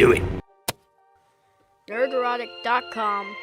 do it. Nerdrotic.com.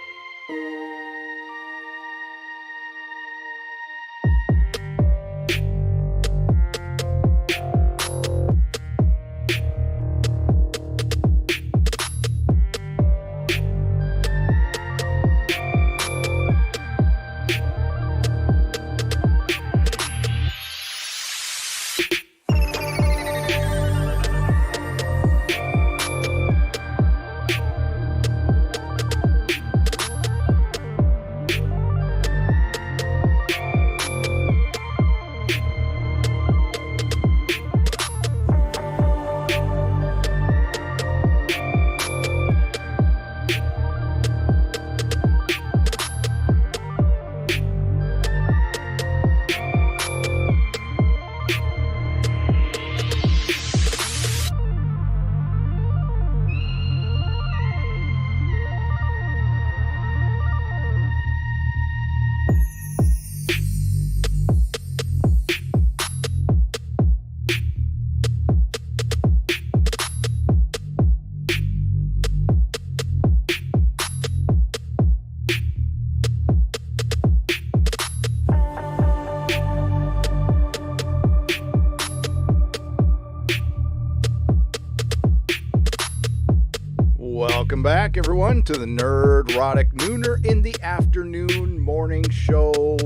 Welcome back, everyone, to the Nerdrotic Nooner in the Afternoon Morning Show.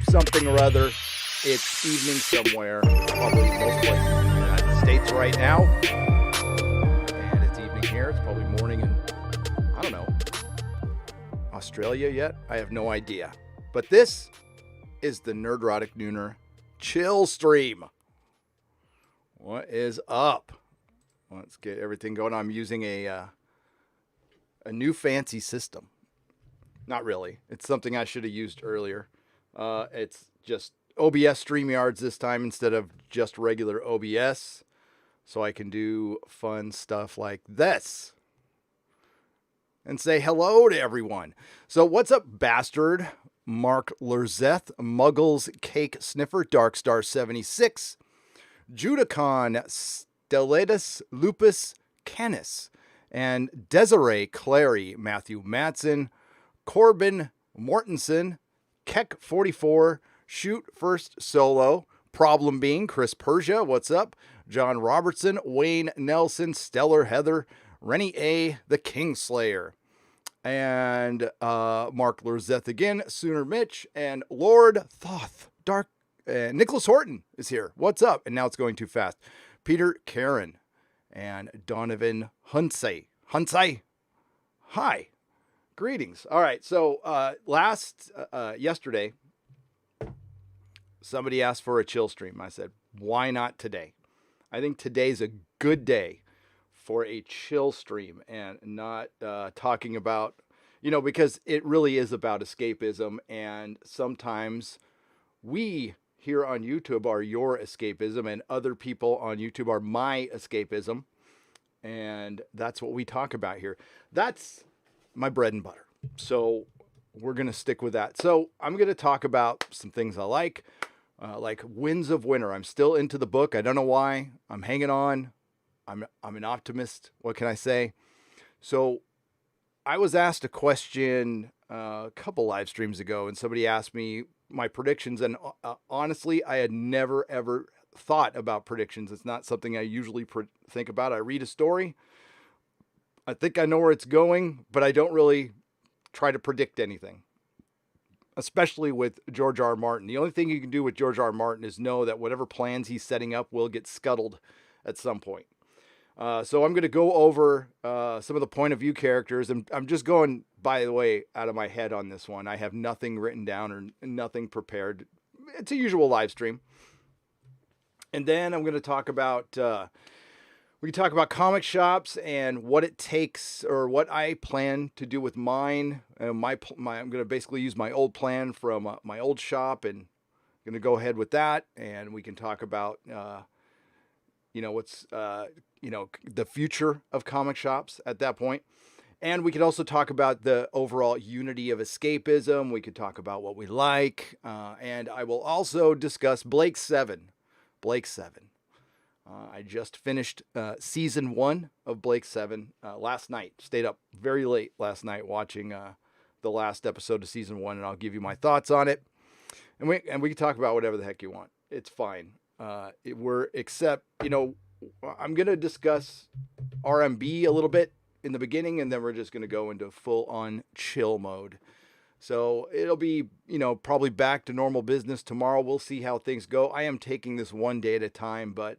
Something or other. It's evening somewhere, probably most places in the United States right now. And it's evening here. It's probably morning in, I don't know, Australia yet? I have no idea. But this is the Nerdrotic Nooner chill stream. What is up? Let's get everything going. I'm using a new fancy system. Not really. It's something I should have used earlier. It's just OBS StreamYards this time instead of just regular OBS. So I can do fun stuff like this. And say hello to everyone. So what's up, Bastard? Mark Lerzeth, Muggles Cake Sniffer, Darkstar 76, Judicon, Stellatus Lupus Canis, and Desiree Clary, Matthew Matson, Corbin Mortensen, Keck 44, Shoot First Solo, Problem Being, Chris Persia, what's up? John Robertson, Wayne Nelson, Stellar Heather, Rennie A, the Kingslayer, and Mark Lerzeth again, Sooner Mitch, and Lord Thoth, Dark, Nicholas Horton is here. What's up? And now it's going too fast. Peter Karen and Donovan Hunsey. Hi. Greetings. All right. So yesterday, somebody asked for a chill stream. I said, why not today? I think today's a good day for a chill stream and not talking about, because it really is about escapism. And sometimes we here on YouTube are your escapism, and other people on YouTube are my escapism. And that's what we talk about here. That's my bread and butter. So we're going to stick with that. So I'm going to talk about some things I like Winds of Winter. I'm still into the book. I don't know why. I'm hanging on. I'm an optimist. What can I say? So I was asked a question a couple live streams ago, and somebody asked me my predictions, and honestly, I had never ever thought about predictions. It's not something I usually think about. I read a story, I think I know where it's going, but I don't really try to predict anything, especially with George R. Martin. The only thing you can do with George R. Martin is know that whatever plans he's setting up will get scuttled at some point. So I'm going to go over some of the point of view characters, and I'm just going, by the way, out of my head on this one. I have nothing written down or nothing prepared. It's a usual live stream. And then I'm going to talk about comic shops and what it takes, or what I plan to do with mine. I'm going to basically use my old plan from my old shop, and I'm going to go ahead with that. And we can talk about what's the future of comic shops at that point. And we could also talk about the overall unity of escapism. We could talk about what we like. And I will also discuss Blake 7. I just finished season 1 of Blake 7 last night. Stayed up very late last night watching the last episode of season 1, and I'll give you my thoughts on it. And we can talk about whatever the heck you want. It's fine. Except, I'm going to discuss RMB a little bit in the beginning, and then we're just going to go into full-on chill mode. So it'll be, probably back to normal business tomorrow. We'll see how things go. I am taking this one day at a time, but,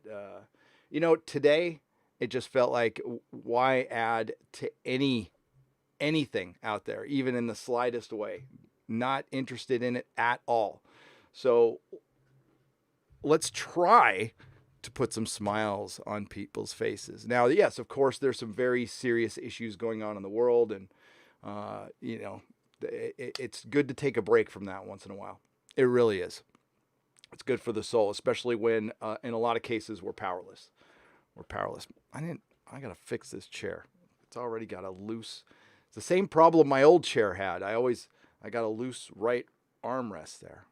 today it just felt like, why add to anything out there, even in the slightest way? Not interested in it at all. So let's try to put some smiles on people's faces. Now, yes, of course, there's some very serious issues going on in the world, and, it's good to take a break from that once in a while. It really is. It's good for the soul, especially when, in a lot of cases, we're powerless. We're powerless. I got to fix this chair. It's already got a loose, it's the same problem my old chair had. I got a loose right armrest there.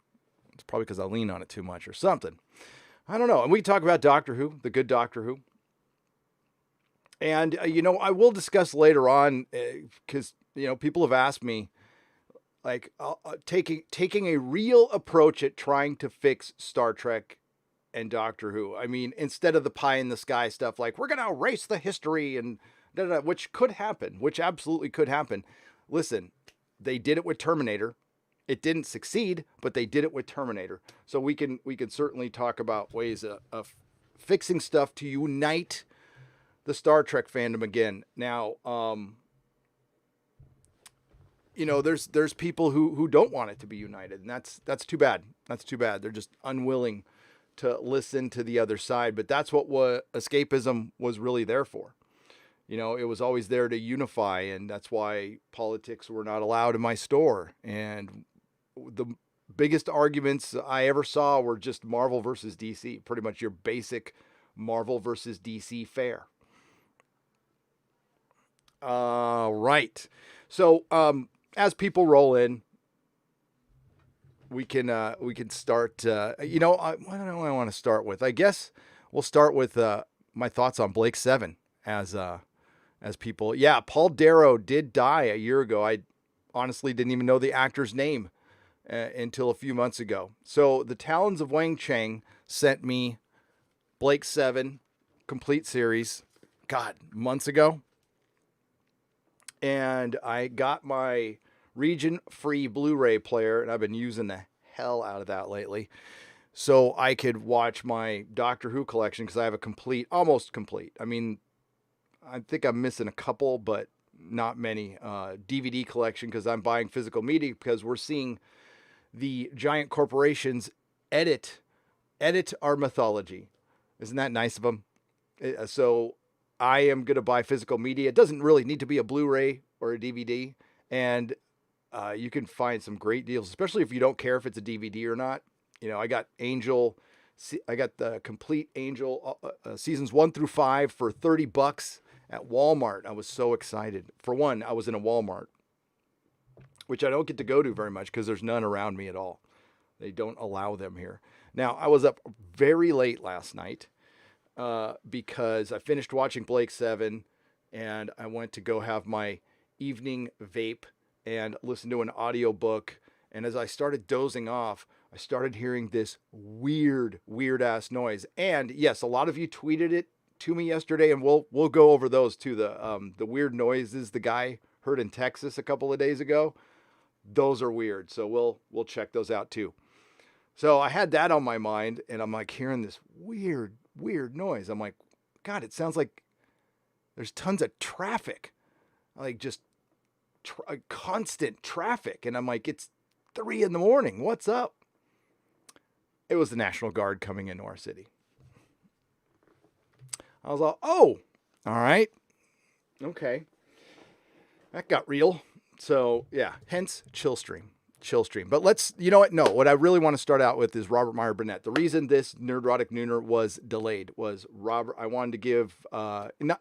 It's probably because I lean on it too much or something. I don't know. And we talk about Doctor Who, the good Doctor Who. And, I will discuss later on, because, people have asked me, like, taking a real approach at trying to fix Star Trek and Doctor Who. I mean, instead of the pie in the sky stuff, like, we're going to erase the history and which could happen, which absolutely could happen. Listen, they did it with Terminator. It didn't succeed, but they did it with Terminator. So we can certainly talk about ways of fixing stuff to unite the Star Trek fandom again. Now, there's people who don't want it to be united, and that's too bad. That's too bad. They're just unwilling to listen to the other side. But that's what escapism was really there for. It was always there to unify, and that's why politics were not allowed in my store. And the biggest arguments I ever saw were just Marvel versus DC, pretty much your basic Marvel versus DC fare. Right. So, as people roll in, we can start. What do I want to start with? I guess we'll start with my thoughts on Blake 7 as people. Yeah, Paul Darrow did die a year ago. I honestly didn't even know the actor's name until a few months ago. So the Talons of Wang Chang sent me Blake 7 complete series, months ago. And I got my region-free Blu-ray player, and I've been using the hell out of that lately, so I could watch my Doctor Who collection, because I have almost complete. I mean, I think I'm missing a couple, but not many. DVD collection, because I'm buying physical media, because we're seeing the giant corporations edit our mythology. Isn't that nice of them? So I am going to buy physical media. It doesn't really need to be a Blu-ray or a DVD. And you can find some great deals, especially if you don't care if it's a DVD or not. I got the complete Angel seasons 1 through 5 for $30 at Walmart. I was so excited. For one, I was in a Walmart, which I don't get to go to very much because there's none around me at all. They don't allow them here. Now, I was up very late last night, because I finished watching Blake 7 and I went to go have my evening vape and listen to an audiobook. And as I started dozing off, I started hearing this weird ass noise. And yes, a lot of you tweeted it to me yesterday, and we'll go over those too. The weird noises the guy heard in Texas a couple of days ago. Those are weird. So we'll check those out too. So I had that on my mind, and I'm like hearing this weird noise. I'm like, God, it sounds like there's tons of traffic, like just constant traffic. And I'm like, it's 3 a.m. What's up? It was the National Guard coming into our city. I was like, oh, all right. Okay. That got real. So yeah, hence chill stream. But what I really want to start out with is Robert Meyer Burnett. The reason this Nerdrotic Nooner was delayed was I wanted to give,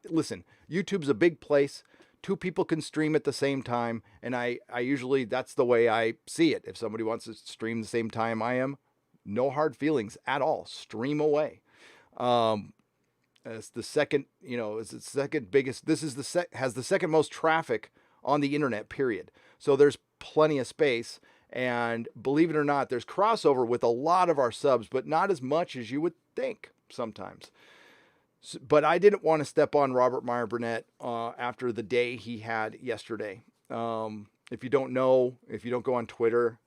listen, YouTube's a big place. 2 people can stream at the same time. And I usually, that's the way I see it. If somebody wants to stream the same time I am, no hard feelings at all. Stream away. It's the second, it's the second biggest. This is has the second most traffic on the internet, period. So there's plenty of space. And believe it or not, there's crossover with a lot of our subs, but not as much as you would think sometimes. But I didn't want to step on Robert Meyer Burnett after the day he had yesterday. If you don't know, if you don't go on Twitter,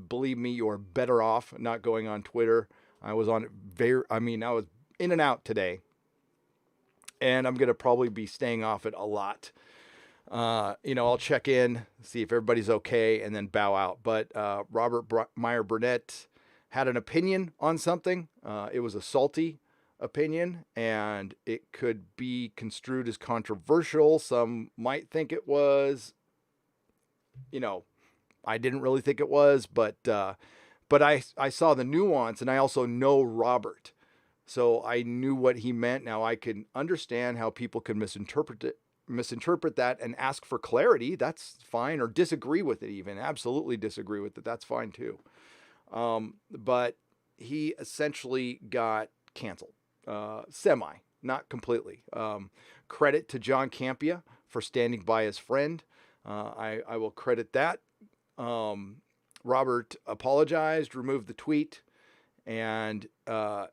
believe me, you're better off not going on Twitter. I was on it I was in and out today. And I'm going to probably be staying off it a lot. I'll check in, see if everybody's okay, and then bow out. But Robert Meyer Burnett had an opinion on something. It was a salty opinion, and it could be construed as controversial. Some might think it was. I didn't really think it was, but I saw the nuance, and I also know Robert. So I knew what he meant. Now I can understand how people can misinterpret that and ask for clarity. That's fine. Or disagree with it even. Absolutely disagree with it. That's fine too. But he essentially got canceled. Semi, not completely. Credit to John Campea for standing by his friend. I will credit that. Robert apologized, removed the tweet, and I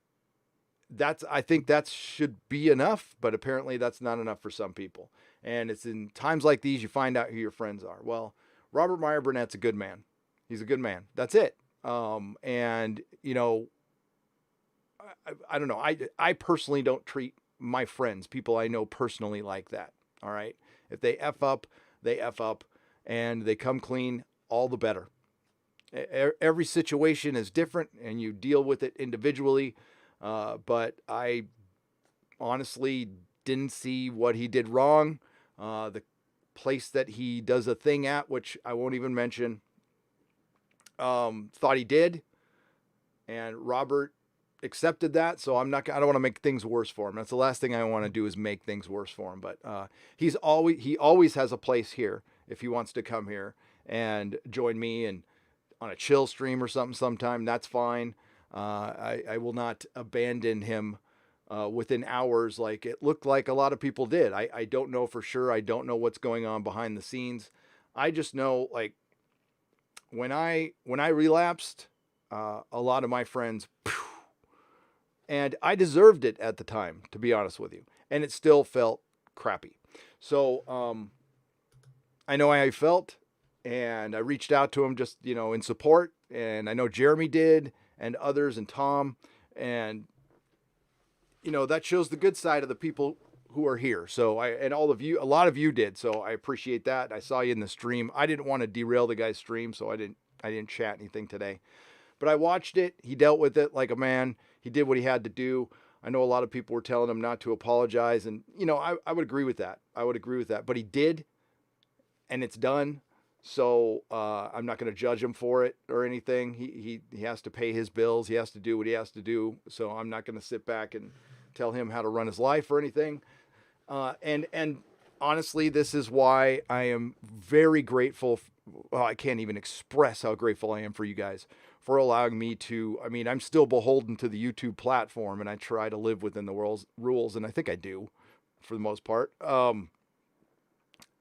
think that should be enough, but apparently that's not enough for some people. And it's in times like these you find out who your friends are. Well, Robert Meyer Burnett's a good man. He's a good man. That's it. And I don't know. I personally don't treat my friends, people I know personally, like that. All right. If they F up, they F up, and they come clean, all the better. Every situation is different, and you deal with it individually. But I honestly didn't see what he did wrong. The place that he does a thing at, which I won't even mention, thought he did, and Robert accepted that. So I don't want to make things worse for him. That's the last thing I want to do, is make things worse for him. But he always has a place here if he wants to come here and join me and on a chill stream or something sometime. That's fine. I will not abandon him within hours like it looked like a lot of people did. I don't know for sure. I don't know what's going on behind the scenes. I just know, like, when I relapsed, a lot of my friends, and I deserved it at the time, to be honest with you, and it still felt crappy. So I know how I felt, and I reached out to him just, in support, and I know Jeremy did, and others, and Tom, and that shows the good side of the people who are here. So and all of you, a lot of you did. So I appreciate that. I saw you in the stream. I didn't want to derail the guy's stream, so I didn't chat anything today. But I watched it. He dealt with it like a man. He did what he had to do. I know a lot of people were telling him not to apologize, and I would agree with that. But he did, and it's done. So I'm not going to judge him for it or anything. He has to pay his bills. He has to do what he has to do. So I'm not going to sit back and tell him how to run his life or anything. And honestly, this is why I am very grateful. I can't even express how grateful I am for you guys for allowing me to. I mean, I'm still beholden to the YouTube platform, and I try to live within the world's rules, and I think I do for the most part.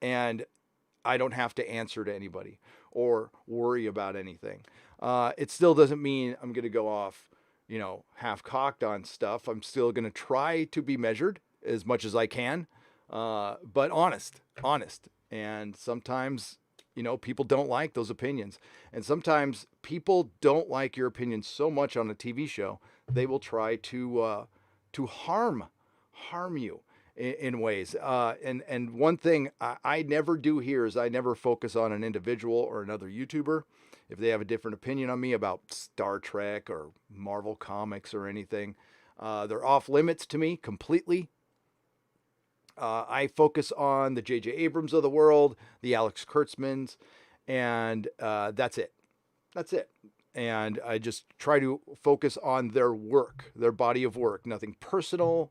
And I don't have to answer to anybody or worry about anything. It still doesn't mean I'm going to go off, half cocked on stuff. I'm still going to try to be measured as much as I can, but honest. And sometimes, people don't like those opinions. And sometimes people don't like your opinion so much on a TV show, they will try to harm you in ways. And one thing I never do here is I never focus on an individual or another YouTuber. If they have a different opinion on me about Star Trek or Marvel Comics or anything, they're off limits to me completely. I focus on the J.J. Abrams of the world, the Alex Kurtzmans, and that's it. And I just try to focus on their work, their body of work, nothing personal.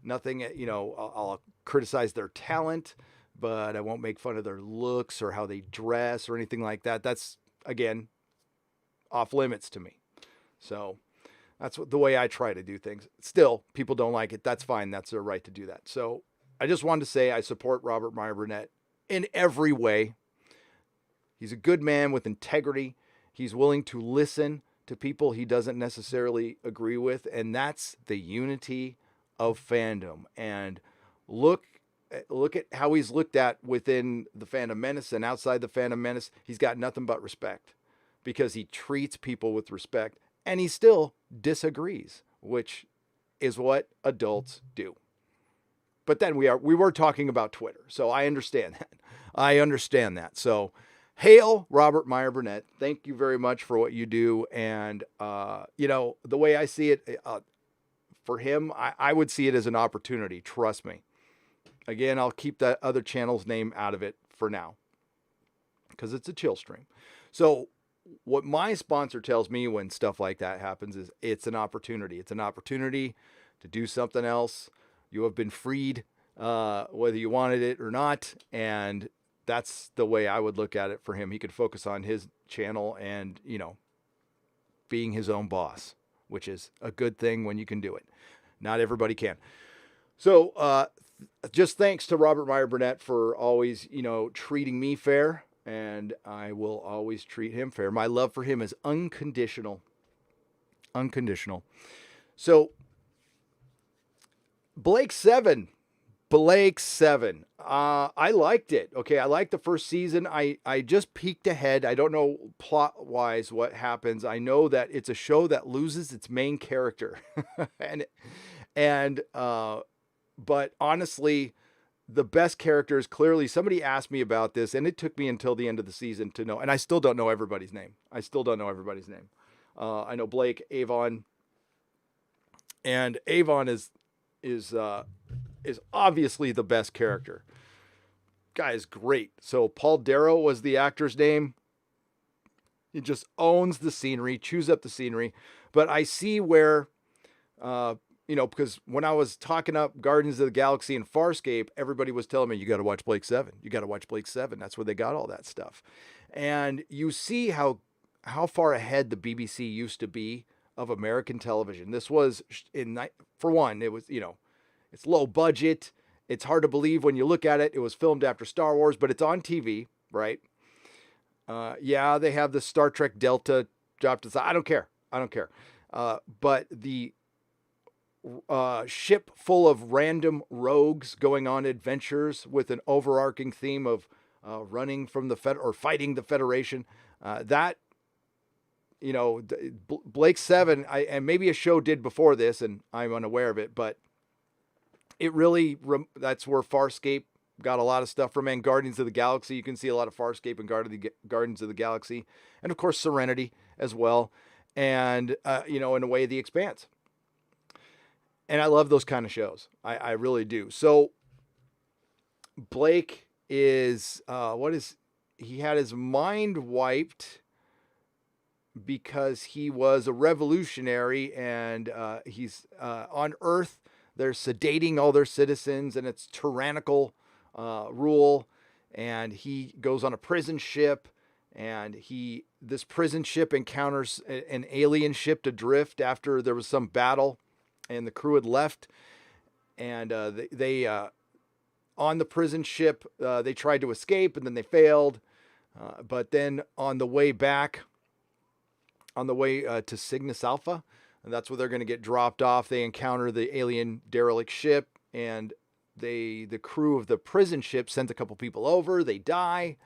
Nothing, I'll criticize their talent, but I won't make fun of their looks or how they dress or anything like that. That's, again, off limits to me. So That's the way I try to do things. Still, people don't like it. That's fine. That's their right to do that. So I just wanted to say I support Robert Meyer Burnett in every way. He's a good man with integrity. He's willing to listen to people he doesn't necessarily agree with. And that's the unity of fandom. And look at how he's looked at within the Phantom Menace and outside the Phantom Menace. He's got nothing but respect because he treats people with respect. And he still disagrees, which is what adults do. But then we were talking about Twitter, so I understand that. I understand that. So, hail Robert Meyer Burnett. Thank you very much for what you do. And the way I see it, for him, I would see it as an opportunity. Trust me. Again, I'll keep that other channel's name out of it for now because it's a chill stream. So, what my sponsor tells me when stuff like that happens is it's an opportunity. It's an opportunity to do something else. You have been freed, whether you wanted it or not. And that's the way I would look at it for him. He could focus on his channel and, being his own boss, which is a good thing when you can do it. Not everybody can. So just thanks to Robert Meyer Burnett for always, treating me fair. And I will always treat him fair. My love for him is unconditional. Unconditional. So, Blake 7. I liked it. Okay, I liked the first season. I just peeked ahead. I don't know plot-wise what happens. I know that it's a show that loses its main character. But honestly, the best characters, clearly, somebody asked me about this, and it took me until the end of the season to know, and I still don't know everybody's name. I know Blake, Avon, and Avon is obviously the best character. Guy is great. So Paul Darrow was the actor's name. He just owns the scenery, chews up the scenery. But I see where... because when I was talking up Guardians of the Galaxy and Farscape, everybody was telling me, you got to watch Blake 7. You got to watch Blake 7. That's where they got all that stuff. And you see how far ahead the BBC used to be of American television. This was, for one, it was, it's low budget. It's hard to believe when you look at it. It was filmed after Star Wars, but it's on TV, right? Yeah, they have the Star Trek Delta dropped to the side. I don't care. But the ship full of random rogues going on adventures with an overarching theme of running from the fighting the Federation. Blake 7, and maybe a show did before this, and I'm unaware of it, but it really that's where Farscape got a lot of stuff from. And Guardians of the Galaxy, you can see a lot of Farscape and Guardians of the Galaxy, and of course Serenity as well, and in a way The Expanse. And I love those kind of shows. I really do. So Blake is, he had his mind wiped because he was a revolutionary, and he's on Earth. They're sedating all their citizens, and it's tyrannical rule. And he goes on a prison ship, and this prison ship encounters an alien ship adrift after there was some battle. And the crew had left, and they on the prison ship, they tried to escape, and then they failed. But then on the way back, to Cygnus Alpha, and that's where they're going to get dropped off, they encounter the alien derelict ship, and the crew of the prison ship sends a couple people over. They die,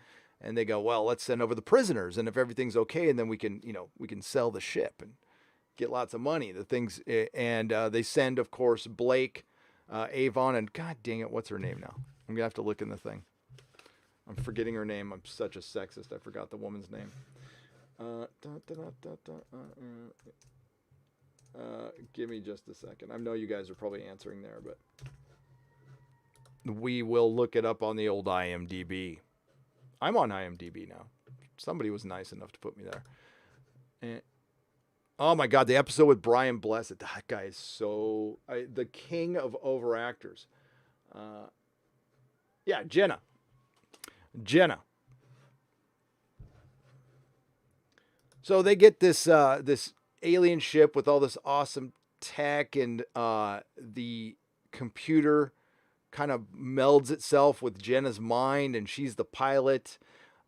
and they go, well, let's send over the prisoners, and if everything's okay, and then we can sell the ship and get lots of money. They send, of course, Blake, Avon, and God dang it, what's her name now? I'm gonna have to look in the thing. I'm forgetting her name. I'm such a sexist. I forgot the woman's name. Give me just a second. I know you guys are probably answering there, but we will look it up on the old IMDb. I'm on IMDb now. Somebody was nice enough to put me there. And oh my God, the episode with Brian Blessed. That guy is the king of overactors. Yeah, Jenna. So they get this alien ship with all this awesome tech, and the computer kind of melds itself with Jenna's mind, and she's the pilot.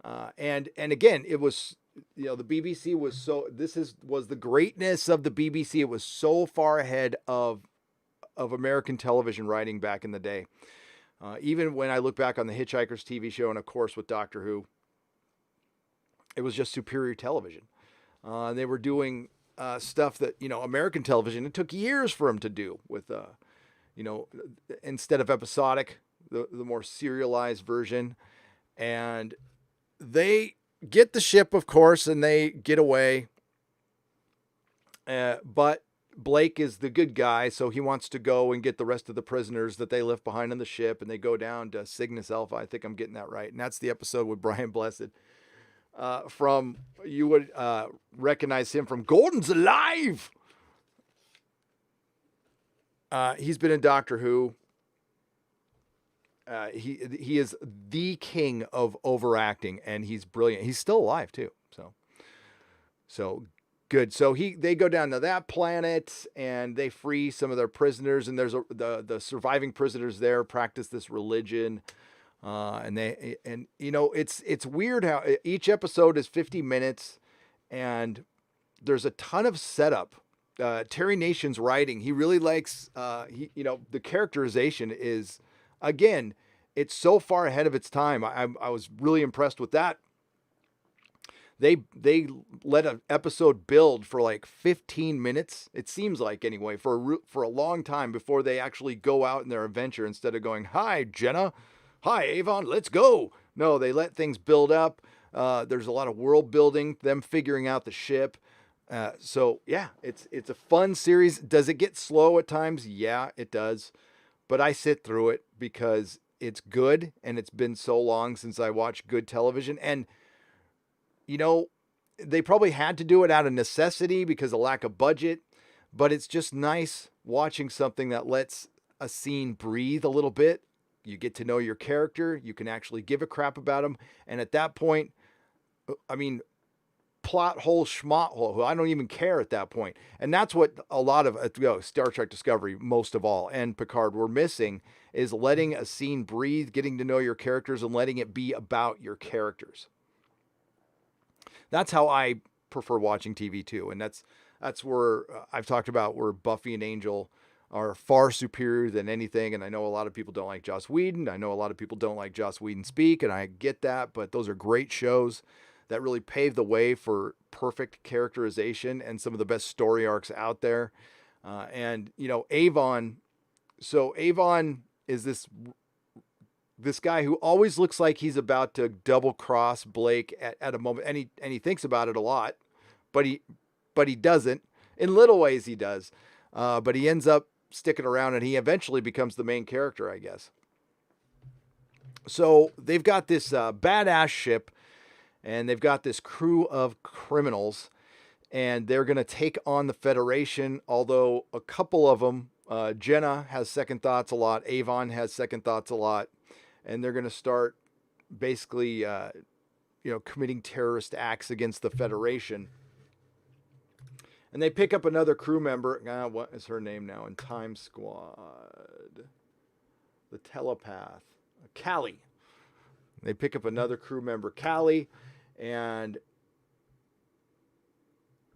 And again, it was, the BBC was was the greatness of the BBC. It was so far ahead of American television writing back in the day. Even when I look back on the Hitchhiker's TV show, and of course with Doctor Who, it was just superior television. They were doing stuff that, American television, it took years for them to do with, instead of episodic, the more serialized version. And they get the ship, of course, and they get away. But Blake is the good guy, so he wants to go and get the rest of the prisoners that they left behind on the ship, and they go down to Cygnus Alpha. I think I'm getting that right. And that's the episode with Brian Blessed. You would recognize him from Gordon's Alive. He's been in Doctor Who. He is the king of overacting, and he's brilliant. He's still alive too. So good. So they go down to that planet, and they free some of their prisoners, and there's the surviving prisoners there practice this religion. It's weird how each episode is 50 minutes, and there's a ton of setup. Terry Nation's writing, he really likes, the characterization is, again, it's so far ahead of its time. I was really impressed with that. They let an episode build for like 15 minutes. It seems like, anyway, for a long time before they actually go out in their adventure, instead of going, "Hi, Jenna. Hi, Avon, let's go." No, they let things build up. There's a lot of world building, them figuring out the ship. So yeah, it's a fun series. Does it get slow at times? Yeah, it does. But I sit through it because it's good, and it's been so long since I watched good television. And, they probably had to do it out of necessity because of lack of budget, but it's just nice watching something that lets a scene breathe a little bit. You get to know your character. You can actually give a crap about them. And at that point, plot hole, schmot hole, I don't even care at that point. And that's what a lot of Star Trek Discovery, most of all, and Picard were missing, is letting a scene breathe, getting to know your characters, and letting it be about your characters. That's how I prefer watching TV too. And that's where I've talked about where Buffy and Angel are far superior than anything. And I know a lot of people don't like Joss Whedon. I know a lot of people don't like Joss Whedon speak, and I get that, but those are great shows that really paved the way for perfect characterization and some of the best story arcs out there. Avon. So Avon is this guy who always looks like he's about to double cross Blake at a moment, and he thinks about it a lot, but he doesn't. In little ways he does, but he ends up sticking around, and he eventually becomes the main character, I guess. So they've got this badass ship, and they've got this crew of criminals, and they're going to take on the Federation, although a couple of them, Jenna has second thoughts a lot, Avon has second thoughts a lot, and they're going to start basically, committing terrorist acts against the Federation. And they pick up another crew member. What is her name now in Time Squad? The telepath. Callie. They pick up another crew member, Callie. And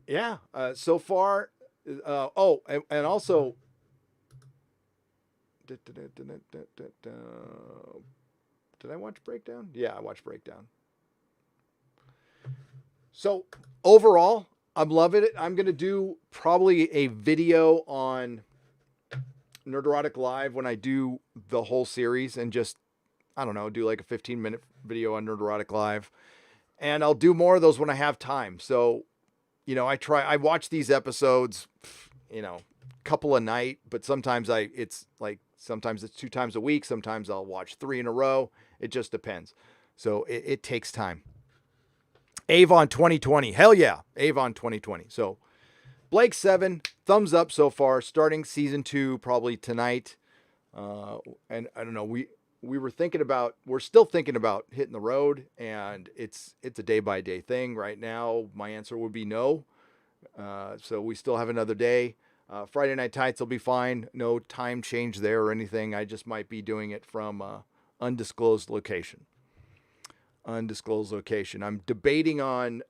yeah, so far. And also. Did I watch Breakdown? Yeah, I watched Breakdown. So overall, I'm loving it. I'm going to do probably a video on Nerdrotic Live when I do the whole series, and just, I don't know, do like a 15-minute video on Nerdrotic Live. And I'll do more of those when I have time. So, I watch these episodes, couple a night, but sometimes it's 2 times a week. Sometimes I'll watch 3 in a row. It just depends. So it takes time. Avon 2020. Hell yeah. Avon 2020. So Blake 7, thumbs up so far, starting season 2 probably tonight. And I don't know, we're still thinking about hitting the road, and it's a day by day thing right now. My answer would be no. So we still have another day. Friday Night Tights will be fine. No time change there or anything. I just might be doing it from undisclosed location. Undisclosed location. I'm debating on,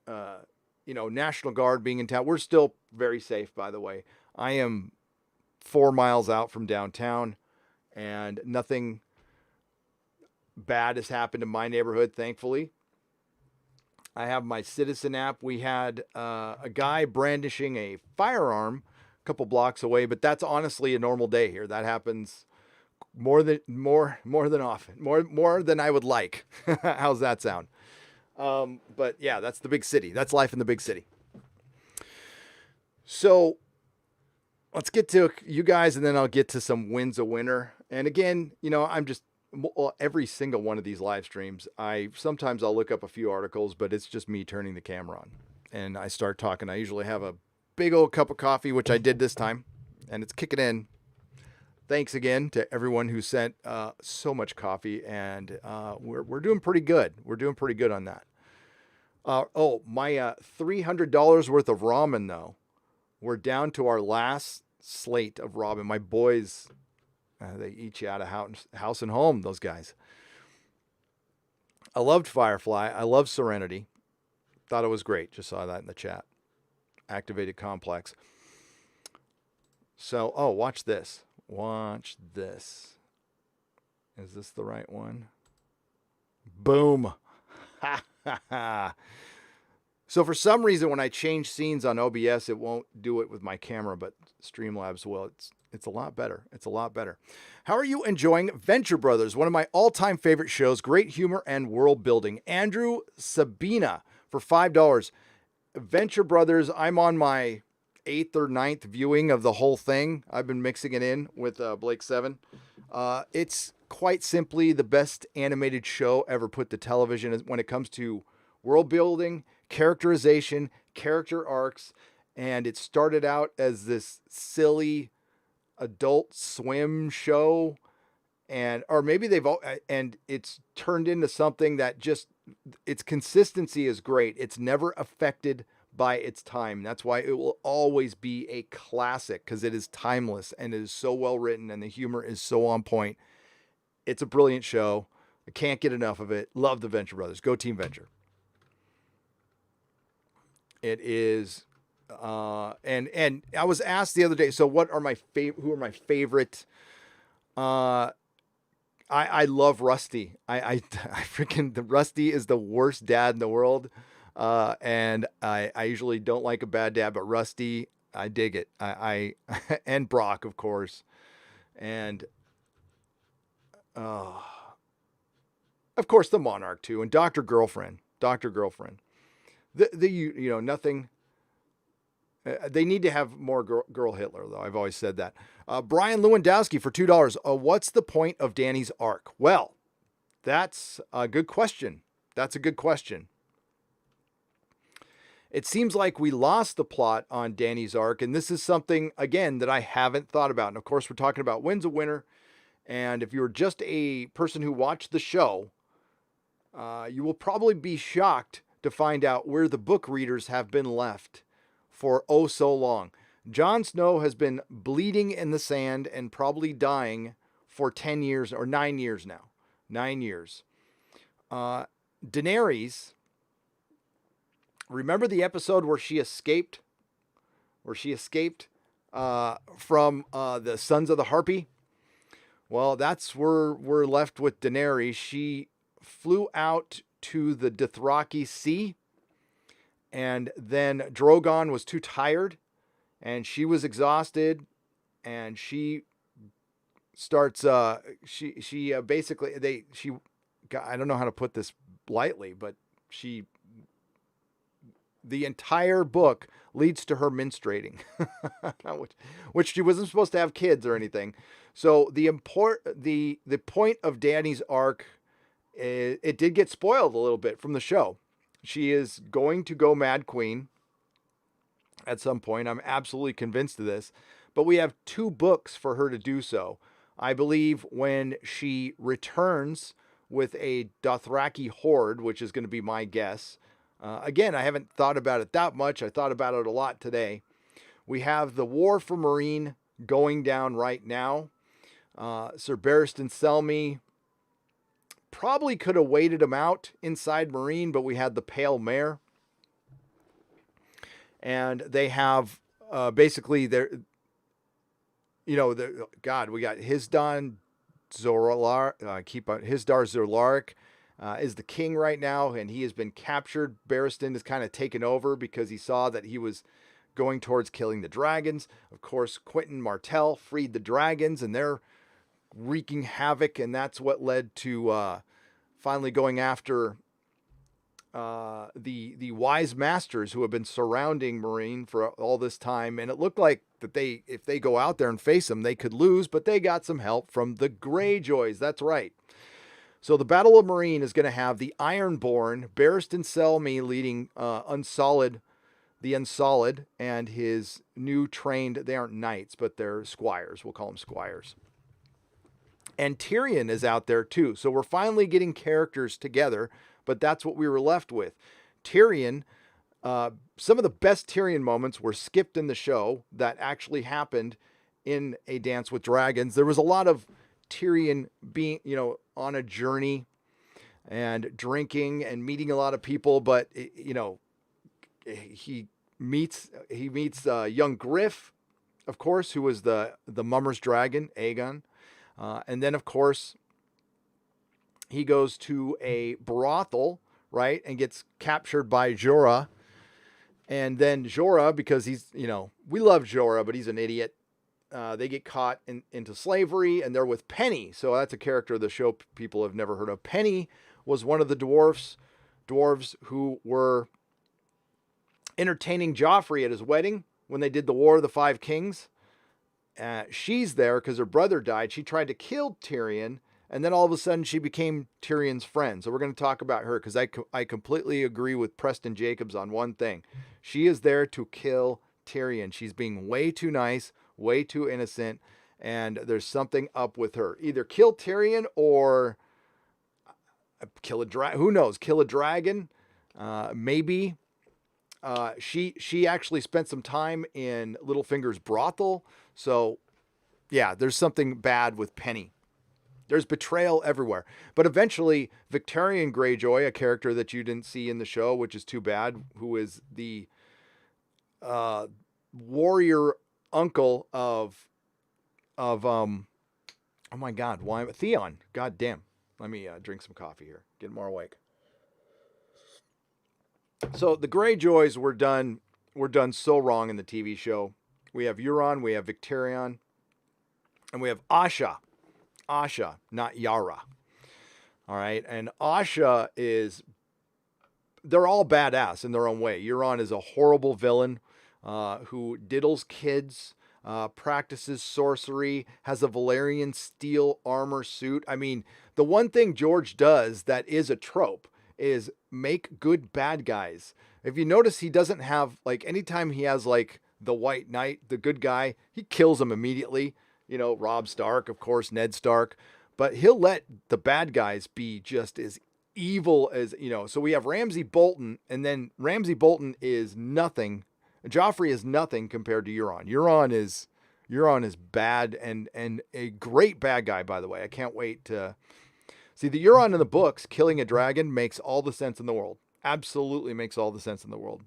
National Guard being in town. We're still very safe, by the way. I am 4 miles out from downtown, and nothing bad has happened in my neighborhood, thankfully. I have my Citizen app. We had a guy brandishing a firearm a couple blocks away, but that's honestly a normal day here. That happens more than often, more than I would like. How's that sound? But yeah, that's the big city. That's life in the big city. So let's get to you guys, and then I'll get to some wins a winner. And again, every single one of these live streams, sometimes I'll look up a few articles, but it's just me turning the camera on and I start talking. I usually have a big old cup of coffee, which I did this time, and it's kicking in. Thanks again to everyone who sent so much coffee, and we're doing pretty good. We're doing pretty good on that. My $300 worth of ramen, though. We're down to our last slate of ramen. My boys, they eat you out of house and home, those guys. I loved Firefly. I love Serenity. Thought it was great. Just saw that in the chat. Activated Complex. So, watch this. Watch this. Is this the right one? Boom. Ha ha ha. So for some reason, when I change scenes on OBS, it won't do it with my camera, but Streamlabs will. It's a lot better. It's a lot better. How are you enjoying Venture Brothers? One of my all-time favorite shows. Great humor and world building. Andrew Sabina for $5. Venture Brothers, I'm on my 8th or 9th viewing of the whole thing. I've been mixing it in with Blake 7. It's quite simply the best animated show ever put to television when it comes to world building, characterization, character arcs, and it started out as this silly Adult Swim show, and it's turned into something that just, its consistency is great. It's never affected by its time. That's why it will always be a classic, because it is timeless and it is so well written and the humor is so on point. It's a brilliant show. I can't get enough of it. Love the Venture Brothers. Go Team Venture. It is, and I was asked the other day, so what are who are my favorite? I love Rusty. I freaking, the Rusty is the worst dad in the world. And I usually don't like a bad dad, but Rusty, I dig it. And Brock, of course. And, of course, the Monarch too. And Dr. Girlfriend. Nothing. They need to have more girl Hitler, though. I've always said that. Brian Lewandowski for $2. What's the point of Danny's arc? Well, that's a good question. It seems like we lost the plot on Danny's arc, and this is something, again, that I haven't thought about. And of course, we're talking about Wins a Winner. And if you're just a person who watched the show, you will probably be shocked to find out where the book readers have been left for oh so long. Jon Snow has been bleeding in the sand and probably dying for 10 years or 9 years now. 9 years. Daenerys, remember the episode where she escaped? From the Sons of the Harpy? Well, that's where we're left with Daenerys. She flew out to the Dothraki Sea, and then Drogon was too tired, and she was exhausted, and she starts, I don't know how to put this lightly, but the entire book leads to her menstruating, which she wasn't supposed to have kids or anything. So the point of Dany's arc, it did get spoiled a little bit from the show. She is going to go Mad Queen at some point. I'm absolutely convinced of this. But we have 2 books for her to do so. I believe when she returns with a Dothraki horde, which is going to be my guess, Again, I haven't thought about it that much. I thought about it a lot today. We have the war for Meereen going down right now. Sir Barristan Selmy probably could have waited him out inside Meereen, but we had the Pale Mare. And they have basically their, we got Hisdar Zolar, Hisdar Zorlaric is the king right now, and he has been captured. Barristan has kind of taken over because he saw that he was going towards killing the dragons. Of course, Quentyn Martell freed the dragons, and they're wreaking havoc, and that's what led to finally going after the wise masters who have been surrounding Meereen for all this time. And it looked like that if they go out there and face them, they could lose, but they got some help from the Greyjoys. That's right. So the Battle of Meereen is going to have the Ironborn, Barristan Selmy leading the Unsullied, and his new trained, they aren't knights, but they're squires. We'll call them squires. And Tyrion is out there too. So we're finally getting characters together, but that's what we were left with. Tyrion, some of the best Tyrion moments were skipped in the show that actually happened in A Dance with Dragons. There was a lot of Tyrion being, on a journey and drinking and meeting a lot of people, but he meets young Griff, of course, who was the Mummer's dragon, Aegon. And then, of course, he goes to a brothel, right, and gets captured by Jorah. And then Jorah, because he's, we love Jorah, but he's an idiot. They get caught into slavery, and they're with Penny. So that's a character of the show people have never heard of. Penny was one of the dwarves who were entertaining Joffrey at his wedding when they did the War of the Five Kings. She's there because her brother died. She tried to kill Tyrion, and then all of a sudden she became Tyrion's friend. So we're going to talk about her because I completely agree with Preston Jacobs on one thing. She is there to kill Tyrion. She's being way too nice, way too innocent, and there's something up with her. Either kill Tyrion or kill a dragon. Who knows? Kill a dragon. Maybe. She actually spent some time in Littlefinger's brothel. So, yeah, there's something bad with Penny. There's betrayal everywhere. But eventually, Victorian Greyjoy, a character that you didn't see in the show, which is too bad, who is the warrior uncle of oh my God, why Theon? God damn. Let me drink some coffee here. Get more awake. So the Greyjoys were done so wrong in the TV show. We have Euron, we have Victarion, and we have Asha. Asha, not Yara. All right, and Asha they're all badass in their own way. Euron is a horrible villain who diddles kids, practices sorcery, has a Valyrian steel armor suit. I mean, the one thing George does that is a trope is make good bad guys. If you notice, he doesn't have, anytime he has, the White Knight, the good guy, he kills him immediately. Robb Stark, of course, Ned Stark. But he'll let the bad guys be just as evil as, So we have Ramsay Bolton, and then Ramsay Bolton is nothing. Joffrey is nothing compared to Euron. Euron is bad and a great bad guy, by the way. I can't wait to see the Euron in the books. Killing a dragon makes all the sense in the world. Absolutely makes all the sense in the world.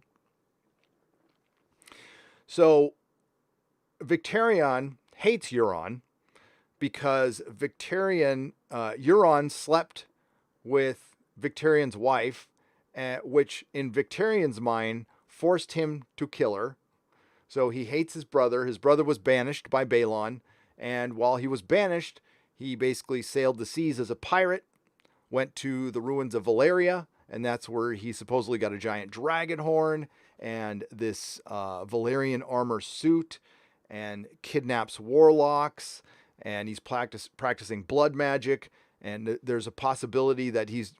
So Victarion hates Euron because Euron slept with Victarion's wife, which in Victarion's mind forced him to kill her. So he hates his brother. His brother was banished by Balon, and while he was banished, he basically sailed the seas as a pirate, went to the ruins of Valyria, and that's where he supposedly got a giant dragon horn and this Valyrian armor suit, and kidnaps warlocks, and he's practicing blood magic, and there's a possibility that he's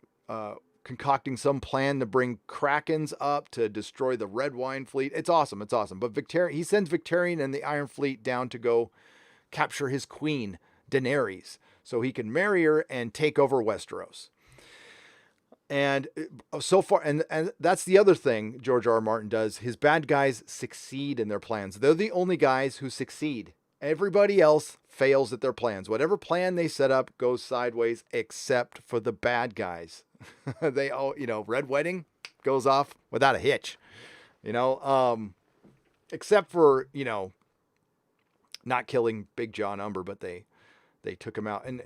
concocting some plan to bring Krakens up to destroy the Red Wine Fleet. It's awesome. But he sends Victarion and the Iron Fleet down to go capture his queen, Daenerys, so he can marry her and take over Westeros. And so far, and that's the other thing George R. R. Martin does. His bad guys succeed in their plans. They're the only guys who succeed. Everybody else fails at their plans. Whatever plan they set up goes sideways, except for the bad guys. They all, Red Wedding goes off without a hitch, except for, not killing Big John Umber, but they took him out. And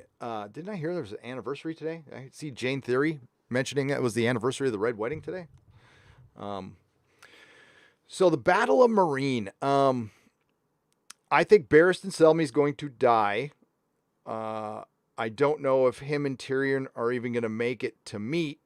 didn't I hear there was an anniversary today? I see Jane Theory mentioning it was the anniversary of the Red Wedding today. So the Battle of Marine. I think Barristan Selmy is going to die. I don't know if him and Tyrion are even going to make it to meet.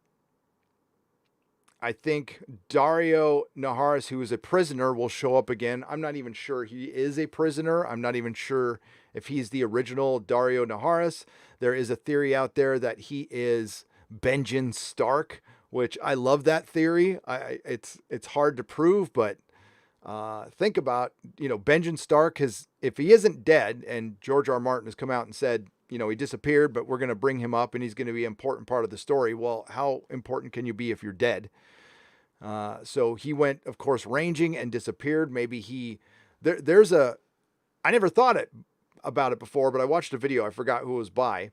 I think Dario Naharis, who is a prisoner, will show up again. I'm not even sure he is a prisoner. I'm not even sure if he's the original Dario Naharis. There is a theory out there that he is Benjen Stark, which I love that theory. It's hard to prove, but think about, Benjen Stark if he isn't dead, and George R. R. Martin has come out and said, he disappeared, but we're going to bring him up and he's going to be an important part of the story. Well, how important can you be if you're dead? So he went, of course, ranging and disappeared. Maybe I never thought about it before, but I watched a video, I forgot who it was by,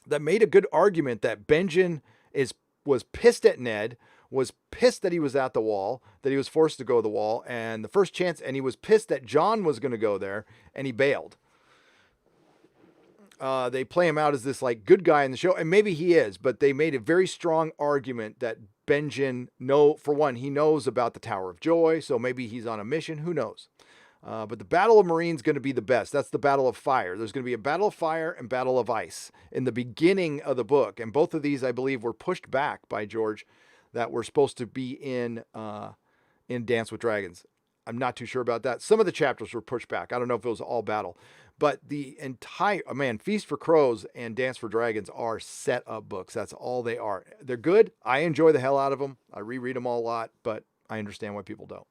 that made a good argument that Benjen was pissed at Ned, was pissed that he was at the wall, that he was forced to go to the wall, and the first chance, and he was pissed that John was going to go there, and he bailed. They play him out as this good guy in the show, and maybe he is, but they made a very strong argument that Benjen, for one, he knows about the Tower of Joy, so maybe he's on a mission, who knows? But the Battle of Marine's going to be the best. That's the Battle of Fire. There's going to be a Battle of Fire and Battle of Ice in the beginning of the book, and both of these, I believe, were pushed back by George, that were supposed to be in Dance with Dragons. I'm not too sure about that. Some of the chapters were pushed back. I don't know if it was all battle. But the entire, Feast for Crows and Dance for Dragons are set up books. That's all they are. They're good. I enjoy the hell out of them. I reread them all a lot, but I understand why people don't.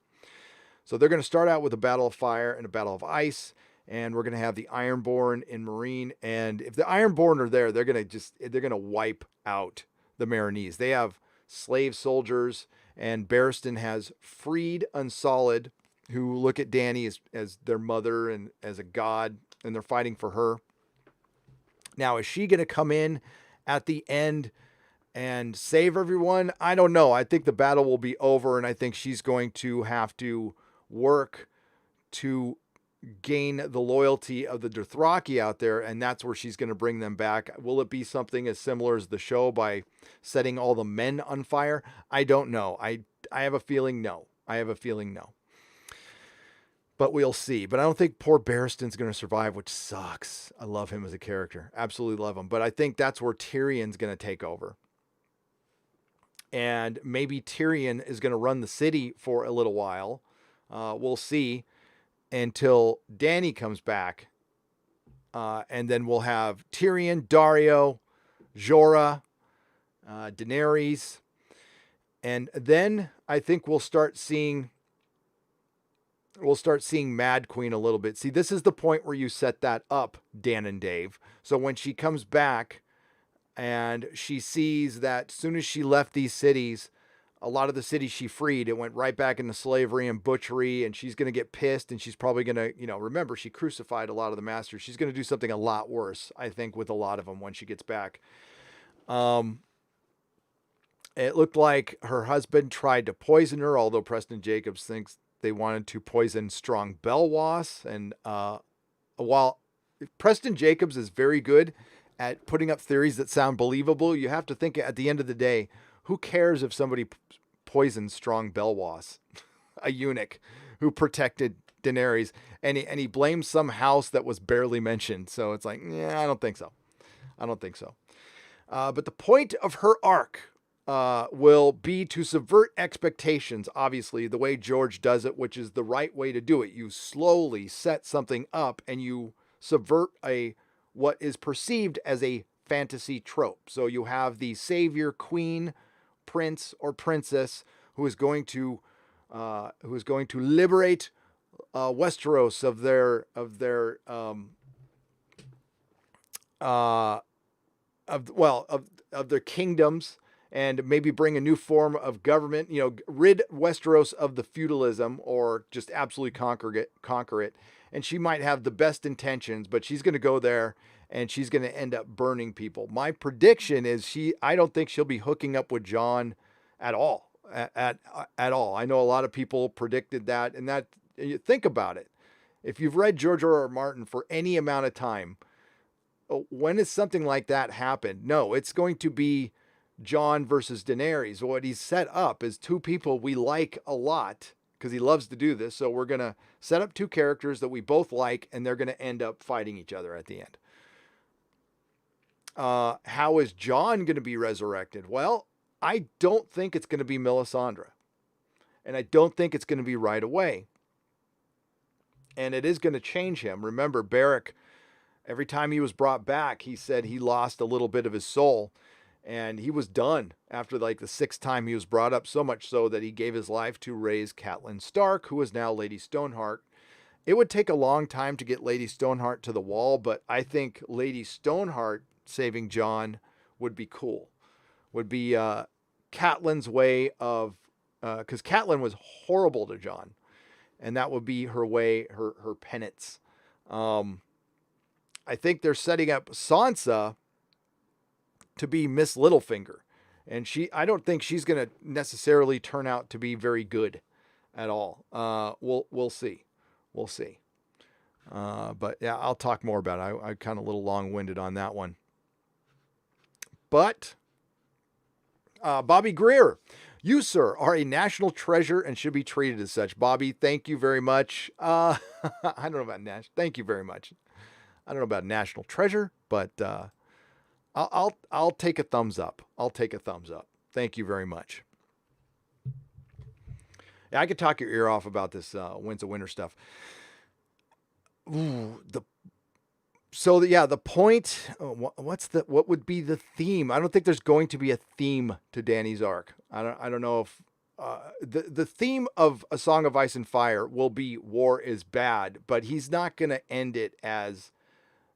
So they're going to start out with a Battle of Fire and a Battle of Ice, and we're going to have the Ironborn in Marine. And if the Ironborn are there, they're going to wipe out the Marinese. They have slave soldiers, and Barristan has freed Unsolid, who look at Dany as their mother and as a god, and they're fighting for her. Now, is she going to come in at the end and save everyone? I don't know. I think the battle will be over, and I think she's going to have to work to gain the loyalty of the Dothraki out there, and that's where she's going to bring them back. Will it be something as similar as the show by setting all the men on fire? I don't know. I have a feeling no. But we'll see. But I don't think poor Barristan's going to survive, which sucks. I love him as a character. Absolutely love him. But I think that's where Tyrion's going to take over. And maybe Tyrion is going to run the city for a little while. We'll see until Dany comes back. And then we'll have Tyrion, Dario, Jorah, Daenerys. And then I think we'll start seeing Mad Queen a little bit. See, this is the point where you set that up, Dan and Dave. So when she comes back and she sees that as soon as she left these cities, a lot of the cities she freed, it went right back into slavery and butchery, and she's going to get pissed, and she's probably going to, remember, she crucified a lot of the masters. She's going to do something a lot worse, I think, with a lot of them when she gets back. It looked like her husband tried to poison her, although Preston Jacobs thinks they wanted to poison Strong Belwas. And while Preston Jacobs is very good at putting up theories that sound believable, you have to think at the end of the day, who cares if somebody poisons Strong Belwas, a eunuch who protected Daenerys, and he blames some house that was barely mentioned. So it's like, yeah, I don't think so. But the point of her arc will be to subvert expectations, obviously, the way George does it, which is the right way to do it. You slowly set something up and you subvert what is perceived as a fantasy trope. So you have the savior, queen, prince, or princess who is going to liberate Westeros of their kingdoms, and maybe bring a new form of government, rid Westeros of the feudalism or just absolutely conquer it. And she might have the best intentions, but she's going to go there and she's going to end up burning people. My prediction is I don't think she'll be hooking up with Jon at all, at all. I know a lot of people predicted that, and that, think about it. If you've read George R.R. Martin for any amount of time, when has something like that happened? No, it's going to be Jon versus Daenerys. What he's set up is two people we like a lot because he loves to do this. So we're going to set up two characters that we both like, and they're going to end up fighting each other at the end. How is Jon going to be resurrected? Well, I don't think it's going to be Melisandre. And I don't think it's going to be right away. And it is going to change him. Remember, Beric, every time he was brought back, he said he lost a little bit of his soul. And he was done after like the sixth time he was brought up, so much so that he gave his life to raise Catelyn Stark, who is now Lady Stoneheart. It would take a long time to get Lady Stoneheart to the wall, but I think Lady Stoneheart saving Jon would be cool. Would be Catelyn's way of, because Catelyn was horrible to Jon, and that would be her way, her penance. I think they're setting up Sansa to be Miss Littlefinger, and I don't think she's going to necessarily turn out to be very good at all. We'll see. We'll see. But yeah, I'll talk more about it. I kind of a little long-winded on that one. But Bobby Greer, you, sir, are a national treasure and should be treated as such. Bobby, thank you very much. I don't know about thank you very much. I don't know about national treasure, but I'll take a thumbs up. I'll take a thumbs up. Thank you very much. Yeah, I could talk your ear off about this Winds of Winter stuff. Ooh, the point. What would be the theme? I don't think there's going to be a theme to Dany's arc. I don't know if the theme of A Song of Ice and Fire will be war is bad, but he's not going to end it as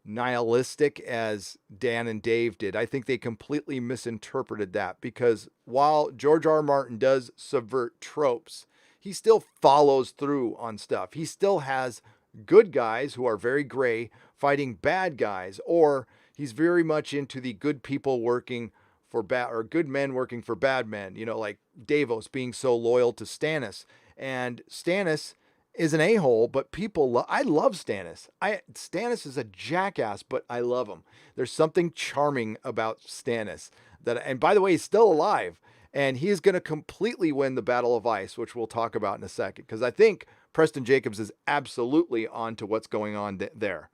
nihilistic as Dan and Dave did. I think they completely misinterpreted that, because while George R. R. Martin does subvert tropes, he still follows through on stuff. He still has good guys who are very gray fighting bad guys, or he's very much into the good people working for bad, or good men working for bad men, like Davos being so loyal to Stannis. And Stannis is an a-hole, but I love Stannis. Stannis is a jackass, but I love him. There's something charming about Stannis and by the way, he's still alive, and he is going to completely win the Battle of Ice, which we'll talk about in a second, because I think Preston Jacobs is absolutely on to what's going on there.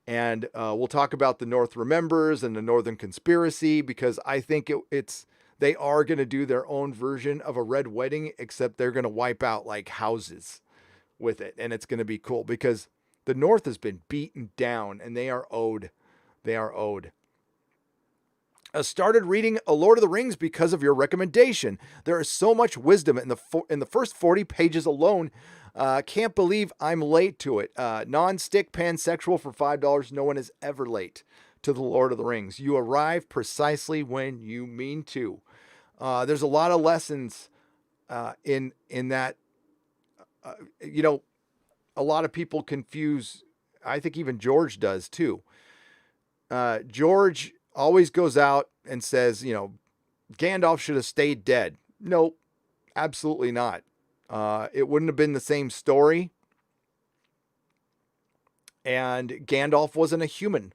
And we'll talk about the North Remembers and the Northern Conspiracy, because I think they are going to do their own version of a Red Wedding, except they're going to wipe out like houses with it, and it's going to be cool because the North has been beaten down and they are owed. I started reading A Lord of the Rings because of your recommendation. There is so much wisdom in the first 40 pages alone. Can't believe I'm late to it. Non-stick pansexual for $5. No one is ever late to The Lord of the Rings. You arrive precisely when you mean to. There's a lot of lessons in that. A lot of people confuse, I think even George does too. George always goes out and says, Gandalf should have stayed dead. Nope, absolutely not. It wouldn't have been the same story. And Gandalf wasn't a human.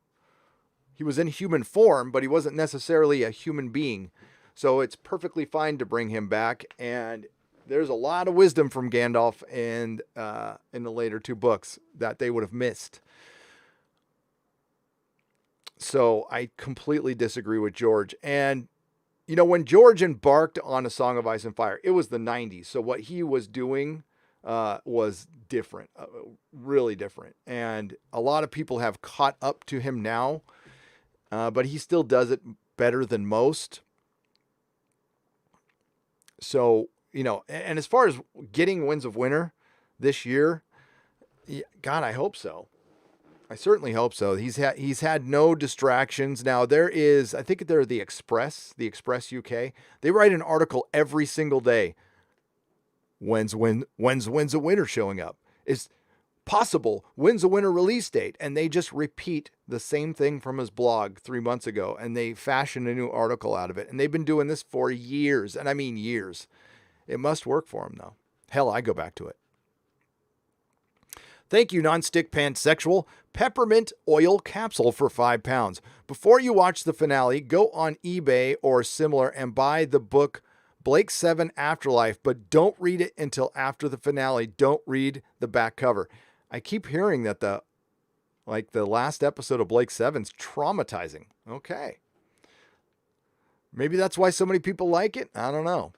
He was in human form, but he wasn't necessarily a human being. So it's perfectly fine to bring him back. And there's a lot of wisdom from Gandalf in the later two books that they would have missed. So I completely disagree with George. And, when George embarked on A Song of Ice and Fire, it was the 90s. So what he was doing was different, really different. And a lot of people have caught up to him now, but he still does it better than most. So, and as far as getting Winds of Winter this year, God, I hope so. I certainly hope so. He's had no distractions. Now I think they're the Express UK. They write an article every single day. When's a winner showing up? Is possible. When's a winner release date? And they just repeat the same thing from his blog 3 months ago, and they fashion a new article out of it. And they've been doing this for years, and I mean years. It must work for him though. Hell, I go back to it. Thank you, Non-Stick Pansexual. Peppermint oil capsule for £5. Before you watch the finale, go on eBay or similar and buy the book Blake 7 Afterlife, but don't read it until after the finale. Don't read the back cover. I keep hearing that the last episode of Blake 7's traumatizing. Okay. Maybe that's why so many people like it. I don't know.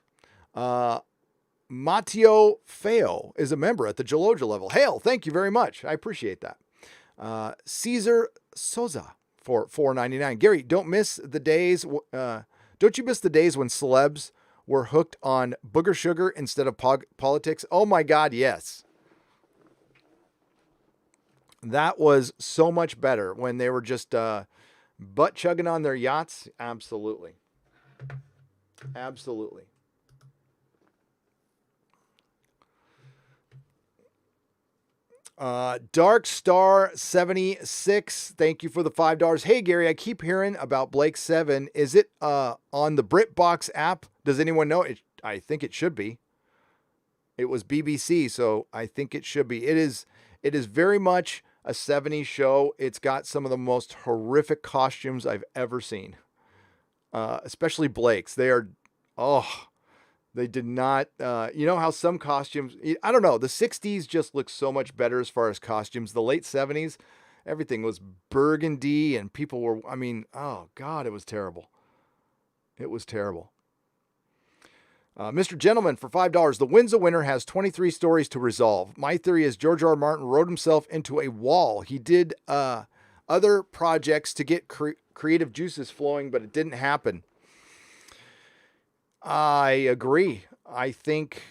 Matteo Feo is a member at the Geloja level. Hail, thank you very much. I appreciate that. Caesar Soza for $4.99. Gary, don't you miss the days when celebs were hooked on booger sugar instead of politics? Oh my God, yes. That was so much better when they were just butt chugging on their yachts. Absolutely. Absolutely. Dark Star 76, thank you for the $5. Hey Gary, I keep hearing about Blake 7. Is it on the BritBox app? Does anyone know? I think it should be. It was BBC, so I think it should be. It is very much a 70s show. It's got some of the most horrific costumes I've ever seen. Especially Blake's. They did not, you know how some costumes, I don't know, the 60s just looked so much better as far as costumes. The late 70s, everything was burgundy and people were, oh God, it was terrible. It was terrible. Mr. Gentleman for $5. The When's a Winner has 23 stories to resolve. My theory is George R. Martin wrote himself into a wall. He did other projects to get creative juices flowing, but it didn't happen. I agree. I think,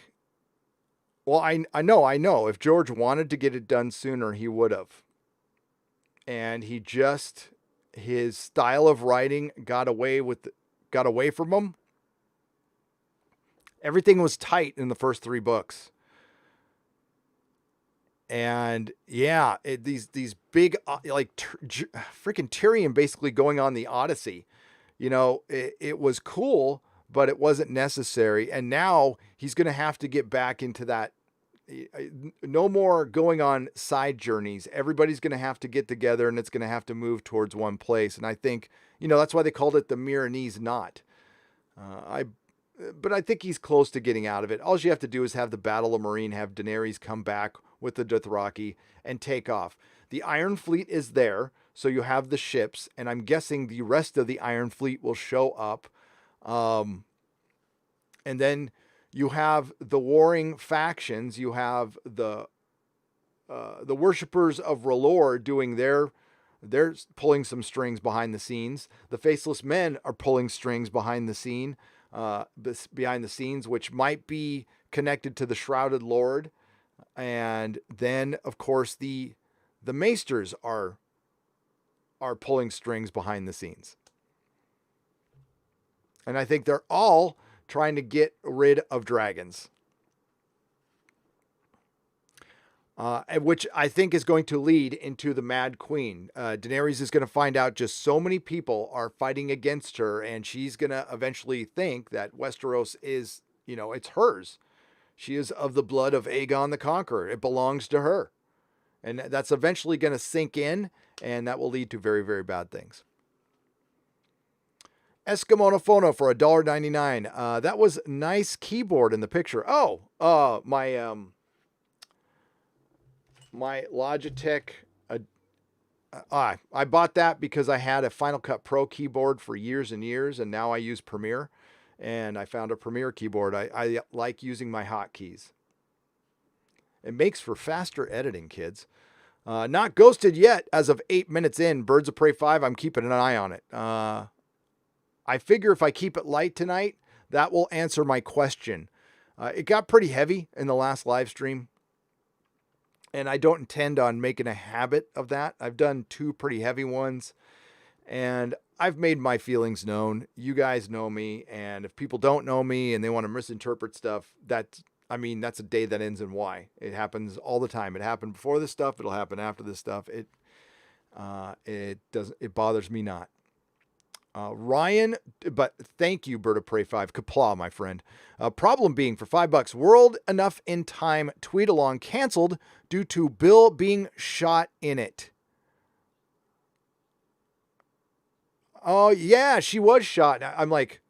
well, I know if George wanted to get it done sooner, he would have. And his style of writing got away from him. Everything was tight in the first 3 books. And yeah, these big, freaking Tyrion basically going on the Odyssey, it was cool, but it wasn't necessary. And now he's going to have to get back into that. No more going on side journeys. Everybody's going to have to get together and it's going to have to move towards one place. And I think, that's why they called it the Myronese Knot. But I think he's close to getting out of it. All you have to do is have the Battle of Meereen, have Daenerys come back with the Dothraki and take off. The Iron Fleet is there, so you have the ships, and I'm guessing the rest of the Iron Fleet will show up. And then you have the warring factions. You have the worshippers of R'hllor doing they're pulling some strings behind the scenes. The Faceless Men are pulling strings behind the scenes, which might be connected to the Shrouded Lord. And then, of course, the Maesters are pulling strings behind the scenes. And I think they're all trying to get rid of dragons. Which I think is going to lead into the Mad Queen. Daenerys is going to find out just so many people are fighting against her, and she's going to eventually think that Westeros is, it's hers. She is of the blood of Aegon the Conqueror. It belongs to her. And that's eventually going to sink in, and that will lead to very, very bad things. Eskimonofono for $1.99. That was nice keyboard in the picture. My Logitech. I bought that because I had a Final Cut Pro keyboard for years and years, and now I use Premiere. And I found a Premiere keyboard. I like using my hotkeys. It makes for faster editing, kids. Not ghosted yet as of 8 minutes in. Birds of Prey 5, I'm keeping an eye on it. I figure if I keep it light tonight, that will answer my question. It got pretty heavy in the last live stream. And I don't intend on making a habit of that. I've done 2 pretty heavy ones, and I've made my feelings known. You guys know me, and if people don't know me and they want to misinterpret stuff, that's a day that ends in Y. It happens all the time. It happened before this stuff. It'll happen after this stuff. It bothers me not. Ryan, but thank you, Bird of Prey 5. Kapla, my friend. Problem being, for $5, World Enough in Time tweet along canceled due to Bill being shot in it. Oh, yeah, she was shot. I'm like,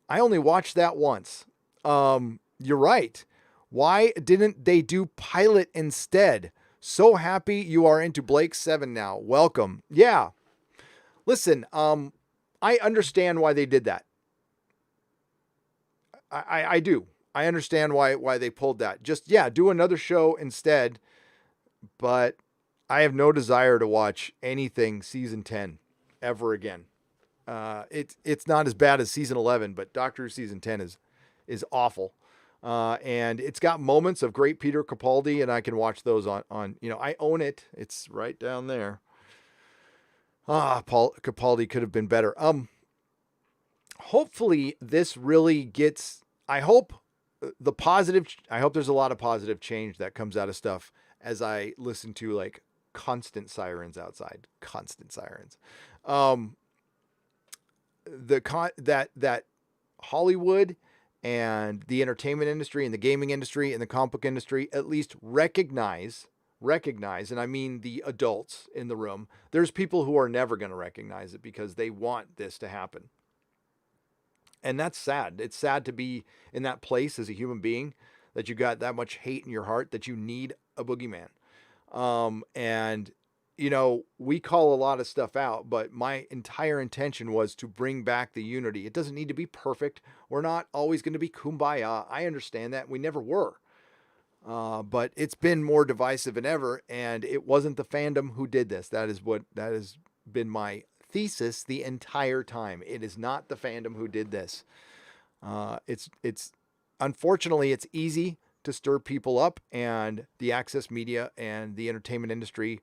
I only watched that once. You're right. Why didn't they do pilot instead? So happy you are into Blake 7 now. Welcome. Yeah. Listen, I understand why they did that. I do. I understand why they pulled that. Just, yeah, do another show instead. But I have no desire to watch anything season 10 ever again. It's not as bad as season 11, but Doctor Who season 10 is awful. And it's got moments of great Peter Capaldi, and I can watch those on I own it. It's right down there. Paul Capaldi could have been better. Hopefully this really gets, I hope there's a lot of positive change that comes out of stuff as I listen to like constant sirens outside, constant sirens. That Hollywood and the entertainment industry and the gaming industry and the comic book industry at least recognize, and I mean the adults in the room, there's people who are never going to recognize it because they want this to happen. And that's sad. It's sad to be in that place as a human being, that you got that much hate in your heart that you need a boogeyman. And we call a lot of stuff out, but my entire intention was to bring back the unity. It doesn't need to be perfect. We're not always going to be kumbaya. I understand that. We never were. But it's been more divisive than ever, and it wasn't the fandom who did this. That has been my thesis the entire time. It is not the fandom who did this. It's unfortunately, it's easy to stir people up, and the access media and the entertainment industry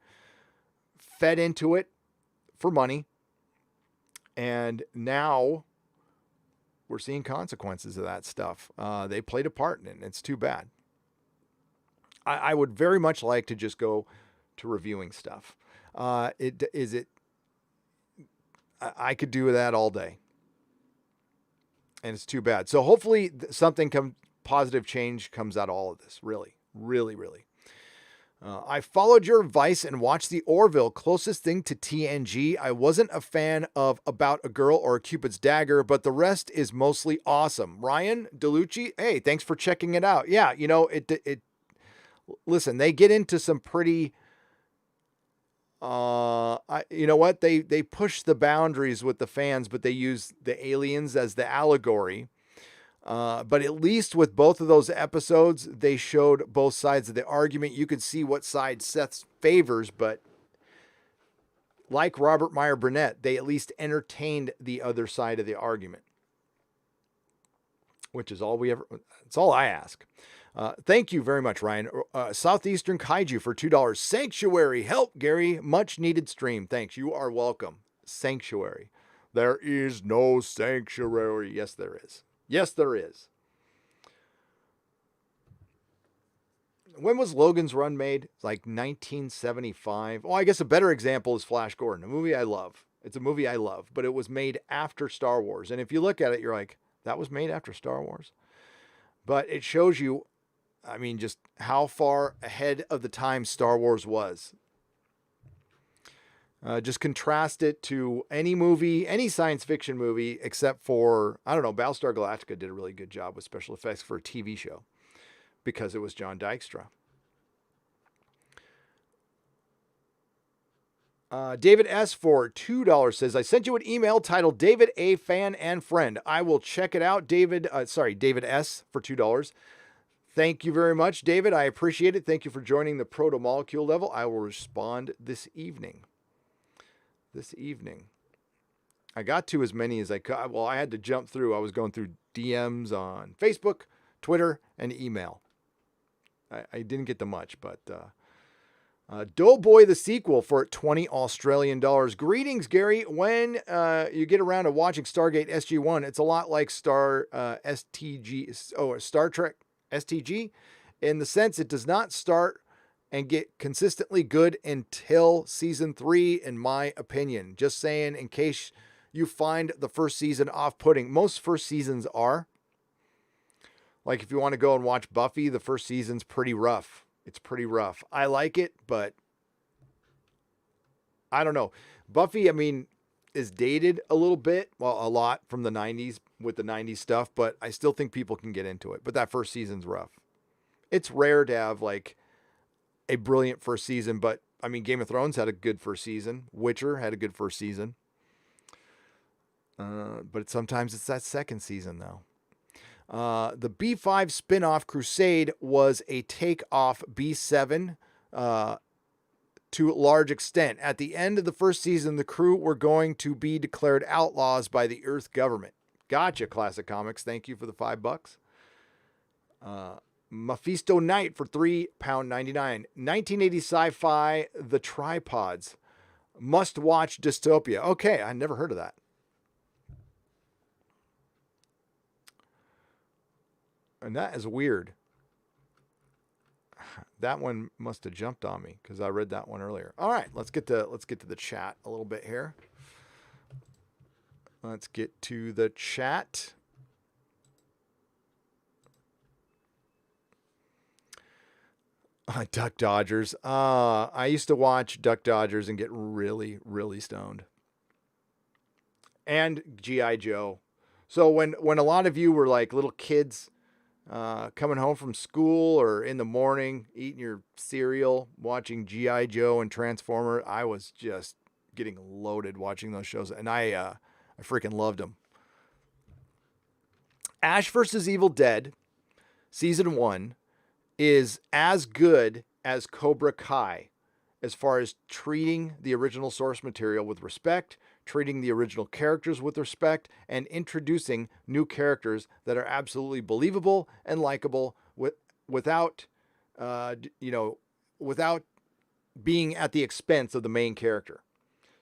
fed into it for money. And now we're seeing consequences of that stuff. They played a part in it, and it's too bad. I would very much like to just go to reviewing stuff. I could do that all day, and it's too bad. So hopefully positive change comes out of all of this. Really, really, really. I followed your advice and watched the Orville, closest thing to TNG. I wasn't a fan of About a Girl or Cupid's Dagger, but the rest is mostly awesome. Ryan DeLucci, hey, thanks for checking it out. Yeah, listen, they get into some pretty, they push the boundaries with the fans, but they use the aliens as the allegory. But at least with both of those episodes, they showed both sides of the argument. You could see what side Seth favors, but like Robert Meyer Burnett, they at least entertained the other side of the argument, which is it's all I ask. Thank you very much, Ryan. Southeastern Kaiju for $2. Sanctuary, help, Gary. Much needed stream. Thanks. You are welcome. Sanctuary. There is no sanctuary. Yes, there is. Yes, there is. When was Logan's Run made? It's like 1975. Oh, I guess a better example is Flash Gordon, a movie I love. It's a movie I love, but it was made after Star Wars. And if you look at it, you're like, that was made after Star Wars? But it shows you, just how far ahead of the time Star Wars was. Just contrast it to any movie, any science fiction movie, except for, Battlestar Galactica did a really good job with special effects for a TV show because it was John Dykstra. David S. for $2 says, I sent you an email titled David A. Fan and Friend. I will check it out. David S. for $2. Thank you very much, David. I appreciate it. Thank you for joining the Proto Molecule level. I will respond this evening. I got to as many as I could. Well, I had to jump through. I was going through DMs on Facebook, Twitter, and email. I didn't get to much, but Doughboy the sequel for $20 Australian dollars. Greetings, Gary. When you get around to watching Stargate SG-1, it's a lot like Star Trek STG in the sense it does not start and get consistently good until season 3, in my opinion. Just saying, in case you find the first season off-putting. Most first seasons are. Like if you want to go and watch Buffy, the first season's pretty rough. It's pretty rough. I like it, but I don't know. Buffy, I mean, is dated a little bit. Well, a lot from the 90s with the 90s stuff, but I still think people can get into it. But that first season's rough. It's rare to have like a brilliant first season, but I mean, Game of Thrones had a good first season. Witcher had a good first season. But sometimes it's that second season, though. The B5 spin-off Crusade was a take-off B7 to a large extent. At the end of the first season, the crew were going to be declared outlaws by the Earth government. Gotcha, Classic Comics. Thank you for the $5. Mephisto Knight for £3.99. 1980 sci-fi, The Tripods. Must-watch dystopia. Okay, I never heard of that. And that is weird. That one must have jumped on me because I read that one earlier. All right, let's get to the chat a little bit here. Let's get to the chat. Duck Dodgers. I used to watch Duck Dodgers and get really, really stoned. And G.I. Joe. So when a lot of you were like little kids, coming home from school or in the morning, eating your cereal, watching G.I. Joe and Transformer, I was just getting loaded watching those shows, and I freaking loved them. Ash vs. Evil Dead, Season 1, is as good as Cobra Kai as far as treating the original source material with respect, treating the original characters with respect, and introducing new characters that are absolutely believable and likable without being at the expense of the main character.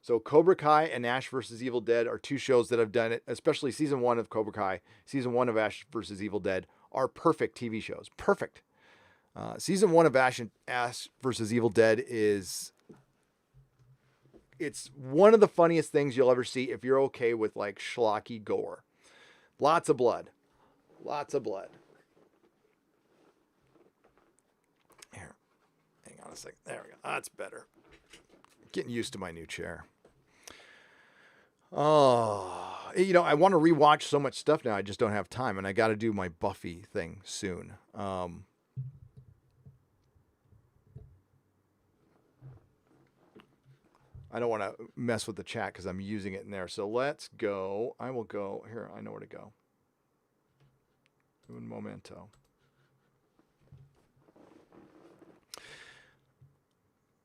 So Cobra Kai and Ash vs. Evil Dead are two shows that have done it, especially season 1 of Cobra Kai, season 1 of Ash vs. Evil Dead are perfect TV shows. Perfect. Season 1 of Ash vs. Evil Dead it's one of the funniest things you'll ever see if you're okay with like schlocky gore. Lots of blood. Lots of blood. Here. Hang on a second. There we go. That's better. Getting used to my new chair. Oh, I want to rewatch so much stuff now. I just don't have time, and I got to do my Buffy thing soon. I don't want to mess with the chat because I'm using it in there. So let's go. I will go here. I know where to go. Un momento.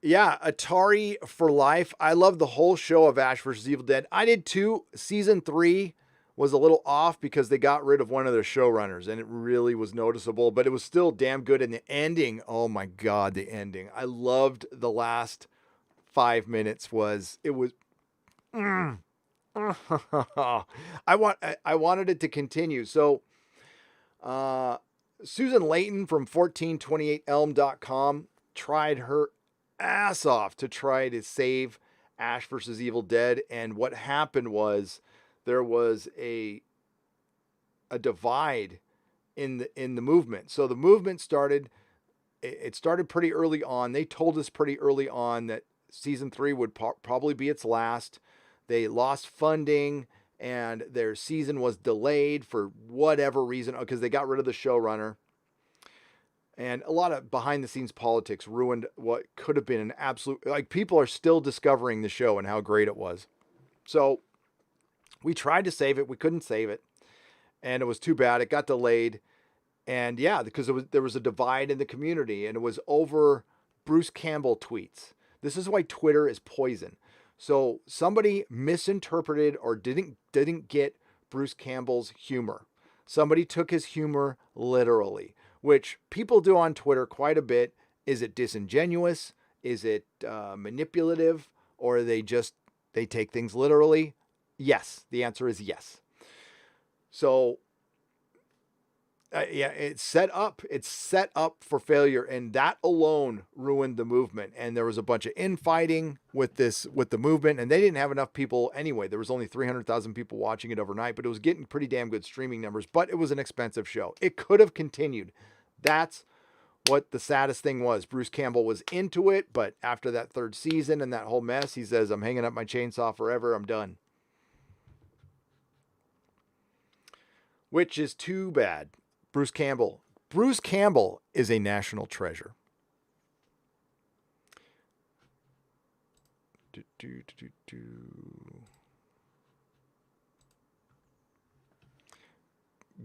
Yeah, Atari for life. I love the whole show of Ash vs. Evil Dead. I did too. Season 3 was a little off because they got rid of one of their showrunners, and it really was noticeable, but it was still damn good. And the ending, oh my God, the ending. I loved the last 5 minutes I wanted it to continue. So Susan Layton from 1428elm.com tried her ass off to try to save Ash versus Evil Dead, and what happened was there was a divide in the movement. So the movement started pretty early on. They told us pretty early on that season 3 would probably be its last. They lost funding and their season was delayed for whatever reason because they got rid of the showrunner. And a lot of behind the scenes politics ruined what could have been an absolute, like, people are still discovering the show and how great it was. So we tried to save it. We couldn't save it. And it was too bad. It got delayed. And yeah, because there was a divide in the community, and it was over Bruce Campbell tweets. This is why Twitter is poison. So somebody misinterpreted or didn't get Bruce Campbell's humor. Somebody took his humor literally, which people do on Twitter quite a bit. Is it disingenuous? Is it manipulative, or are they take things literally? Yes, the answer is yes. So yeah, it's set up. It's set up for failure, and that alone ruined the movement. And there was a bunch of infighting with the movement, and they didn't have enough people anyway. There was only 300,000 people watching it overnight, but it was getting pretty damn good streaming numbers. But it was an expensive show. It could have continued. That's what the saddest thing was. Bruce Campbell was into it, but after that third season and that whole mess, he says, "I'm hanging up my chainsaw forever. I'm done." Which is too bad. Bruce Campbell. Bruce Campbell is a national treasure.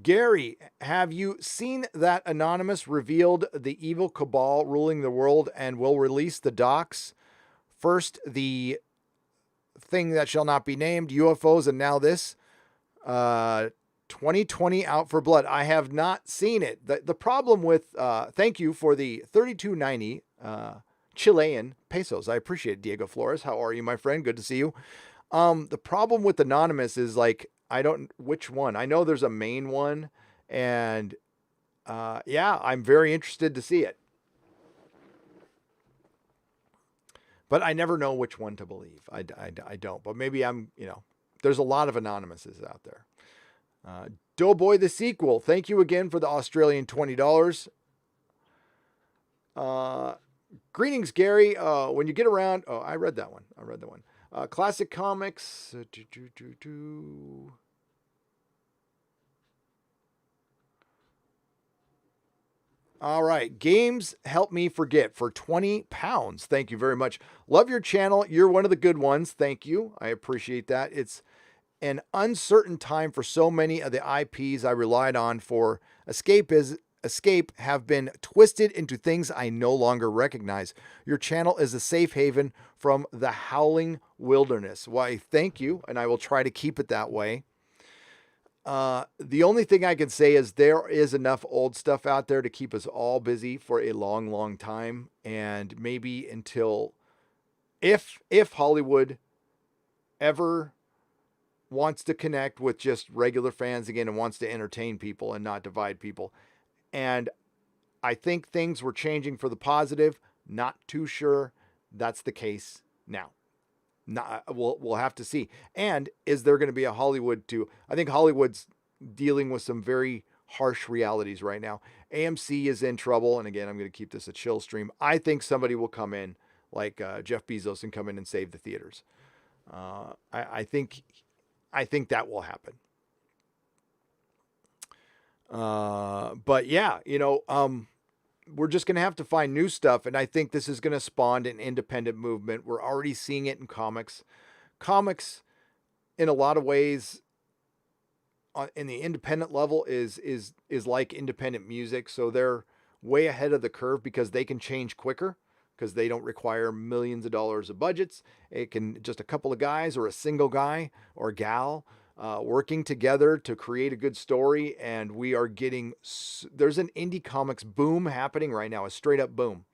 Gary, have you seen that Anonymous revealed the evil cabal ruling the world and will release the docs? First, the thing that shall not be named, UFOs, and now this. 2020 Out for Blood. I have not seen it. The problem with, thank you for the 32.90 Chilean pesos. I appreciate it, Diego Flores. How are you, my friend? Good to see you. The problem with Anonymous is like, I don't, which one? I know there's a main one, and yeah, I'm very interested to see it. But I never know which one to believe. I don't, but maybe I'm, there's a lot of Anonymouses out there. Doughboy the sequel. Thank you again for the Australian $20. Greetings, Gary. When you get around, I read that one. Classic comics. All right. Games help me forget for 20 pounds. Thank you very much. Love your channel. You're one of the good ones. Thank you. I appreciate that. It's an uncertain time for so many of the IPs I relied on for escape have been twisted into things I no longer recognize. Your channel is a safe haven from the howling wilderness. Why, thank you, and I will try to keep it that way. The only thing I can say is there is enough old stuff out there to keep us all busy for a long, long time, and maybe until if Hollywood ever wants to connect with just regular fans again and wants to entertain people and not divide people. And I think things were changing for the positive. Not too sure that's the case now. We'll have to see. And is there going to be a Hollywood too? I think Hollywood's dealing with some very harsh realities right now. AMC is in trouble. And again, I'm going to keep this a chill stream. I think somebody will come in like Jeff Bezos and come in and save the theaters. I think that will happen. But yeah, we're just going to have to find new stuff. And I think this is going to spawn an independent movement. We're already seeing it in comics. Comics, in a lot of ways, in the independent level is like independent music. So they're way ahead of the curve because they can change quicker, because they don't require millions of dollars of budgets. It can just a couple of guys or a single guy or gal working together to create a good story. And we are getting, there's an indie comics boom happening right now, a straight up boom.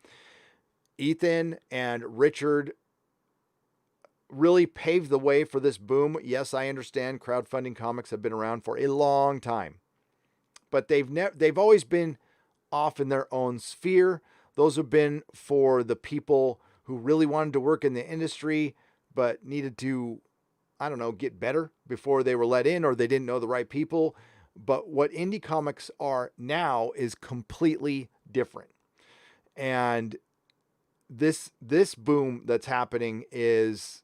Ethan and Richard really paved the way for this boom. Yes, I understand crowdfunding comics have been around for a long time, but they've always been off in their own sphere. Those have been for the people who really wanted to work in the industry, but needed to, get better before they were let in, or they didn't know the right people. But what indie comics are now is completely different. And this boom that's happening is,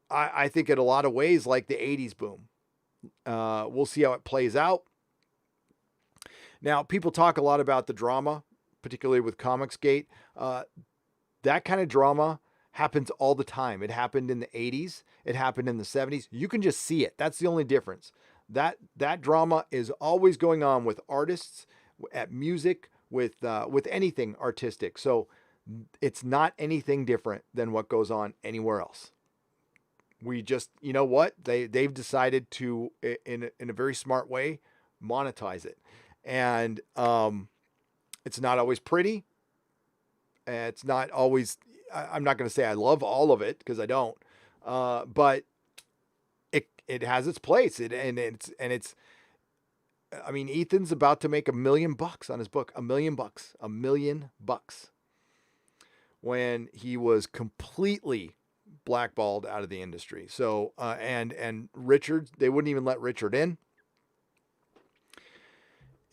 I think in a lot of ways, like the 80s boom. We'll see how it plays out. Now, people talk a lot about the drama, particularly with Comicsgate. That kind of drama happens all the time. It happened in the 80s. It happened in the 70s. You can just see it. That's the only difference. That drama is always going on with artists, at music, with anything artistic. So it's not anything different than what goes on anywhere else. We just, they've decided to, in a very smart way, monetize it. And it's not always pretty. It's not always I'm not going to say I love all of it because I don't, but it has its place. It's. I mean, Ethan's about to make $1 million on his book. $1 million, $1 million, when he was completely blackballed out of the industry. So and Richard, they wouldn't even let Richard in.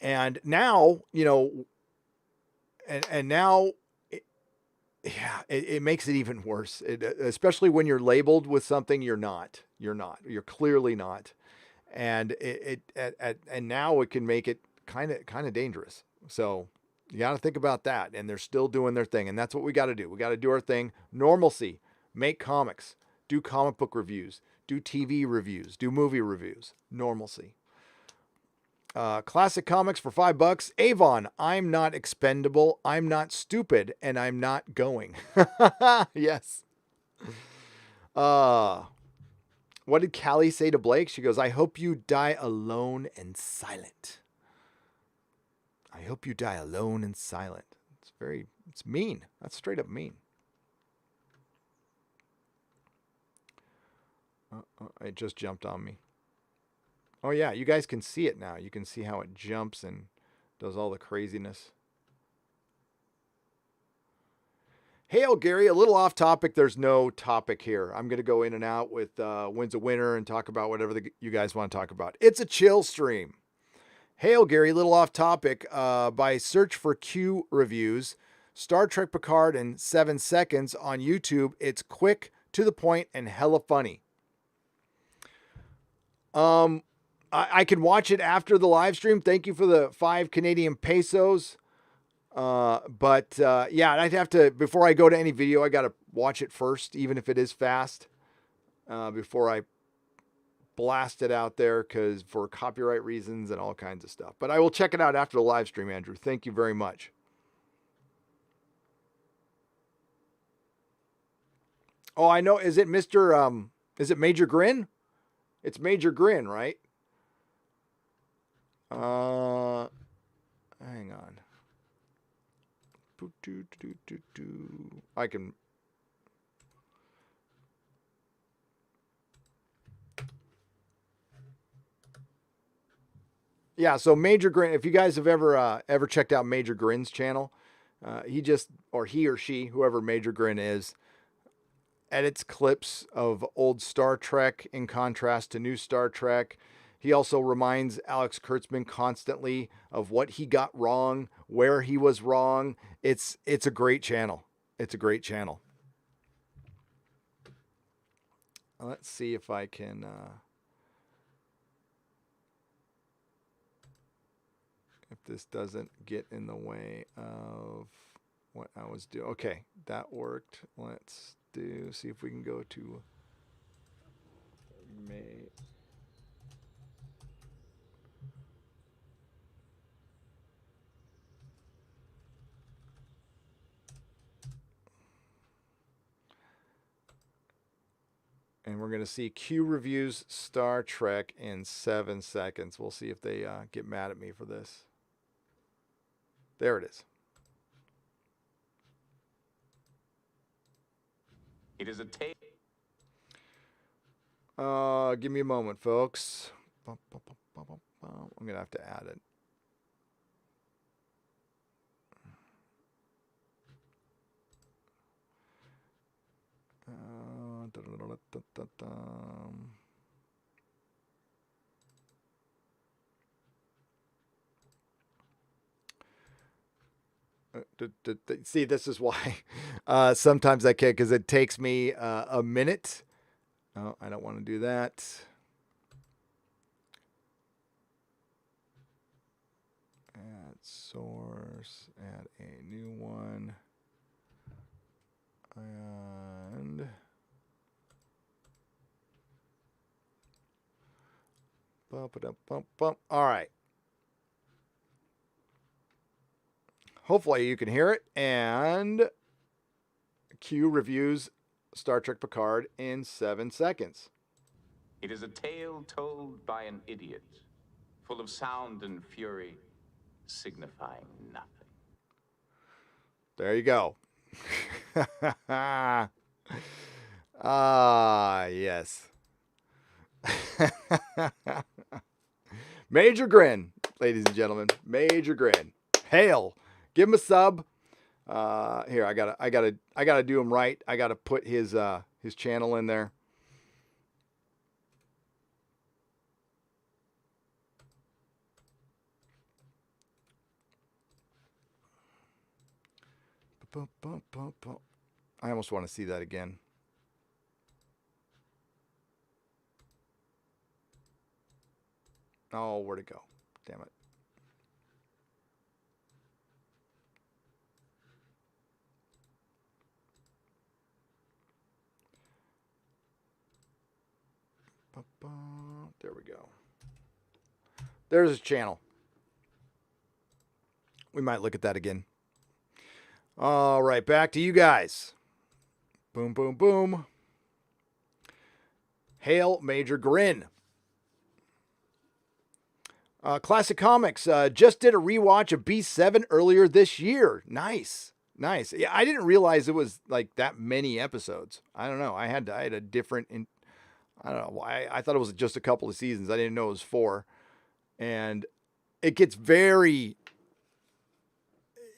And now, and now, it makes it even worse. Especially when you're labeled with something you're not. You're clearly not. And and now it can make it kind of dangerous. So you got to think about that. And they're still doing their thing, and that's what we got to do. We got to do our thing. Normalcy. Make comics. Do comic book reviews. Do TV reviews. Do movie reviews. Normalcy. Classic comics for $5. Avon. I'm not expendable. I'm not stupid, and I'm not going. Yes. What did Callie say to Blake? She goes, I hope you die alone and silent. I hope you die alone and silent. It's mean. That's straight up mean. It just jumped on me. Oh yeah, you guys can see it now. You can see how it jumps and does all the craziness. Hail, Gary. A little off topic. There's no topic here. I'm going to go in and out with Wins a Winner and talk about whatever you guys want to talk about. It's a chill stream. Hail, Gary. A little off topic. By search for Q reviews, Star Trek Picard in 7 seconds on YouTube. It's quick, to the point, and hella funny. I can watch it after the live stream. Thank you for the 5 Canadian pesos. But yeah, I'd have to, before I go to any video, I got to watch it first, even if it is fast, before I blast it out there, because for copyright reasons and all kinds of stuff. But I will check it out after the live stream, Andrew. Thank you very much. Oh, I know. Is it Major Grin? It's Major Grin, right? Hang on. I can. Yeah, so Major Grin, if you guys have ever checked out Major Grin's channel, he or she, whoever Major Grin is, edits clips of old Star Trek in contrast to new Star Trek. He also reminds Alex Kurtzman constantly of what he got wrong, where he was wrong. It's a great channel. It's a great channel. Let's see if I can... if this doesn't get in the way of what I was doing. Okay, that worked. Let's see if we can go to May. And we're going to see Q reviews Star Trek in 7 seconds. We'll see if they get mad at me for this. There it is. It is a tape. Give me a moment, folks. I'm going to have to add it. See, this is why sometimes I can't, because it takes me a minute. Oh, I don't want to do that. Add source, add a new one. And bump it up, bump. All right. Hopefully you can hear it. And Q reviews Star Trek Picard in 7 seconds. It is a tale told by an idiot, full of sound and fury, signifying nothing. There you go. Yes. Major Grin, ladies and gentlemen. Major Grin. Hail. Give him a sub. Here, I gotta do him right. I gotta put his channel in there. I almost want to see that again. Oh, where'd it go? Damn it. There we go. There's his channel. We might look at that again. All right, back to you guys. Boom, boom, boom. Hail Major Grin. Classic Comics just did a rewatch of B7 earlier this year. Nice. Nice. Yeah, I didn't realize it was like that many episodes. I don't know. I had a different, I don't know. I thought it was just a couple of seasons. I didn't know it was 4. And it gets very,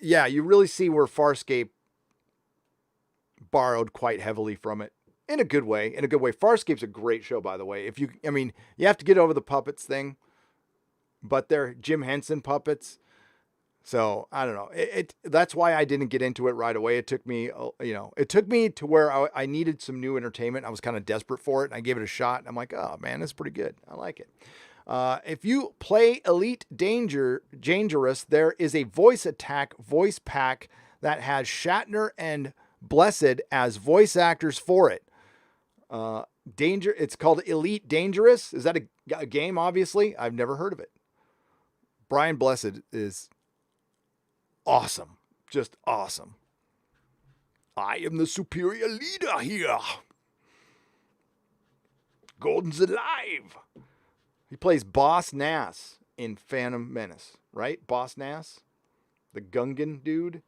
yeah, you really see where Farscape borrowed quite heavily from it in a good way. In a good way. Farscape's a great show, by the way. You have to get over the puppets thing, but they're Jim Henson puppets. So I don't know. That's why I didn't get into it right away. It took me, to where I needed some new entertainment. I was kind of desperate for it, and I gave it a shot. I'm like, oh man, it's pretty good. I like it. If you play Elite Dangerous, there is a voice pack that has Shatner and Blessed as voice actors for it. It's called Elite Dangerous. Is that a game? Obviously, I've never heard of it. Brian Blessed is awesome. Just awesome. I am the superior leader here. Gordon's alive. He plays Boss Nass in Phantom Menace, right? Boss Nass? The Gungan dude?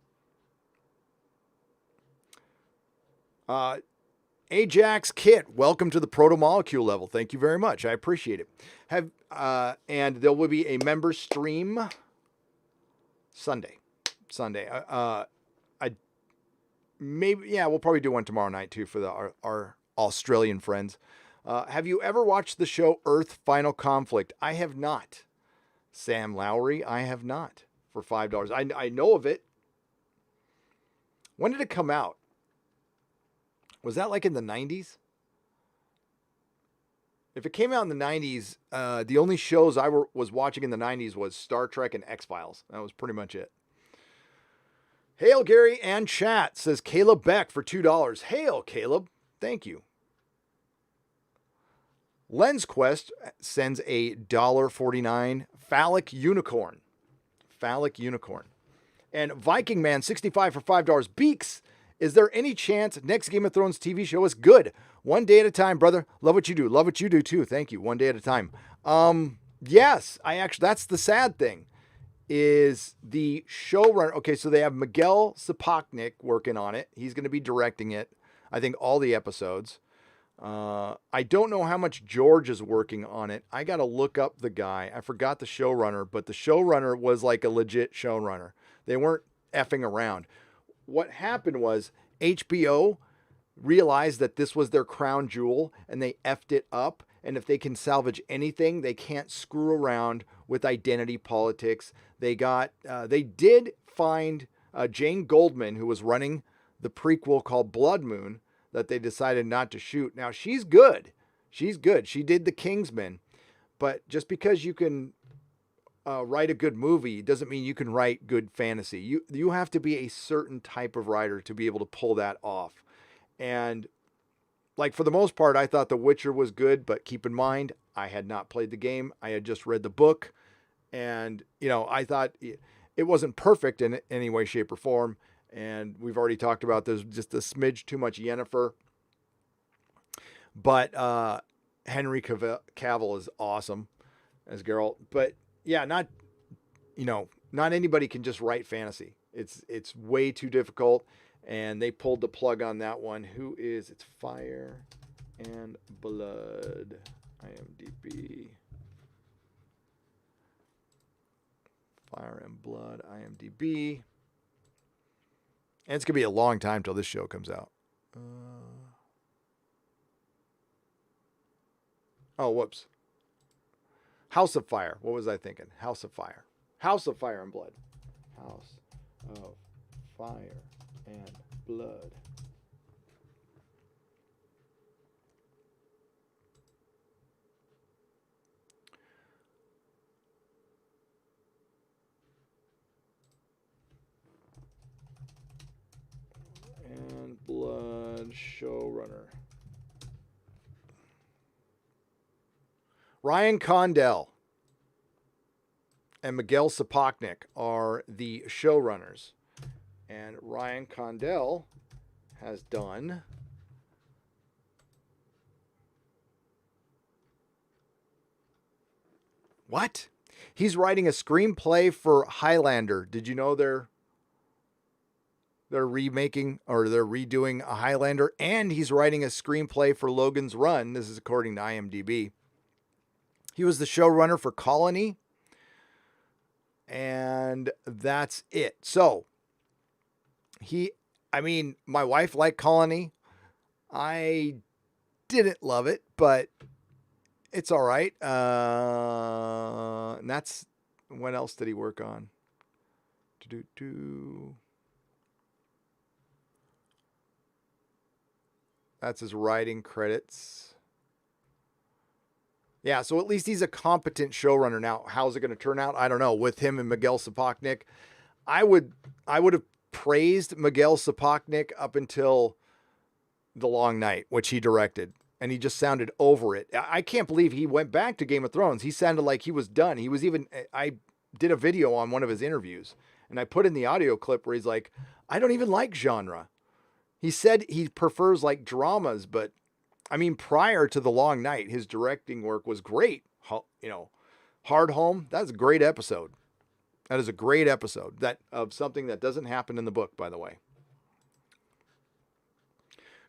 Ajax Kit, welcome to the Proto-Molecule level. Thank you very much. I appreciate it. And there will be a member stream Sunday. We'll probably do one tomorrow night too for our Australian friends. Have you ever watched the show Earth Final Conflict? I have not. Sam Lowry, I have not. For $5. I know of it. When did it come out? Was that like in the 90s? If it came out in the 90s, the only shows I was watching in the 90s was Star Trek and X-Files. That was pretty much it. Hail Gary and chat, says Caleb Beck for $2. Hail Caleb. Thank you. Lens Quest sends a $1.49 phallic unicorn. And Viking Man 65 for $5. Beaks, is there any chance next Game of Thrones TV show is good? One day at a time, brother. Love what you do. Love what you do too. Thank you. One day at a time. Yes, that's the sad thing is the showrunner. Okay, so they have Miguel Sapochnik working on it. He's going to be directing it. I think all the episodes. I don't know how much George is working on it. I got to look up the guy. I forgot the showrunner, but the showrunner was like a legit showrunner. They weren't effing around. What happened was HBO realized that this was their crown jewel and they effed it up. And if they can salvage anything, they can't screw around with identity politics. They did find Jane Goldman, who was running the prequel called Blood Moon, that they decided not to shoot. Now, she's good. She did The Kingsman. But just because you can write a good movie doesn't mean you can write good fantasy. You have to be a certain type of writer to be able to pull that off. And like for the most part, I thought The Witcher was good, but keep in mind, I had not played the game. I had just read the book. And, I thought it wasn't perfect in any way, shape, or form. And we've already talked about there's just a smidge too much Yennefer. But Henry Cavill is awesome as Geralt. But yeah, not anybody can just write fantasy. It's way too difficult. And they pulled the plug on that one. It's Fire and Blood. IMDb. Fire and Blood, IMDb. And it's going to be a long time till this show comes out. Oh, whoops. House of Fire. What was I thinking? House of Fire. House of Fire and Blood. House of Fire and Blood. And Blood showrunner. Ryan Condell and Miguel Sapochnik are the showrunners. And Ryan Condell has done what? He's writing a screenplay for Highlander. Did you know they're remaking or they're redoing a Highlander? And he's writing a screenplay for Logan's Run. This is according to IMDb. He was the showrunner for Colony. And that's it. So, my wife liked Colony. I didn't love it, but it's all right. And that's, what else did he work on? That's his writing credits. Yeah, so at least he's a competent showrunner. Now, how's it going to turn out? I don't know. With him and Miguel Sapochnik, I would have praised Miguel Sapochnik up until The Long Night, which he directed, and he just sounded over it. I can't believe he went back to Game of Thrones. He sounded like he was done. I did a video on one of his interviews, and I put in the audio clip where he's like, I don't even like genre. He said he prefers like dramas, but prior to The Long Night, his directing work was great. Hard Home, that's a great episode. That is a great episode of something that doesn't happen in the book, by the way.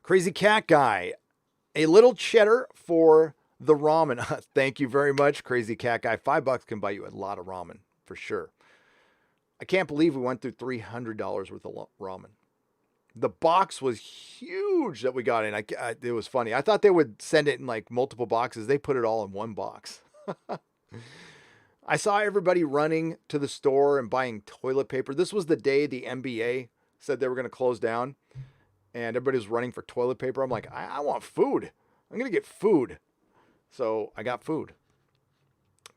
Crazy Cat Guy, a little cheddar for the ramen. Thank you very much, Crazy Cat Guy. $5 can buy you a lot of ramen, for sure. I can't believe we went through $300 worth of ramen. The box was huge that we got in. It was funny. I thought they would send it in like multiple boxes. They put it all in one box. I saw everybody running to the store and buying toilet paper. This was the day the NBA said they were going to close down, and everybody was running for toilet paper. I'm like, I want food. I'm going to get food. So I got food.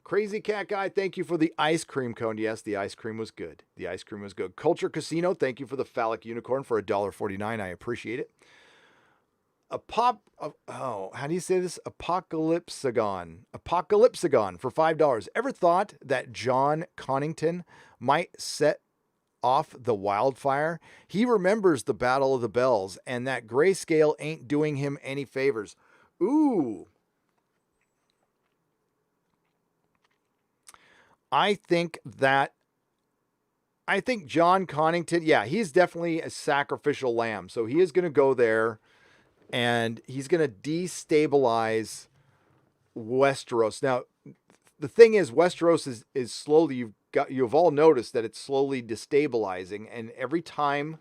Crazy Cat Guy, thank you for the ice cream cone. Yes, the ice cream was good. The ice cream was good. Culture Casino, thank you for the phallic unicorn for $1.49. I appreciate it. How do you say this? Apocalypsagon for $5. Ever thought that John Connington might set off the wildfire? He remembers the Battle of the Bells, and that grayscale ain't doing him any favors. Ooh. I think John Connington, yeah, he's definitely a sacrificial lamb. So he is going to go there and he's going to destabilize Westeros. Now, the thing is, Westeros is slowly, you've all noticed that it's slowly destabilizing. And every time,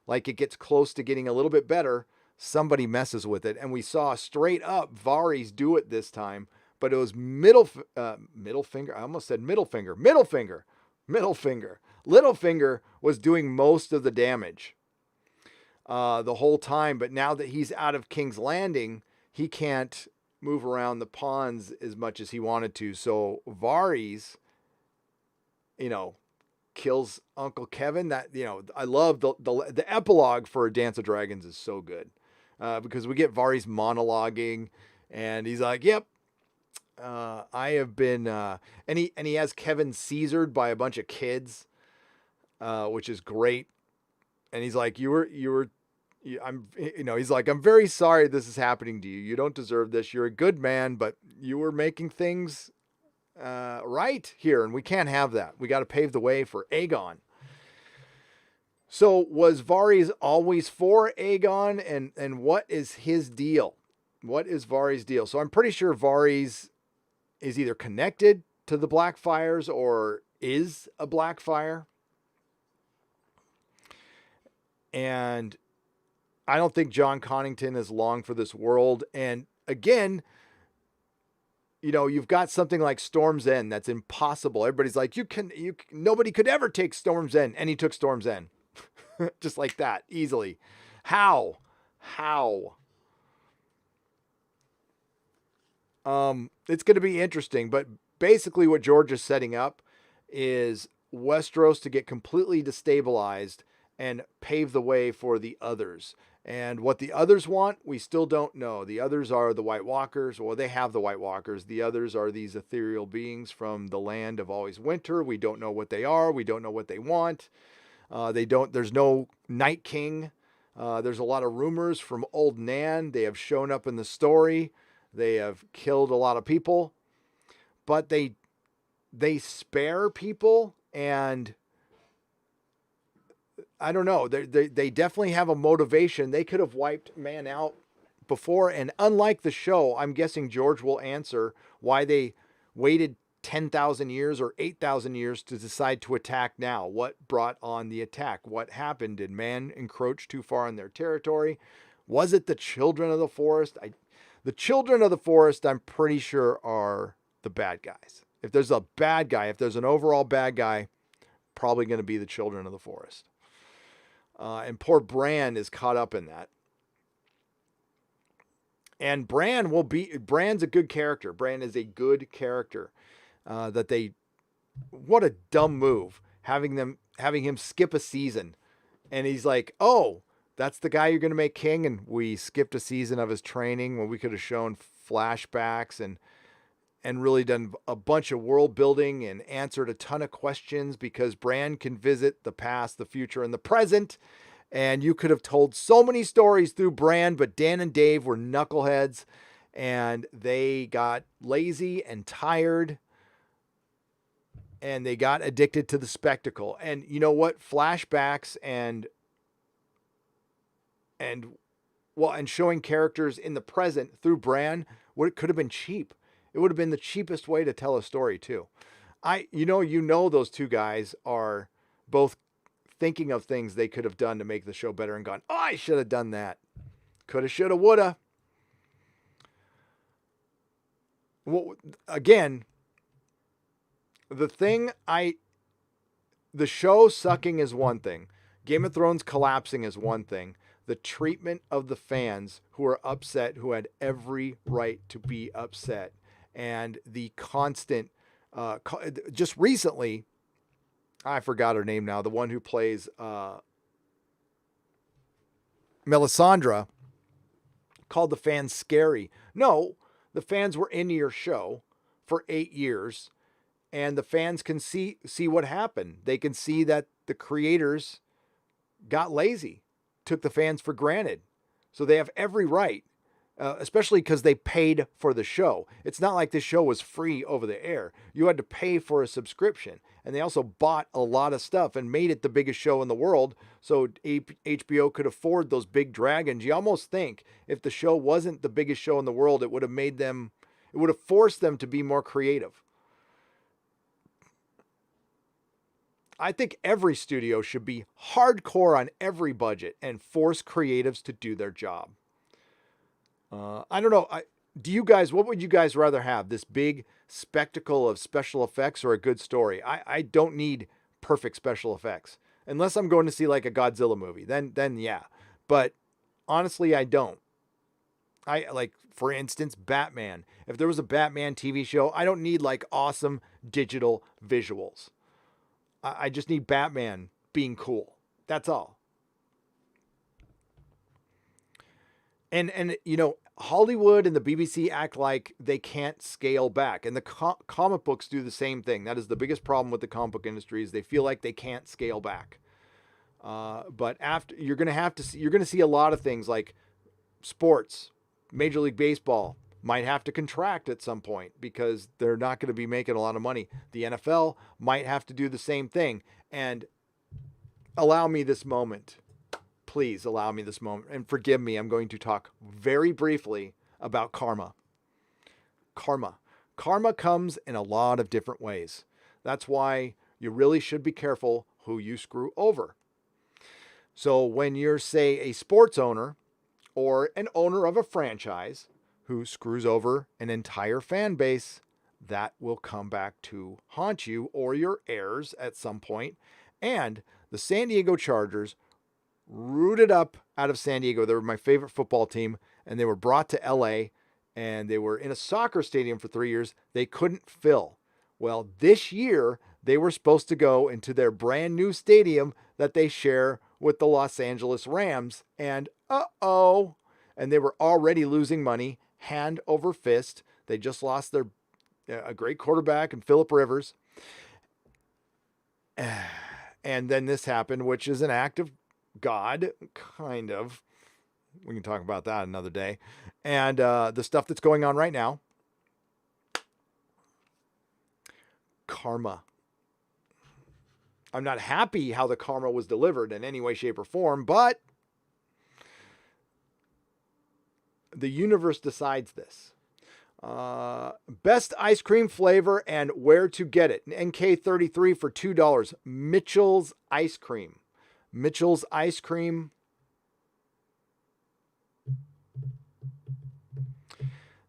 like, it gets close to getting a little bit better, somebody messes with it. And we saw straight up Varys do it this time. But it was middle finger. I almost said middle finger. Littlefinger was doing most of the damage the whole time. But now that he's out of King's Landing, he can't move around the ponds as much as he wanted to. So Varys, kills Uncle Kevin. I love the epilogue for A Dance of Dragons is so good because we get Varys monologuing, and he's like, "Yep, I have been," and he has Kevin Caesared by a bunch of kids, which is great. And he's like, he's like, "I'm very sorry this is happening to you. You don't deserve this. You're a good man, but you were making things right here, and we can't have that. We got to pave the way for Aegon." So was Varys always for Aegon, and what is his deal? What is Varys' deal? So I'm pretty sure Varys is either connected to the Blackfires or is a Blackfire. And I don't think John Connington is long for this world. And again, you've got something like Storm's End that's impossible. Everybody's like, nobody could ever take Storm's End, and he took Storm's End. Just like that, easily. How? It's going to be interesting, but basically what George is setting up is Westeros to get completely destabilized and pave the way for the others. And what the others want, we still don't know. The others are the White Walkers. Well, they have the White Walkers. The others are these ethereal beings from the land of always winter. We don't know what they are. We don't know what they want. There's no Night King. There's a lot of rumors from Old Nan. They have shown up in the story. They have killed a lot of people, but they spare people, and I don't know. They definitely have a motivation. They could have wiped man out before, and unlike the show, I'm guessing George will answer why they waited 10,000 years or 8,000 years to decide to attack now. What brought on the attack? What happened? Did man encroach too far on their territory? Was it the children of the forest? The children of the forest, I'm pretty sure, are the bad guys. If there's a bad guy, if there's an overall bad guy, probably going to be the children of the forest. And poor Bran is caught up in that. And Bran's a good character. Bran is a good character. What a dumb move, having him skip a season. And he's like, oh, that's the guy you're going to make king. And we skipped a season of his training when we could have shown flashbacks and really done a bunch of world building and answered a ton of questions, because Bran can visit the past, the future, and the present. And you could have told so many stories through Bran, but Dan and Dave were knuckleheads and they got lazy and tired. And they got addicted to the spectacle. And you know what? Flashbacks and showing characters in the present through Bran, it could have been cheap. It would have been the cheapest way to tell a story too. Those two guys are both thinking of things they could have done to make the show better and gone, oh, I should have done that. Coulda, shoulda, woulda. Well, again, the show sucking is one thing. Game of Thrones collapsing is one thing. The treatment of the fans who are upset, who had every right to be upset, and the constant, just recently, I forgot her name now, the one who plays Melisandre, called the fans scary. No, the fans were into your show for 8 years. And the fans can see what happened. They can see that the creators got lazy, took the fans for granted. So they have every right, especially because they paid for the show. It's not like this show was free over the air. You had to pay for a subscription. And they also bought a lot of stuff and made it the biggest show in the world. So HBO could afford those big dragons. You almost think if the show wasn't the biggest show in the world, it would have forced them to be more creative. I think every studio should be hardcore on every budget and force creatives to do their job. I don't know. What would you guys rather have? This big spectacle of special effects or a good story? I don't need perfect special effects. Unless I'm going to see like a Godzilla movie, then yeah. But honestly, I don't. For instance, Batman. If there was a Batman TV show, I don't need like awesome digital visuals. I just need Batman being cool. That's all. And Hollywood and the BBC act like they can't scale back. And the comic books do the same thing. That is the biggest problem with the comic book industry, is they feel like they can't scale back. But after you're going to see a lot of things like sports, Major League Baseball might have to contract at some point because they're not going to be making a lot of money. The NFL might have to do the same thing. And allow me this moment. Please allow me this moment. And forgive me, I'm going to talk very briefly about karma. Karma. Karma comes in a lot of different ways. That's why you really should be careful who you screw over. So when you're, say, a sports owner or an owner of a franchise who screws over an entire fan base, that will come back to haunt you or your heirs at some point. And the San Diego Chargers rooted up out of San Diego. They were my favorite football team, and they were brought to LA, and they were in a soccer stadium for 3 years. They couldn't fill. Well, this year, they were supposed to go into their brand new stadium that they share with the Los Angeles Rams, and and they were already losing money, hand over fist. They just lost a great quarterback in Phillip Rivers. And then this happened, which is an act of God, kind of. We can talk about that another day. And the stuff that's going on right now. Karma. I'm not happy how the karma was delivered in any way, shape, or form, but the universe decides this. Best ice cream flavor and where to get it. NK33 for $2. Mitchell's Ice Cream. Mitchell's Ice Cream.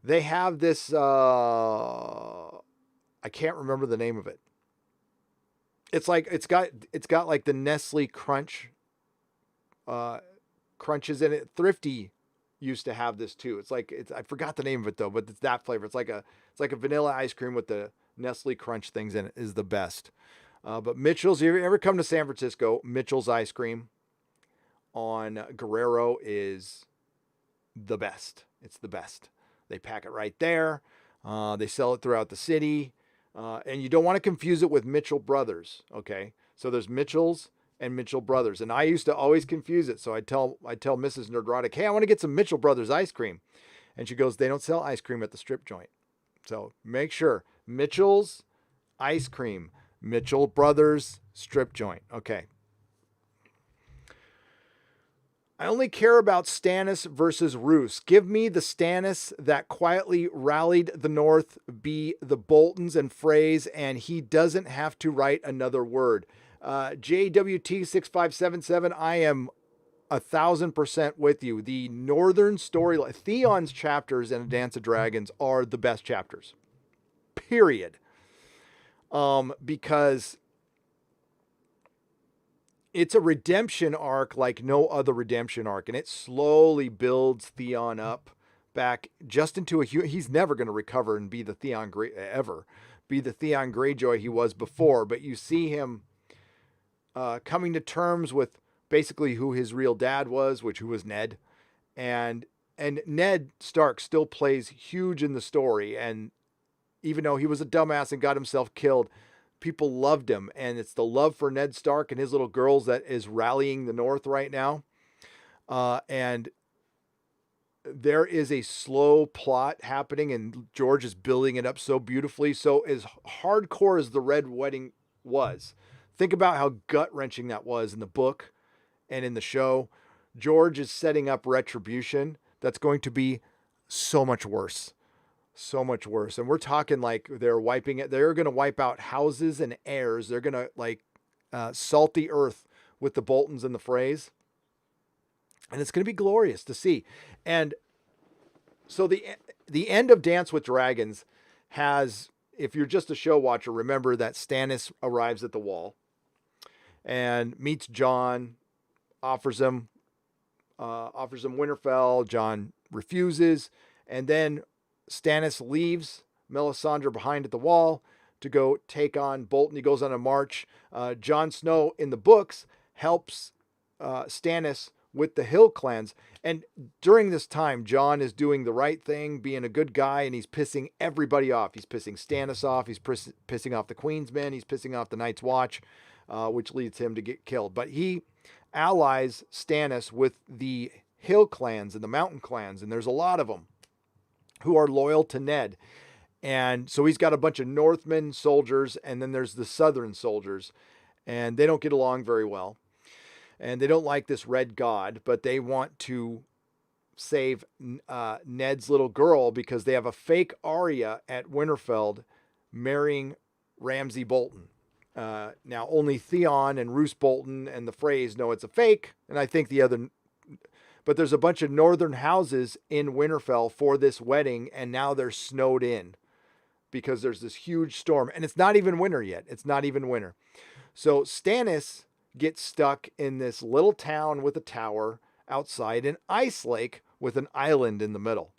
They have this, I can't remember the name of it. It's like, it's got like the Nestle Crunch, crunches in it. Thrifty used to have this too. I forgot the name of it though, but it's that flavor. It's like a vanilla ice cream with the Nestle Crunch things in it is the best. But Mitchell's, if you ever come to San Francisco, Mitchell's Ice Cream on Guerrero is the best. It's the best. They pack it right there. They sell it throughout the city. And you don't want to confuse it with Mitchell Brothers. Okay. So there's Mitchell's and Mitchell Brothers. And I used to always confuse it. So I tell Mrs. Nerdrotic, hey, I want to get some Mitchell Brothers ice cream. And she goes, they don't sell ice cream at the strip joint. So make sure Mitchell's Ice Cream, Mitchell Brothers strip joint. Okay. I only care about Stannis versus Roose. Give me the Stannis that quietly rallied the North, be the Boltons and Freys, and he doesn't have to write another word. JWT6577, I am 1,000% with you. The Northern storyline, Theon's chapters in A Dance of Dragons are the best chapters. Period. Because it's a redemption arc like no other redemption arc, and it slowly builds Theon up back just into he's never going to recover and be the Theon Greyjoy he was before, but you see him coming to terms with basically who his real dad was, who was Ned, and Ned Stark still plays huge in the story, and even though he was a dumbass and got himself killed, people loved him, and it's the love for Ned Stark and his little girls that is rallying the North right now. And there is a slow plot happening, and George is building it up so beautifully. So as hardcore as the Red Wedding was, think about how gut-wrenching that was in the book and in the show. George is setting up retribution that's going to be so much worse. So much worse. And we're talking like they're wiping it. They're going to wipe out houses and heirs. They're going to salt the earth with the Boltons and the Freys. And it's going to be glorious to see. And so the end of Dance with Dragons has, if you're just a show watcher, remember that Stannis arrives at the wall and meets Jon, offers him Winterfell. Jon refuses. And then Stannis leaves Melisandre behind at the wall to go take on Bolton. He goes on a march. Jon Snow in the books helps Stannis with the Hill clans. And during this time, Jon is doing the right thing, being a good guy, and he's pissing everybody off. He's pissing Stannis off. He's pissing off the Queen's Men. He's pissing off the Night's Watch, which leads him to get killed. But he allies Stannis with the Hill clans and the Mountain clans, and there's a lot of them who are loyal to Ned. And so he's got a bunch of Northmen soldiers, and then there's the Southern soldiers, and they don't get along very well. and they don't like this red god, but they want to save Ned's little girl because they have a fake Arya at Winterfell marrying Ramsay Bolton. Now only Theon and Roose Bolton and the Freys know it's a fake, and I think but there's a bunch of northern houses in Winterfell for this wedding, and now they're snowed in because there's this huge storm, and it's not even winter yet. It's not even winter. So Stannis gets stuck in this little town with a tower outside an ice lake with an island in the middle.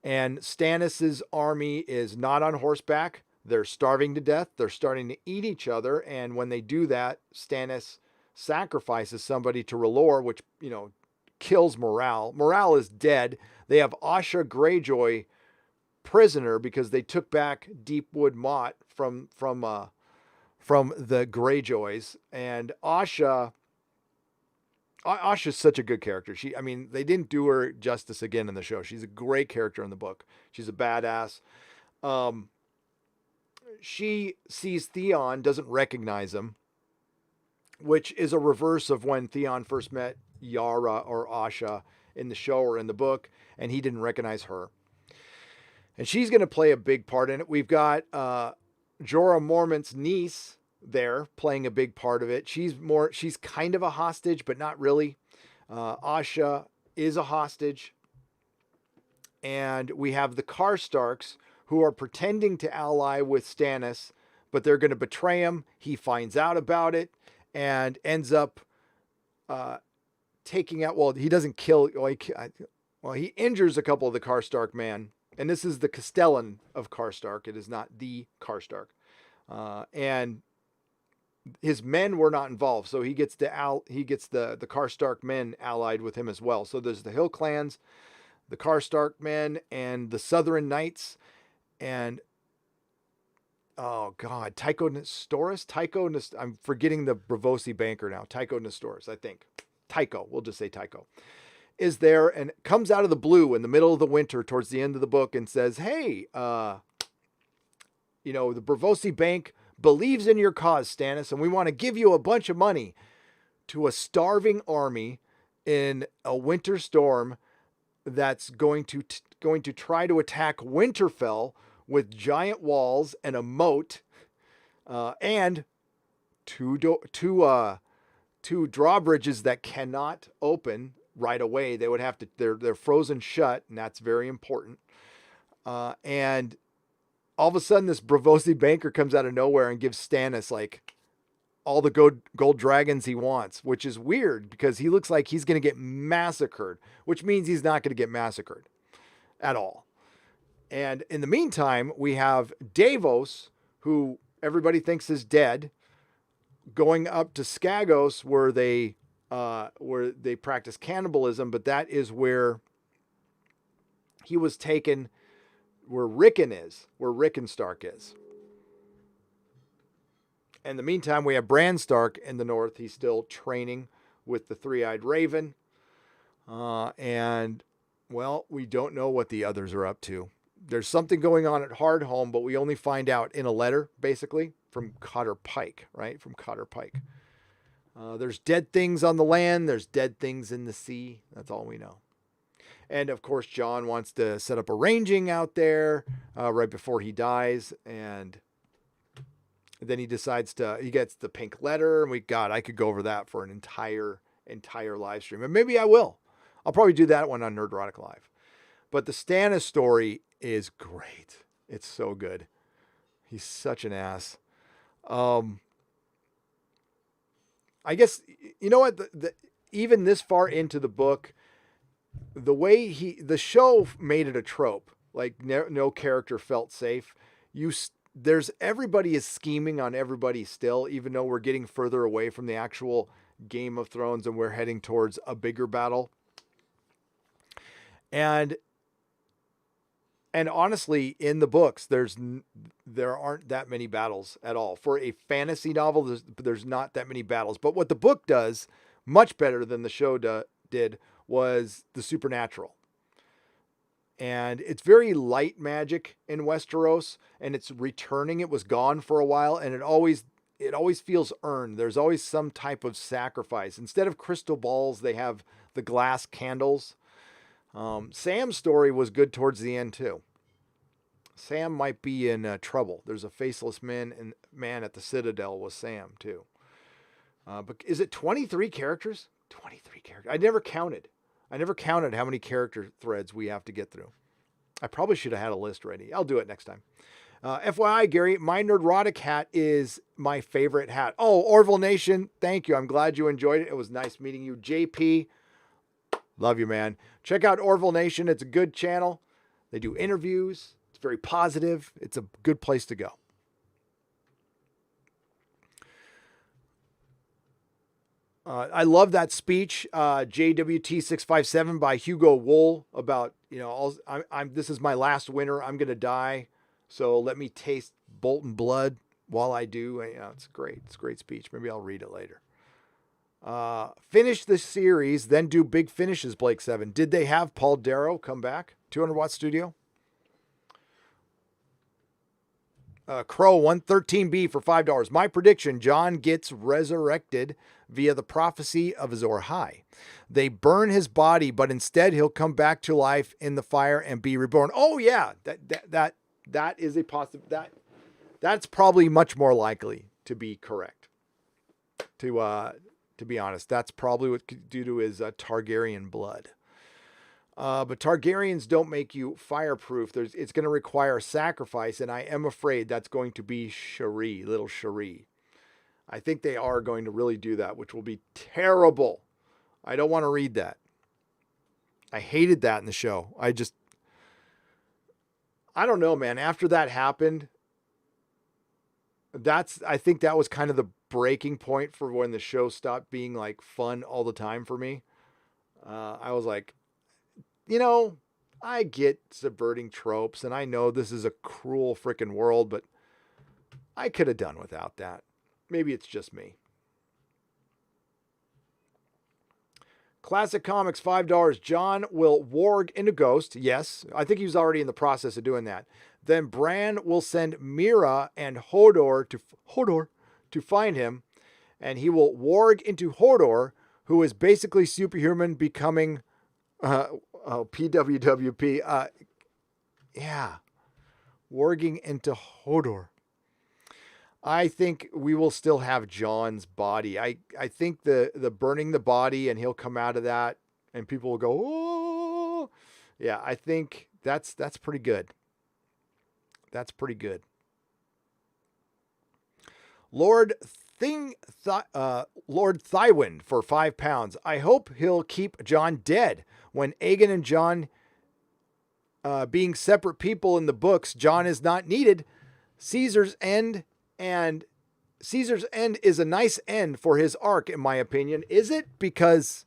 And Stannis's army is not on horseback. They're starving to death. They're starting to eat each other. And when they do that, Stannis sacrifices somebody to R'hllor, which, kills Morale. Morale is dead. They have Asha Greyjoy prisoner because they took back Deepwood Motte from the Greyjoys. And Asha's such a good character. They didn't do her justice again in the show. She's a great character in the book. She's a badass. She sees Theon, doesn't recognize him, which is a reverse of when Theon first met Yara or Asha in the show or in the book, and he didn't recognize her. And she's going to play a big part in it. We've got Jorah Mormont's niece there playing a big part of it. She's kind of a hostage, but not really. Asha is a hostage. And we have the Karstarks who are pretending to ally with Stannis, but they're going to betray him. He finds out about it and ends up taking out, he doesn't kill, he injures a couple of the Karstark men. And this is the Castellan of Karstark. It is not the Karstark. And his men were not involved, so he gets the Karstark men allied with him as well. So there's the Hill clans, the Karstark men, and the Southern Knights, and Tycho Nestoris. I'm forgetting the Braavosi banker now. Tycho Nestoris, I think. Tycho, we'll just say Tycho, is there and comes out of the blue in the middle of the winter towards the end of the book and says, "Hey, the Braavosi Bank believes in your cause, Stannis, and we want to give you a bunch of money," to a starving army in a winter storm that's going to try to attack Winterfell with giant walls and a moat, and two drawbridges that cannot open right away. They would have to, they're frozen shut, and that's very important. And all of a sudden, this Braavosi banker comes out of nowhere and gives Stannis all the gold dragons he wants, which is weird because he looks like he's going to get massacred, which means he's not going to get massacred at all. And in the meantime, we have Davos, who everybody thinks is dead, going up to Skagos where they practice cannibalism, but that is where he was taken, where Rickon Stark is. In the meantime, we have Bran Stark in the north. He's still training with the Three-Eyed Raven. And we don't know what the others are up to. There's something going on at Hardhome, but we only find out in a letter, basically, from Cotter Pike, right? From Cotter Pike. There's dead things on the land. There's dead things in the sea. That's all we know. And, of course, Jon wants to set up a ranging out there right before he dies. And then he decides he gets the pink letter. And I could go over that for an entire live stream. And maybe I will. I'll probably do that one on Nerdrotic Live. But the Stannis story is great. It's so good. He's such an ass. I guess, you know what? Even this far into the book, the way the show made it a trope, like no character felt safe. Everybody is scheming on everybody still, even though we're getting further away from the actual Game of Thrones and we're heading towards a bigger battle. And honestly, in the books, there aren't that many battles at all. For a fantasy novel, there's not that many battles. But what the book does, much better than the show did, was the supernatural. And it's very light magic in Westeros, and it's returning. It was gone for a while, and it always feels earned. There's always some type of sacrifice. Instead of crystal balls, they have the glass candles. Sam's story was good towards the end too. Sam might be in trouble. There's a faceless man at the Citadel with Sam too. But is it 23 characters? 23 characters. I never counted how many character threads we have to get through. I probably should have had a list ready. I'll do it next time. FYI, Gary, my Nerdrotic hat is my favorite hat. Oh, Orville Nation, thank you. I'm glad you enjoyed it. It was nice meeting you. JP, love you, man. Check out Orville Nation. It's a good channel. They do interviews. It's very positive. It's a good place to go. I love that speech, JWT657 by Hugo Wool about, this is my last winter. I'm going to die. So let me taste Bolton blood while I do. It's great. It's a great speech. Maybe I'll read it later. Finish the series, then do big finishes, Blake 7. Did they have Paul Darrow come back? 200 Watt Studio. Crow 113B for $5. My prediction, John gets resurrected via the prophecy of Azor High. They burn his body, but instead he'll come back to life in the fire and be reborn. Oh yeah, that is a that's probably much more likely to be correct. To be honest, that's probably what due to his Targaryen blood. But Targaryens don't make you fireproof. It's going to require sacrifice, and I am afraid that's going to be Cherie, little Cherie. I think they are going to really do that, which will be terrible. I don't want to read that. I hated that in the show. I don't know, man. After that happened, I think that was kind of the breaking point for when the show stopped being like fun all the time for me. I was like, I get subverting tropes and I know this is a cruel freaking world, but I could have done without that. Maybe it's just me. Classic Comics, $5. John will warg into Ghost. Yes, I think he was already in the process of doing that. Then Bran will send Mira and Hodor to find him, and he will warg into Hodor, who is basically superhuman, becoming PWWP. Warging into Hodor. I think we will still have John's body. I think the burning the body and he'll come out of that and people will go, oh, yeah, I think that's pretty good. That's pretty good. Lord Tywin for £5. I hope he'll keep John dead. When Aegon and John being separate people in the books, John is not needed. Caesar's End is a nice end for his arc, in my opinion. Is it? Because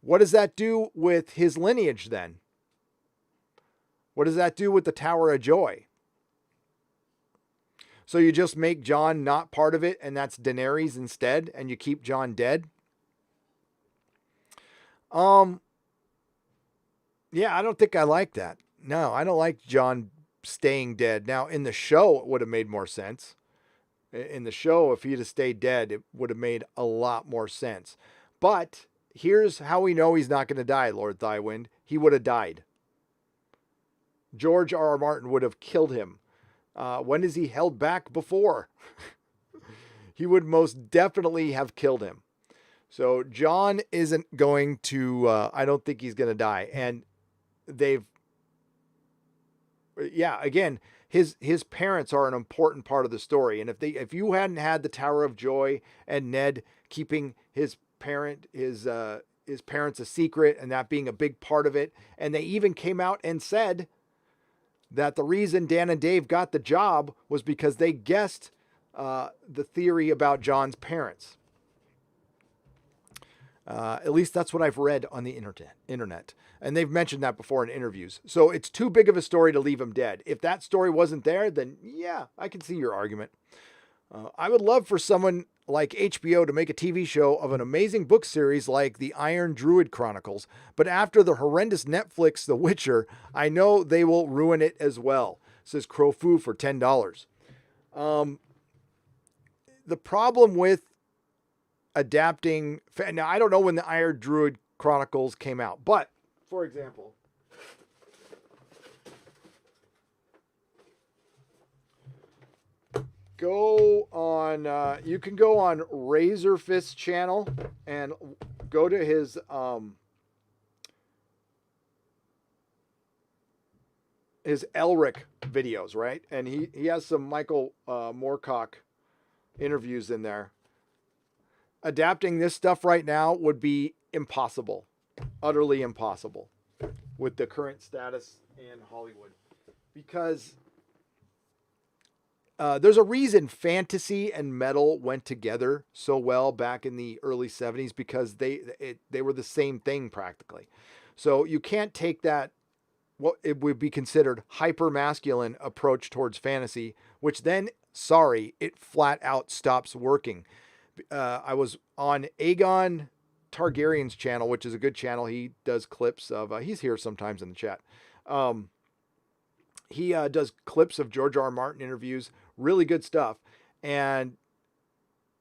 what does that do with his lineage then? What does that do with the Tower of Joy? So you just make John not part of it, and that's Daenerys instead, and you keep John dead? Yeah, I don't think I like that. No, I don't like John staying dead. Now, in the show, it would have made more sense. In the show, if he'd have stayed dead, it would have made a lot more sense. But here's how we know he's not going to die, Lord Tywin. He would have died. George R.R. Martin would have killed him. When is he held back before? He would most definitely have killed him. So John isn't going to, I don't think he's going to die. And again, his parents are an important part of the story. And if you hadn't had the Tower of Joy and Ned keeping his parents a secret and that being a big part of it, and they even came out and said that the reason Dan and Dave got the job was because they guessed the theory about John's parents. At least that's what I've read on the internet. And they've mentioned that before in interviews. So it's too big of a story to leave him dead. If that story wasn't there, then yeah, I can see your argument. I would love for someone like HBO to make a TV show of an amazing book series like the Iron Druid Chronicles. But after the horrendous Netflix The Witcher, I know they will ruin it as well, says Crofu for $10. the problem with adapting, now I don't know when the Iron Druid Chronicles came out, but for example, go on, you can go on Razorfist's channel and go to his, Elric videos, right? And he has some Michael Moorcock interviews in there. Adapting this stuff right now would be impossible, utterly impossible with the current status in Hollywood, because there's a reason fantasy and metal went together so well back in the early 70s, because they were the same thing practically. So you can't take that, what it would be considered hyper masculine approach towards fantasy, which then, sorry, it flat out stops working. I was on Aegon Targaryen's channel, which is a good channel. He does clips of, he's here sometimes in the chat. He does clips of George R. R. Martin interviews, really good stuff. And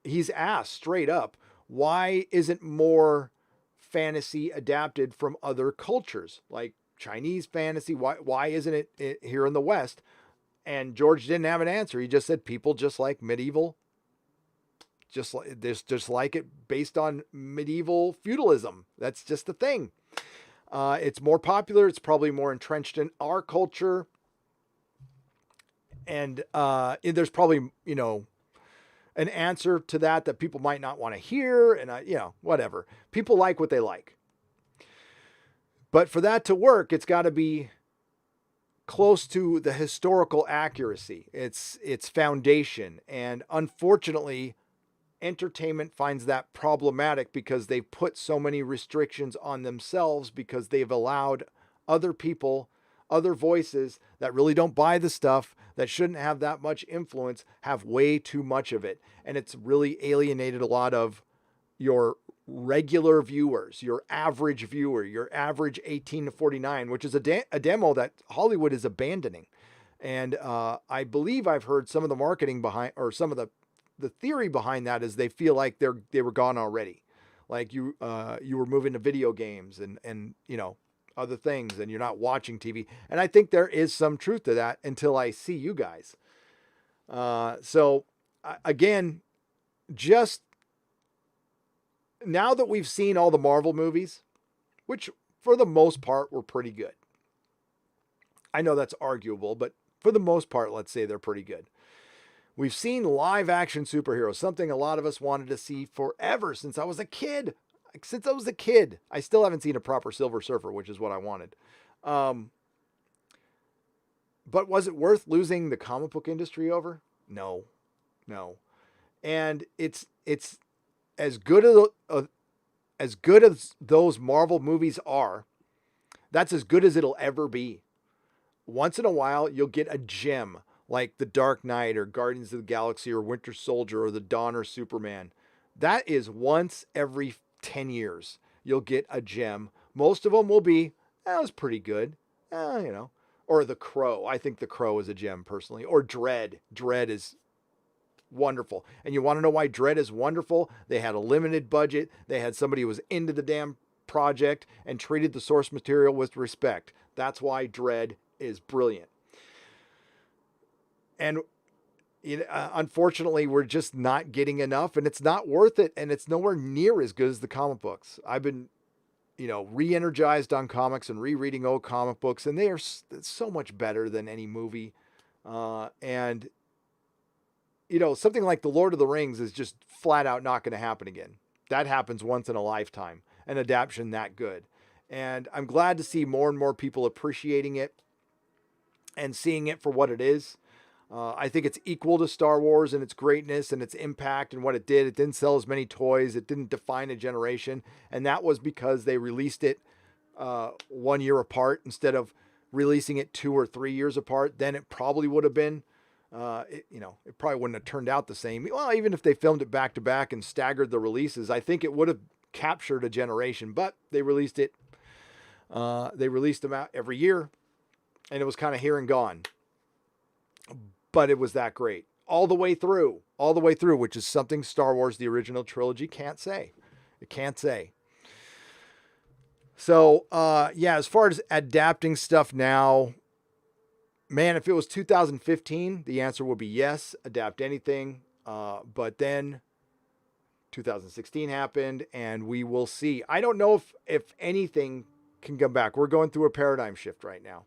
he's asked straight up, why isn't more fantasy adapted from other cultures? Like Chinese fantasy, why isn't it here in the West? And George didn't have an answer. He just said people just like medieval, just like it based on medieval feudalism. That's just the thing. It's more popular. It's probably more entrenched in our culture. And there's probably, an answer to that people might not want to hear. And, whatever. People like what they like. But for that to work, it's got to be close to the historical accuracy, its foundation. And unfortunately, entertainment finds that problematic because they've put so many restrictions on themselves, because they've allowed other people, other voices that really don't buy the stuff, that shouldn't have that much influence, have way too much of it. And it's really alienated a lot of your regular viewers, your average viewer, your average 18 to 49, which is a demo that Hollywood is abandoning. And I believe I've heard some of the marketing behind, or some of the theory behind that is they feel like they were gone already. Like you were moving to video games and other things, and you're not watching TV. And I think there is some truth to that until I see you guys. So again, just now that we've seen all the Marvel movies, which for the most part were pretty good. I know that's arguable, but for the most part, let's say they're pretty good. We've seen live action superheroes, something a lot of us wanted to see forever since I was a kid. I still haven't seen a proper Silver Surfer, which is what I wanted. But was it worth losing the comic book industry over? No. And it's as good as those Marvel movies are, that's as good as it'll ever be. Once in a while, you'll get a gem like The Dark Knight or Guardians of the Galaxy or Winter Soldier or The Dawn or Superman. That is once every 10 years. You'll get a gem. Most of them will be, that was pretty good. Or The Crow. I think The Crow is a gem personally. Or Dredd. Dredd is wonderful. And you want to know why Dredd is wonderful? They had a limited budget. They had somebody who was into the damn project and treated the source material with respect. That's why Dredd is brilliant. And unfortunately, we're just not getting enough, and it's not worth it, and it's nowhere near as good as the comic books. I've been, re-energized on comics and rereading old comic books, and they are so much better than any movie. And something like The Lord of the Rings is just flat out not going to happen again. That happens once in a lifetime, an adaptation that good. And I'm glad to see more and more people appreciating it and seeing it for what it is. I think it's equal to Star Wars and its greatness and its impact and what it did. It didn't sell as many toys. It didn't define a generation. And that was because they released it 1 year apart instead of releasing it 2 or 3 years apart. Then it probably would have been, it probably wouldn't have turned out the same. Well, even if they filmed it back to back and staggered the releases, I think it would have captured a generation. But they released it. They released them out every year, and it was kind of here and gone. But it was that great. all the way through, which is something Star Wars, the original trilogy, can't say. It can't say. So, yeah, as far as adapting stuff now, man, if it was 2015, the answer would be yes, adapt anything. But then 2016 happened, and we will see. I don't know if anything can come back. We're going through a paradigm shift right now.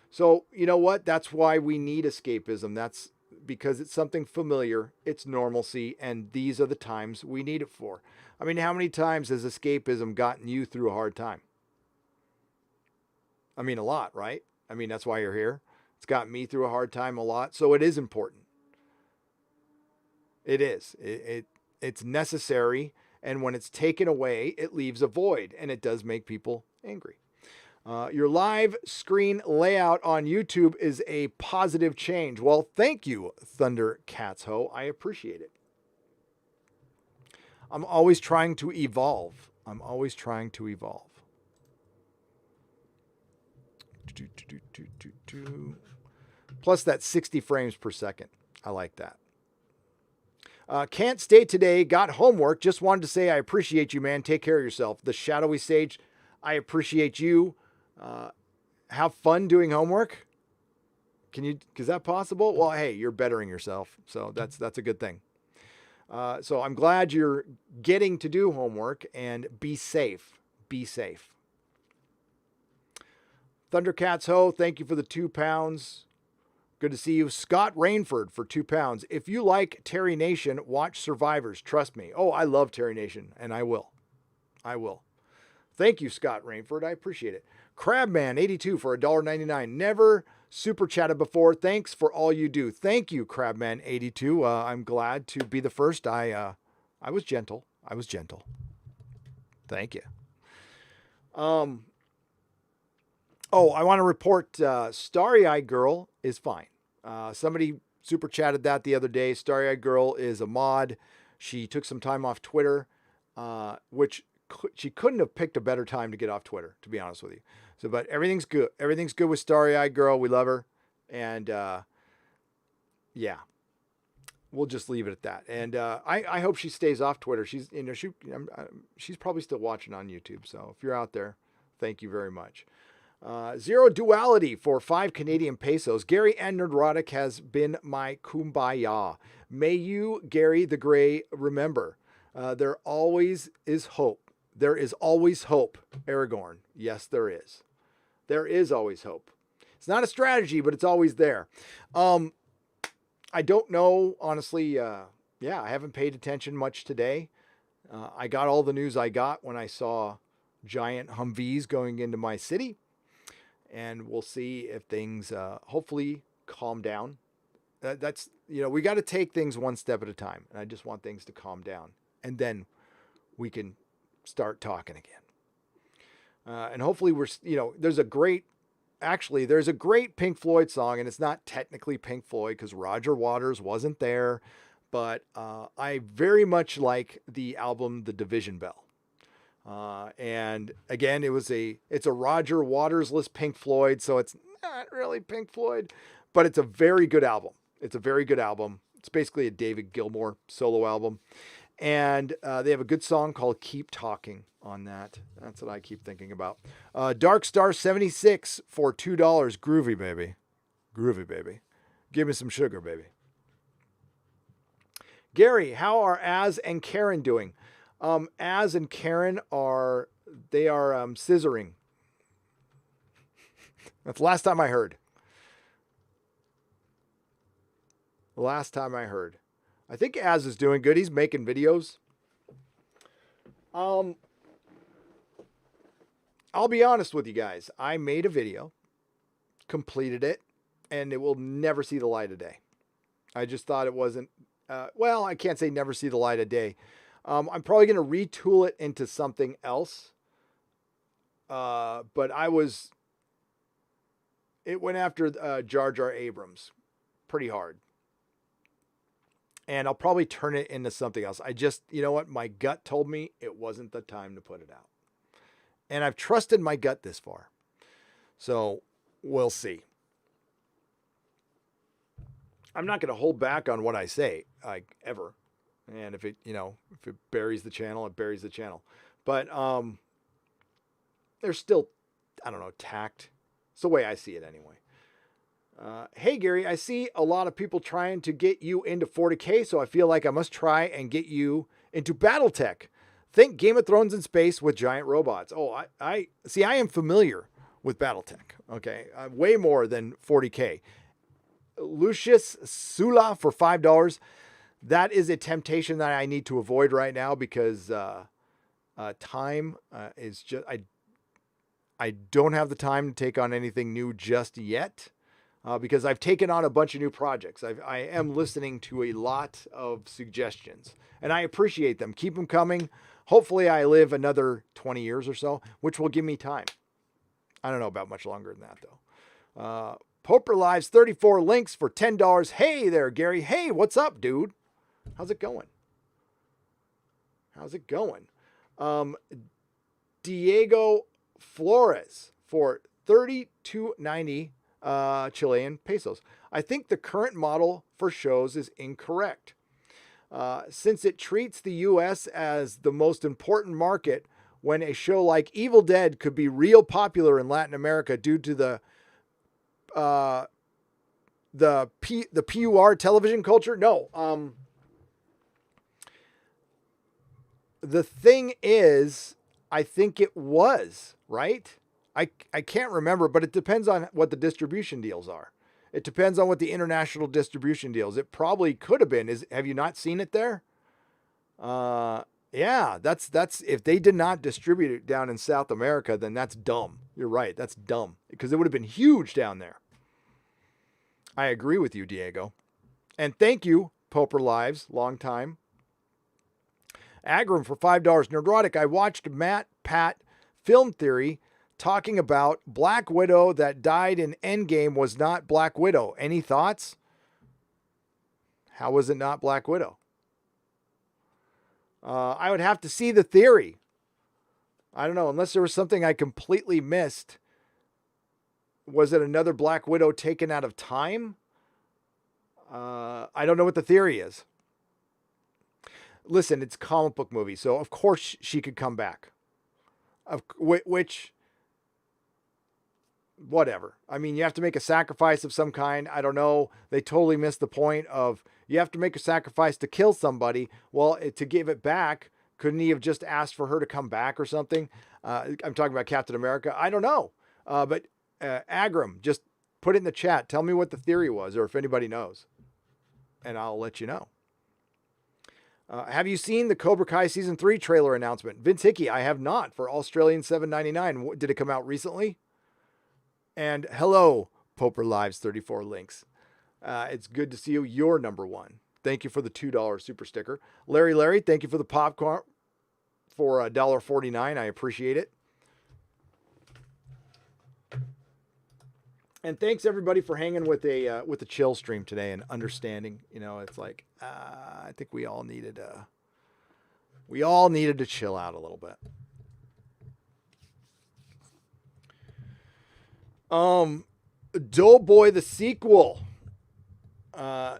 So, you know what? That's why we need escapism. That's because it's something familiar, it's normalcy, and these are the times we need it for. I mean, how many times has escapism gotten you through a hard time? I mean, a lot, right? I mean, that's why you're here. It's got me through a hard time a lot, so it is important. It is. It's necessary, and when it's taken away, it leaves a void, and it does make people angry. Your live screen layout on YouTube is a positive change. Well, thank you, Thunder Cats Ho. I appreciate it. I'm always trying to evolve. Plus that 60 frames per second. I like that. Can't stay today. Got homework. Just wanted to say I appreciate you, man. Take care of yourself. The Shadowy Sage, I appreciate you. Have fun doing homework. Is that possible? Well, hey, you're bettering yourself. So that's a good thing. So I'm glad you're getting to do homework, and be safe. Be safe. Thundercats Ho, thank you for the £2. Good to see you. Scott Rainford for £2. If you like Terry Nation, watch Survivors. Trust me. Oh, I love Terry Nation, and I will. Thank you, Scott Rainford. I appreciate it. Crabman82 for $1.99. Never super chatted before. Thanks for all you do. Thank you, Crabman82. I'm glad to be the first. I was gentle. Thank you. I want to report Starry Eyed Girl is fine. Somebody super chatted that the other day. Starry Eyed Girl is a mod. She took some time off Twitter, which she couldn't have picked a better time to get off Twitter, to be honest with you. So, but everything's good. Everything's good with Starry Eyed Girl. We love her. And, yeah, we'll just leave it at that. And, I hope she stays off Twitter. She's probably still watching on YouTube. So if you're out there, thank you very much. Zero Duality for 5 Canadian pesos. Gary and Nerdrotic has been my kumbaya. May you, Gary the Gray, remember, there always is hope. There is always hope, Aragorn. Yes, there is. There is always hope. It's not a strategy, but it's always there. I don't know, honestly. I haven't paid attention much today. I got all the news I got when I saw giant Humvees going into my city. And we'll see if things hopefully calm down. We got to take things one step at a time. And I just want things to calm down. And then we can start talking again. And hopefully there's a great Pink Floyd song, and it's not technically Pink Floyd because Roger Waters wasn't there. But I very much like the album, The Division Bell. And again, it's a Roger Waters-less Pink Floyd, so it's not really Pink Floyd, but it's a very good album. It's basically a David Gilmour solo album. And they have a good song called Keep Talking on that. That's what I keep thinking about. Dark Star 76 for $2. Groovy, baby. Give me some sugar, baby. Gary, how are Az and Karen doing? Az and Karen are scissoring. That's the last time I heard. I think Az is doing good. He's making videos. I'll be honest with you guys. I made a video, completed it, and it will never see the light of day. I just thought it wasn't, I can't say never see the light of day. I'm probably going to retool it into something else. But it went after Jar Jar Abrams pretty hard. And I'll probably turn it into something else. You know what? My gut told me it wasn't the time to put it out. And I've trusted my gut this far. So we'll see. I'm not going to hold back on what I say, like, ever. And if it, if it buries the channel, it buries the channel. But there's still, I don't know, tact. It's the way I see it anyway. Hey, Gary, I see a lot of people trying to get you into 40K, so I feel like I must try and get you into Battletech. Think Game of Thrones in space with giant robots. Oh, I see, I am familiar with Battletech. Okay, way more than 40K. Lucius Sula for $5. That is a temptation that I need to avoid right now because time is just, I don't have the time to take on anything new just yet. Because I've taken on a bunch of new projects. I am listening to a lot of suggestions, and I appreciate them. Keep them coming. Hopefully I live another 20 years or so, which will give me time. I don't know about much longer than that, though. Poper Lives 34 links for $10. Hey there, Gary. Hey, what's up, dude? How's it going? How's it going? Diego Flores for $32.90. Chilean pesos. I think the current model for shows is incorrect. Since it treats the U.S. as the most important market when a show like Evil Dead could be real popular in Latin America due to the PUR television culture. No. The thing is, I think it was, right? I can't remember, but it depends on what the distribution deals are. It depends on what the international distribution deals. It probably could have been. Have you not seen it there? Yeah, that's if they did not distribute it down in South America, then that's dumb. You're right. That's dumb because it would have been huge down there. I agree with you, Diego. And thank you, Poper Lives, long time. Agram for $5. Nerdrotic. I watched Matt Pat Film Theory talking about Black Widow that died in Endgame was not Black Widow. Any thoughts? How was it not Black Widow? I would have to see the theory. I don't know, unless there was something I completely missed. Was it another Black Widow taken out of time? I don't know what the theory is. Listen, it's a comic book movie, so of course she could come back. Which... whatever. I mean, you have to make a sacrifice of some kind. I don't know. They totally missed the point of you have to make a sacrifice to kill somebody. Well, to give it back, couldn't he have just asked for her to come back or something? I'm talking about Captain America. I don't know. But Agram, just put it in the chat. Tell me what the theory was or if anybody knows. And I'll let you know. Have you seen the Cobra Kai Season 3 trailer announcement? Vince Hickey, I have not for Australian $7.99. Did it come out recently? And hello, Poper Lives 34 links. It's good to see you. You're number one. Thank you for the $2 super sticker. Larry, thank you for the popcorn for $1.49. I appreciate it. And thanks everybody for hanging with the chill stream today and understanding. It's like I think we all needed to chill out a little bit. Doughboy the sequel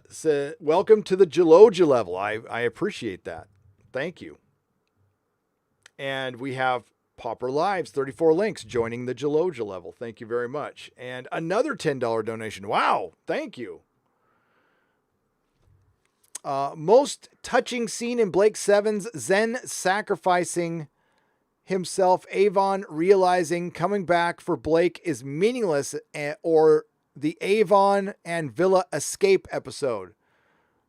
said, welcome to the Geloja level. I appreciate that. Thank you. And we have Pauper Lives, 34 links, joining the Geloja level. Thank you very much. And another $10 donation. Wow. Thank you. Most touching scene in Blake Seven's Zen sacrificing himself, Avon realizing coming back for Blake is meaningless, or the Avon and Villa escape episode.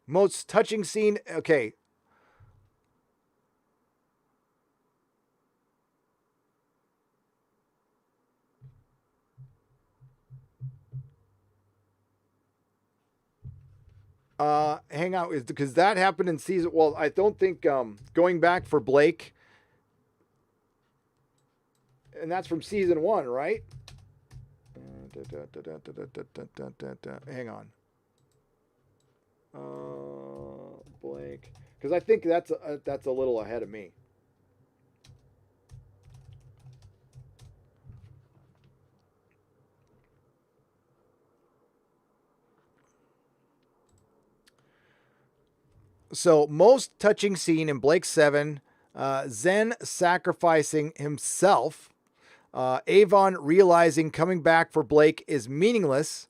Most touching scene. Okay. Hang out, because that happened in season. Well, I don't think going back for Blake. And that's from season 1, right? Hang on. Blake. Because I think that's a little ahead of me. So most touching scene in Blake 7, Zen sacrificing himself, Avon realizing coming back for Blake is meaningless,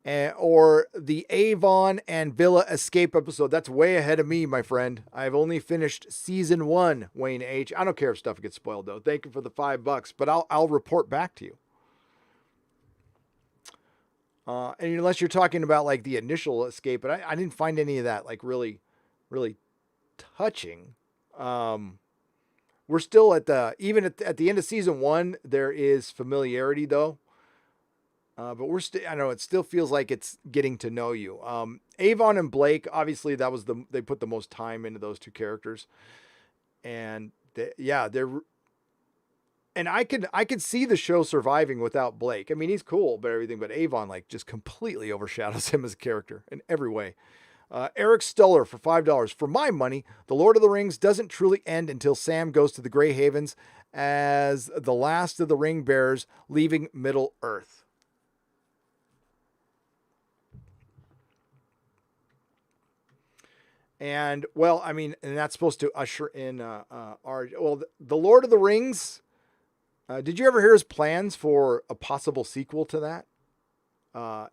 or the Avon and Villa escape episode. That's way ahead of me, my friend. I've only finished season 1, Wayne H. I don't care if stuff gets spoiled, though. Thank you for the $5, but I'll report back to you. And unless you're talking about like the initial escape, but I didn't find any of that like really touching. We're still at the end of season 1, there is familiarity though. But we're still, I know it still feels like it's getting to know you. Avon and Blake, obviously they put the most time into those two characters. And and I could see the show surviving without Blake. I mean, he's cool, but everything, but Avon like just completely overshadows him as a character in every way. Eric Stuller for $5. For my money, The Lord of the Rings doesn't truly end until Sam goes to the Grey Havens as the last of the ring bearers leaving Middle Earth. And well, I mean, and that's supposed to usher in the Lord of the Rings. Did you ever hear his plans for a possible sequel to that?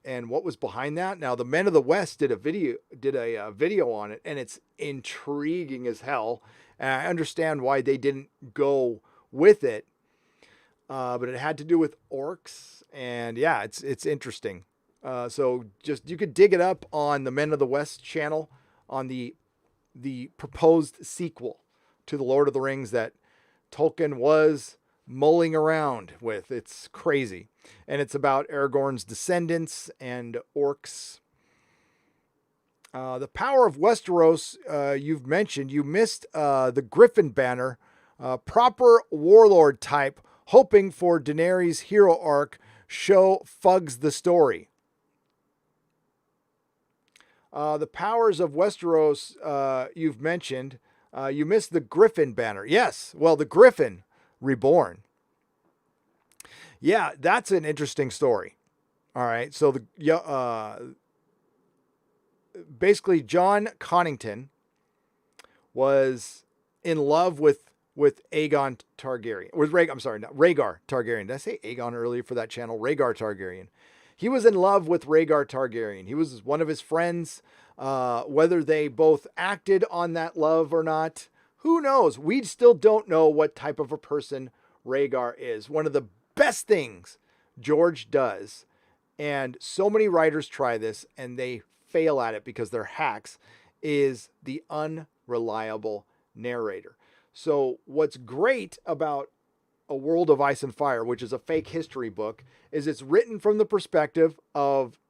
And what was behind that? Now, the Men of the West did a video on it, and it's intriguing as hell. And I understand why they didn't go with it, but it had to do with orcs, and yeah, it's interesting. So just you could dig it up on the Men of the West channel on the proposed sequel to the Lord of the Rings that Tolkien was mulling around with. It's crazy. And it's about Aragorn's descendants and orcs. The Power of Westeros, you've mentioned. You missed the Griffin banner. Proper warlord type, hoping for Daenerys' hero arc. Show fugs the story. The Powers of Westeros, you've mentioned. You missed the Griffin banner. Yes, well, the Griffin Reborn. Yeah, that's an interesting story. All right, so basically John Connington was in love with Aegon Targaryen. Rhaegar Targaryen. Did I say Aegon earlier for that channel? Rhaegar Targaryen. He was in love with Rhaegar Targaryen. He was one of his friends. Whether they both acted on that love or not, who knows? We still don't know what type of a person Rhaegar is. One of the best things George does, and so many writers try this and they fail at it because they're hacks, is the unreliable narrator. So what's great about A World of Ice and Fire, which is a fake history book, is it's written from the perspective of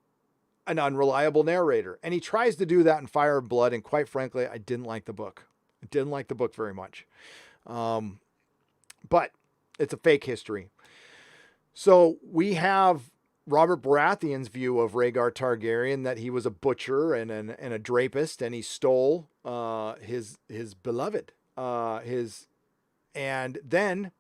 an unreliable narrator. And he tries to do that in Fire and Blood, and quite frankly, I didn't like the book. I didn't like the book very much. But it's a fake history. So we have Robert Baratheon's view of Rhaegar Targaryen, that he was a butcher and a drapist, and he stole his beloved. And then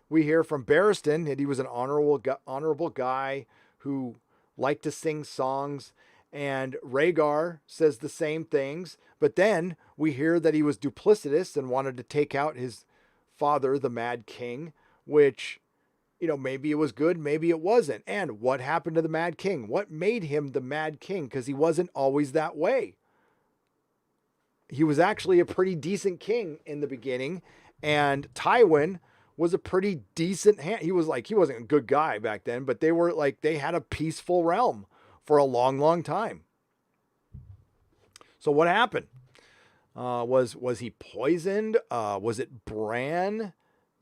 we hear from Barristan that he was an honorable guy who liked to sing songs, and Rhaegar says the same things. But then we hear that he was duplicitous and wanted to take out his father, the Mad King, which, you know, maybe it was good, maybe it wasn't. And what happened to the Mad King? What made him the Mad King? Because he wasn't always that way. He was actually a pretty decent king in the beginning, and Tywin was a pretty decent he wasn't a good guy back then, but they had a peaceful realm for a long, long time. So what happened? Was he poisoned? Was it Bran?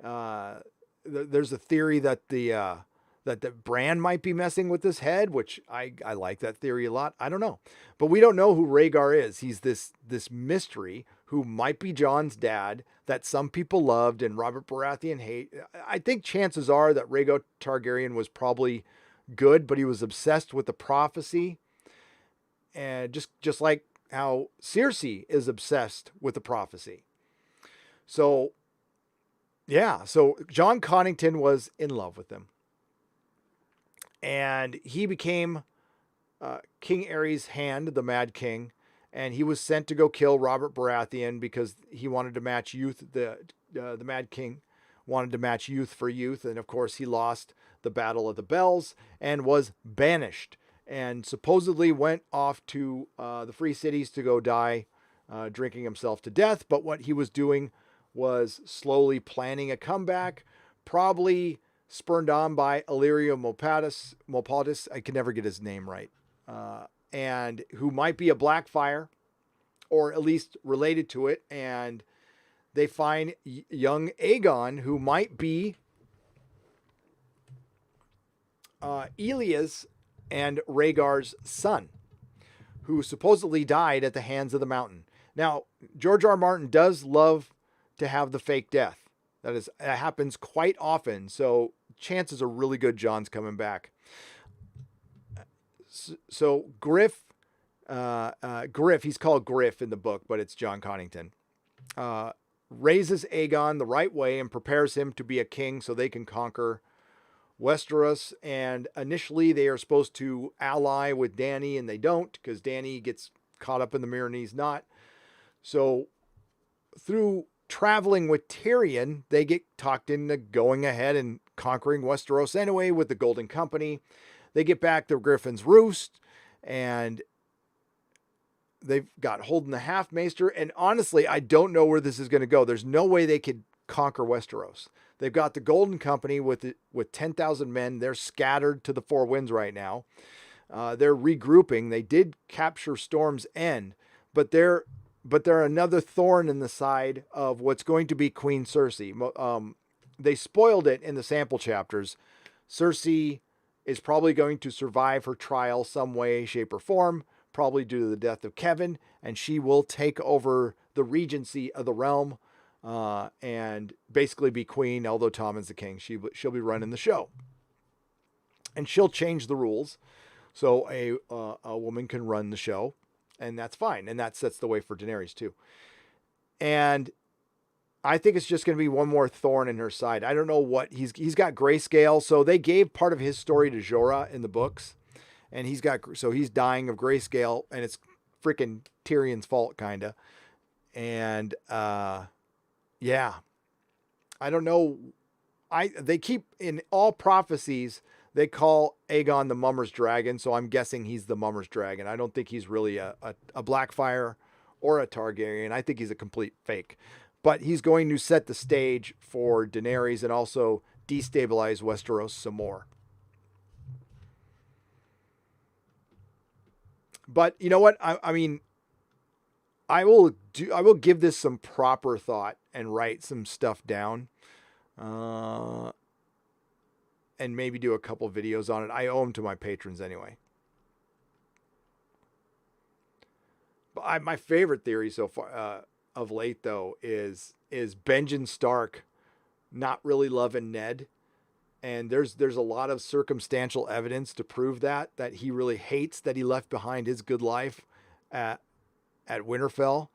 There's a theory that that Bran might be messing with his head, which I like that theory a lot. I don't know, but we don't know who Rhaegar is. He's this mystery who might be Jon's dad that some people loved and Robert Baratheon hate. I think chances are that Rhaegar Targaryen was probably good, but he was obsessed with the prophecy, and just like how Cersei is obsessed with the prophecy. So yeah, so John Connington was in love with him. And he became King Aerys' hand, the Mad King. and he was sent to go kill Robert Baratheon because he wanted to match youth. The Mad King wanted to match youth for youth, and of course he lost the Battle of the Bells and was banished, and supposedly went off to the Free Cities to go die, drinking himself to death. But what he was doing was slowly planning a comeback, probably spurned on by Illyrio Mopatis. I can never get his name right. And who might be a Blackfire, or at least related to it. And they find young Aegon, who might be Elias and Rhaegar's son, who supposedly died at the hands of the Mountain. Now, George R. R. Martin does love to have the fake death. That happens quite often. So chances are really good Jon's coming back. So Griff, he's called Griff in the book, but it's Jon Connington, raises Aegon the right way and prepares him to be a king so they can conquer Westeros. And initially they are supposed to ally with Dany, and they don't, because Dany gets caught up in the mirror and he's not. So through traveling with Tyrion, they get talked into going ahead and conquering Westeros anyway with the Golden Company. They get back to Griffin's Roost, and they've got Holden the Half-Maester. And honestly, I don't know where this is going to go. There's no way they could conquer Westeros. They've got the Golden Company with 10,000 men. They're scattered to the four winds right now. They're regrouping. They did capture Storm's End, but they're another thorn in the side of what's going to be Queen Cersei. They spoiled it in the sample chapters. Cersei is probably going to survive her trial some way, shape, or form, probably due to the death of Kevin, and she will take over the regency of the realm and basically be queen, although Tommen's the king. She'll be running the show. And she'll change the rules so a woman can run the show, and that's fine. And that sets the way for Daenerys too. And I think it's just going to be one more thorn in her side. I don't know what he's got grayscale. So they gave part of his story to Jorah in the books, and he's dying of grayscale, and it's freaking Tyrion's fault, kind of. And, yeah, I don't know. They keep in all prophecies, they call Aegon the Mummer's Dragon. So I'm guessing he's the Mummer's Dragon. I don't think he's really a Blackfire or a Targaryen. I think he's a complete fake. But he's going to set the stage for Daenerys and also destabilize Westeros some more. But you know what? I mean, I will give this some proper thought and write some stuff down, and maybe do a couple videos on it. I owe them to my patrons anyway. But my favorite theory so far of late, though, is Benjen Stark not really loving Ned, and there's a lot of circumstantial evidence to prove that he really hates that he left behind his good life at Winterfell.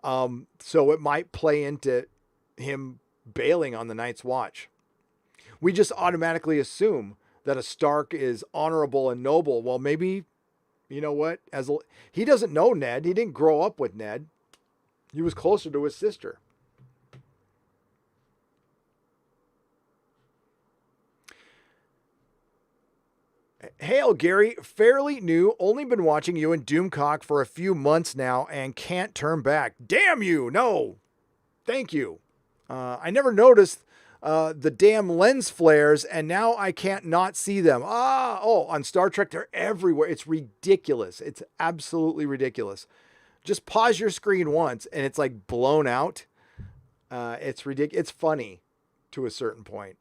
So it might play into him bailing on the Night's Watch. We just automatically assume that a Stark is honorable and noble. Well, maybe, you know what? He doesn't know Ned. He didn't grow up with Ned. He was closer to his sister. Hail, Gary. Fairly new. Only been watching you and Doomcock for a few months now and can't turn back. Damn you. No. Thank you. I never noticed the damn lens flares, and now I can't not see them. On Star Trek, they're everywhere. It's ridiculous. It's absolutely ridiculous. Just pause your screen once and it's like blown out. It's ridiculous. It's funny to a certain point.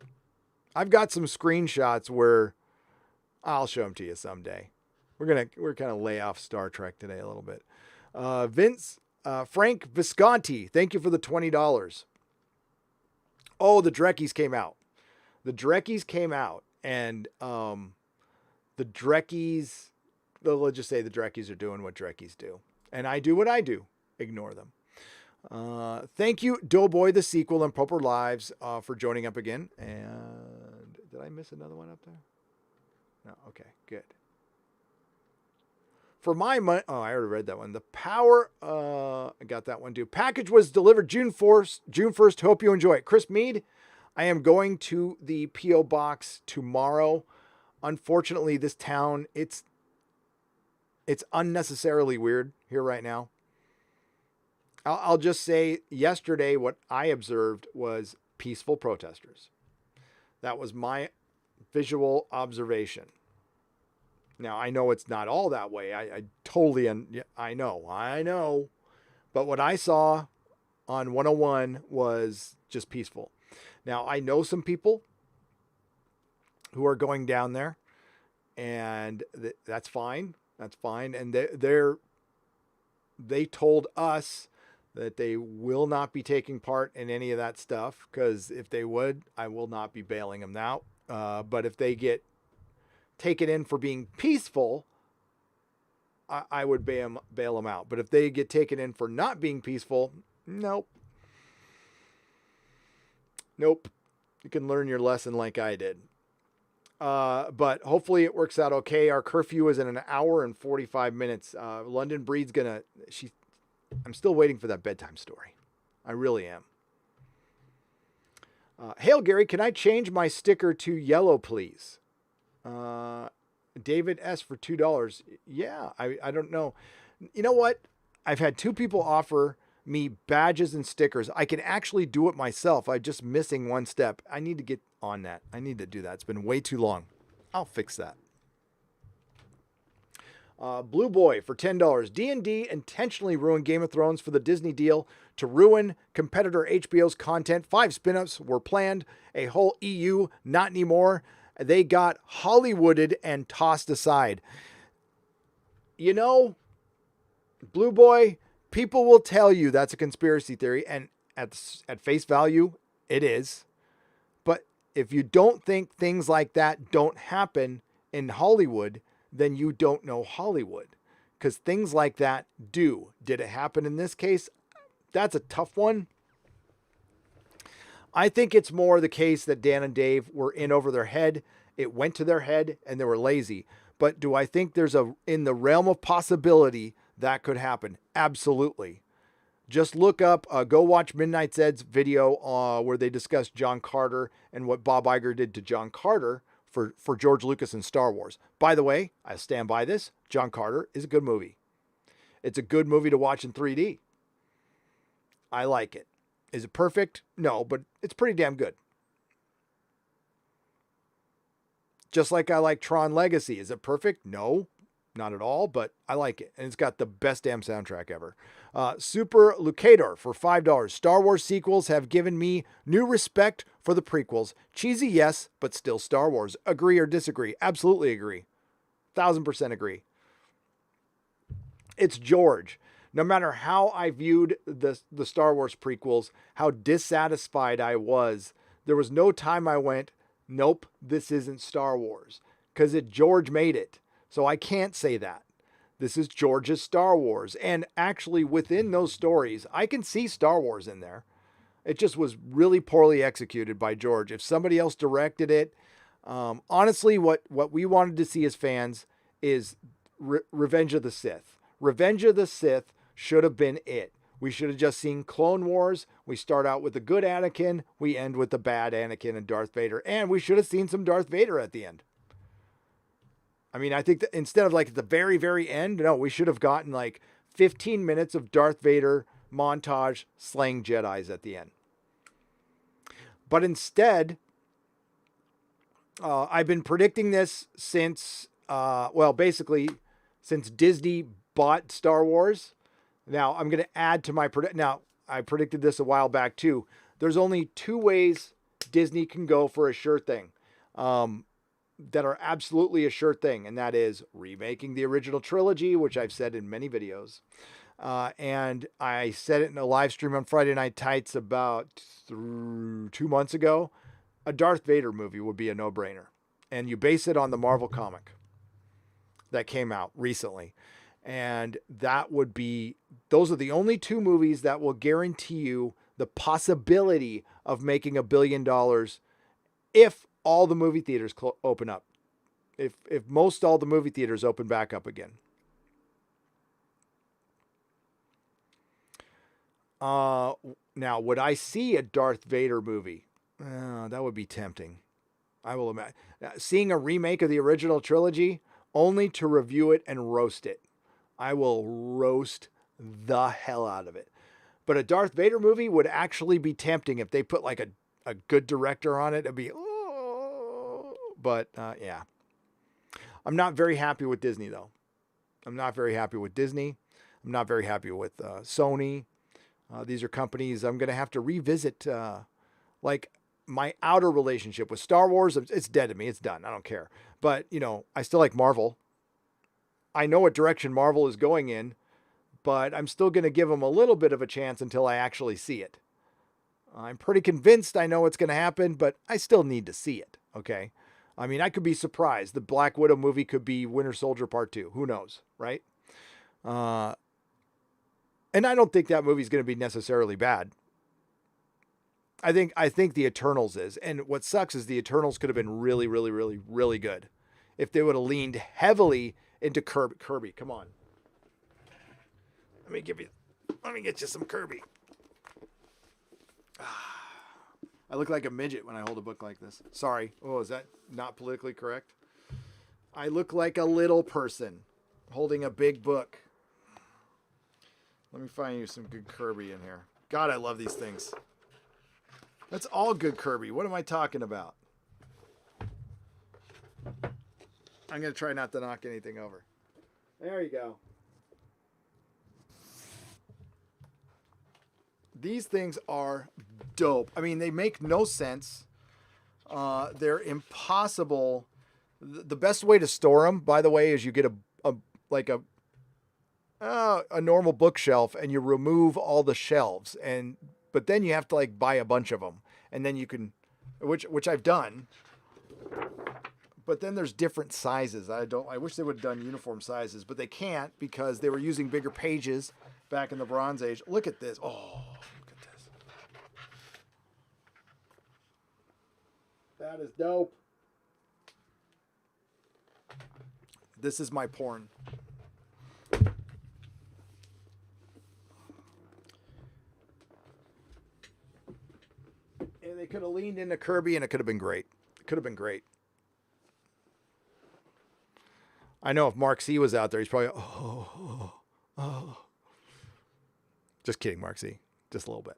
I've got some screenshots where I'll show them to you someday. We're kind of lay off Star Trek today a little bit. Frank Visconti, thank you for the $20. Oh, the Dreckies came out. And the Dreckies, let's just say the Dreckies are doing what Dreckies do. And I do what I do. Ignore them. Thank you, Doughboy the Sequel and Proper Lives, for joining up again. And did I miss another one up there? No. Okay, good. For my money, oh, I already read that one. The Power, I got that one too. Package was delivered June 1st. Hope you enjoy it. Chris Mead, I am going to the P.O. box tomorrow. Unfortunately, this town, it's unnecessarily weird here right now. I'll just say yesterday, what I observed was peaceful protesters. That was my visual observation. Now, I know it's not all that way. I totally, I know. But what I saw on 101 was just peaceful. Now, I know some people who are going down there, and that's fine. That's fine. And they told us that they will not be taking part in any of that stuff, because if they would, I will not be bailing them out. But if they get taken in for being peaceful, I would bail them out. But if they get taken in for not being peaceful, nope. You can learn your lesson like I did. But hopefully it works out okay. Our curfew is in an hour and 45 minutes. London Breed's I'm still waiting for that bedtime story. I really am. Hail Gary, can I change my sticker to yellow, please? David S for $2. Yeah, I don't know. You know what? I've had 2 people offer me badges and stickers. I can actually do it myself. I'm just missing one step. I need to get on that. I need to do that. It's been way too long. I'll fix that. Blue Boy for $10. D&D intentionally ruined Game of Thrones for the Disney deal to ruin competitor HBO's content. 5 spin-offs were planned. A whole EU, not anymore. They got Hollywooded and tossed aside. You know, Blue Boy, people will tell you that's a conspiracy theory, and at face value, it is. But if you don't think things like that don't happen in Hollywood, then you don't know Hollywood, because things like that do. Did it happen in this case? That's a tough one. I think it's more the case that Dan and Dave were in over their head. It went to their head and they were lazy. But do I think there's in the realm of possibility that could happen? Absolutely. Just look up, go watch Midnight Zed's video where they discuss John Carter and what Bob Iger did to John Carter for George Lucas and Star Wars. By the way, I stand by this. John Carter is a good movie. It's a good movie to watch in 3D. I like it. Is it perfect? No, but it's pretty damn good. Just like I like Tron Legacy. Is it perfect? No, not at all, but I like it. And it's got the best damn soundtrack ever. Super Lucador for $5. Star Wars sequels have given me new respect for the prequels. Cheesy, yes, but still Star Wars. Agree or disagree? Absolutely agree. 1000% agree. It's George. No matter how I viewed the Star Wars prequels, how dissatisfied I was, there was no time I went, nope, this isn't Star Wars. Because George made it. So I can't say that. This is George's Star Wars. And actually within those stories, I can see Star Wars in there. It just was really poorly executed by George. If somebody else directed it, honestly, what we wanted to see as fans is Revenge of the Sith. Revenge of the Sith should have been it. We should have just seen Clone Wars. We start out with the good Anakin. We end with the bad Anakin and Darth Vader. And we should have seen some Darth Vader at the end. I mean, I think that instead of like at the very, very end, no, we should have gotten like 15 minutes of Darth Vader montage slaying Jedis at the end. But instead, I've been predicting this since, basically since Disney bought Star Wars. Now I'm going to add to my Now I predicted this a while back too. There's only 2 ways Disney can go for a sure thing, that are absolutely a sure thing. And that is remaking the original trilogy, which I've said in many videos. And I said it in a live stream on Friday Night Tights about 2 months ago. A Darth Vader movie would be a no-brainer. And you base it on the Marvel comic that came out recently. And that would be, those are the only 2 movies that will guarantee you the possibility of making $1 billion if all the movie theaters open up. If most all the movie theaters open back up again. Now, would I see a Darth Vader movie? That would be tempting. I will imagine seeing a remake of the original trilogy only to review it and roast it. I will roast the hell out of it. But a Darth Vader movie would actually be tempting if they put like a good director on it. It'd be, oh. But yeah. I'm not very happy with Disney, though. I'm not very happy with Disney. I'm not very happy with Sony. These are companies I'm going to have to revisit. Like my outer relationship with Star Wars, it's dead to me. It's done. I don't care. But, you know, I still like Marvel. I know what direction Marvel is going in, but I'm still going to give them a little bit of a chance until I actually see it. I'm pretty convinced I know what's going to happen, but I still need to see it. Okay. I mean, I could be surprised. The Black Widow movie could be Winter Soldier Part 2. Who knows, right? And I don't think that movie's going to be necessarily bad. I think the Eternals is. And what sucks is the Eternals could have been really, really, really, really good if they would have leaned heavily into Kirby. Kirby, come on. Let me get you some Kirby. I look like a midget when I hold a book like this. Sorry. Oh, is that not politically correct? I look like a little person holding a big book. Let me find you some good Kirby in here. God, I love these things. That's all good Kirby. What am I talking about? I'm going to try not to knock anything over. There you go. These things are dope. I mean, they make no sense. They're impossible. The best way to store them, by the way, is you get a normal bookshelf and you remove all the shelves, but then you have to like buy a bunch of them, and then you can, which I've done. But then there's different sizes. I wish they would have done uniform sizes, but they can't because they were using bigger pages back in the Bronze Age. Look at this. Oh, look at this. That is dope. This is my porn. And they could have leaned into Kirby and it could have been great. It could have been great. I know if Mark C was out there, he's probably, oh. Just kidding, Mark C. Just a little bit.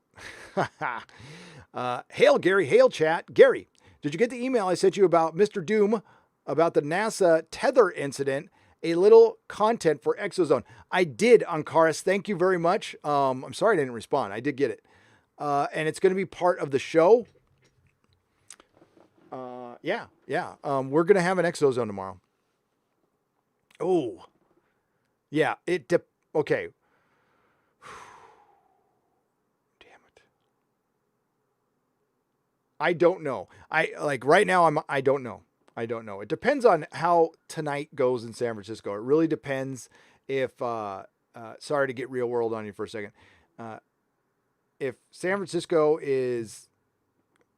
Hail, Gary. Hail, chat. Gary, did you get the email I sent you about Mr. Doom, about the NASA tether incident, a little content for Exozone? I did, Ankaris. Thank you very much. I'm sorry I didn't respond. I did get it. And it's going to be part of the show. Yeah. We're going to have an Exozone tomorrow. Oh, yeah. Okay. Damn it. I don't know. Right now I don't know. It depends on how tonight goes in San Francisco. It really depends if, sorry to get real world on you for a second. If San Francisco is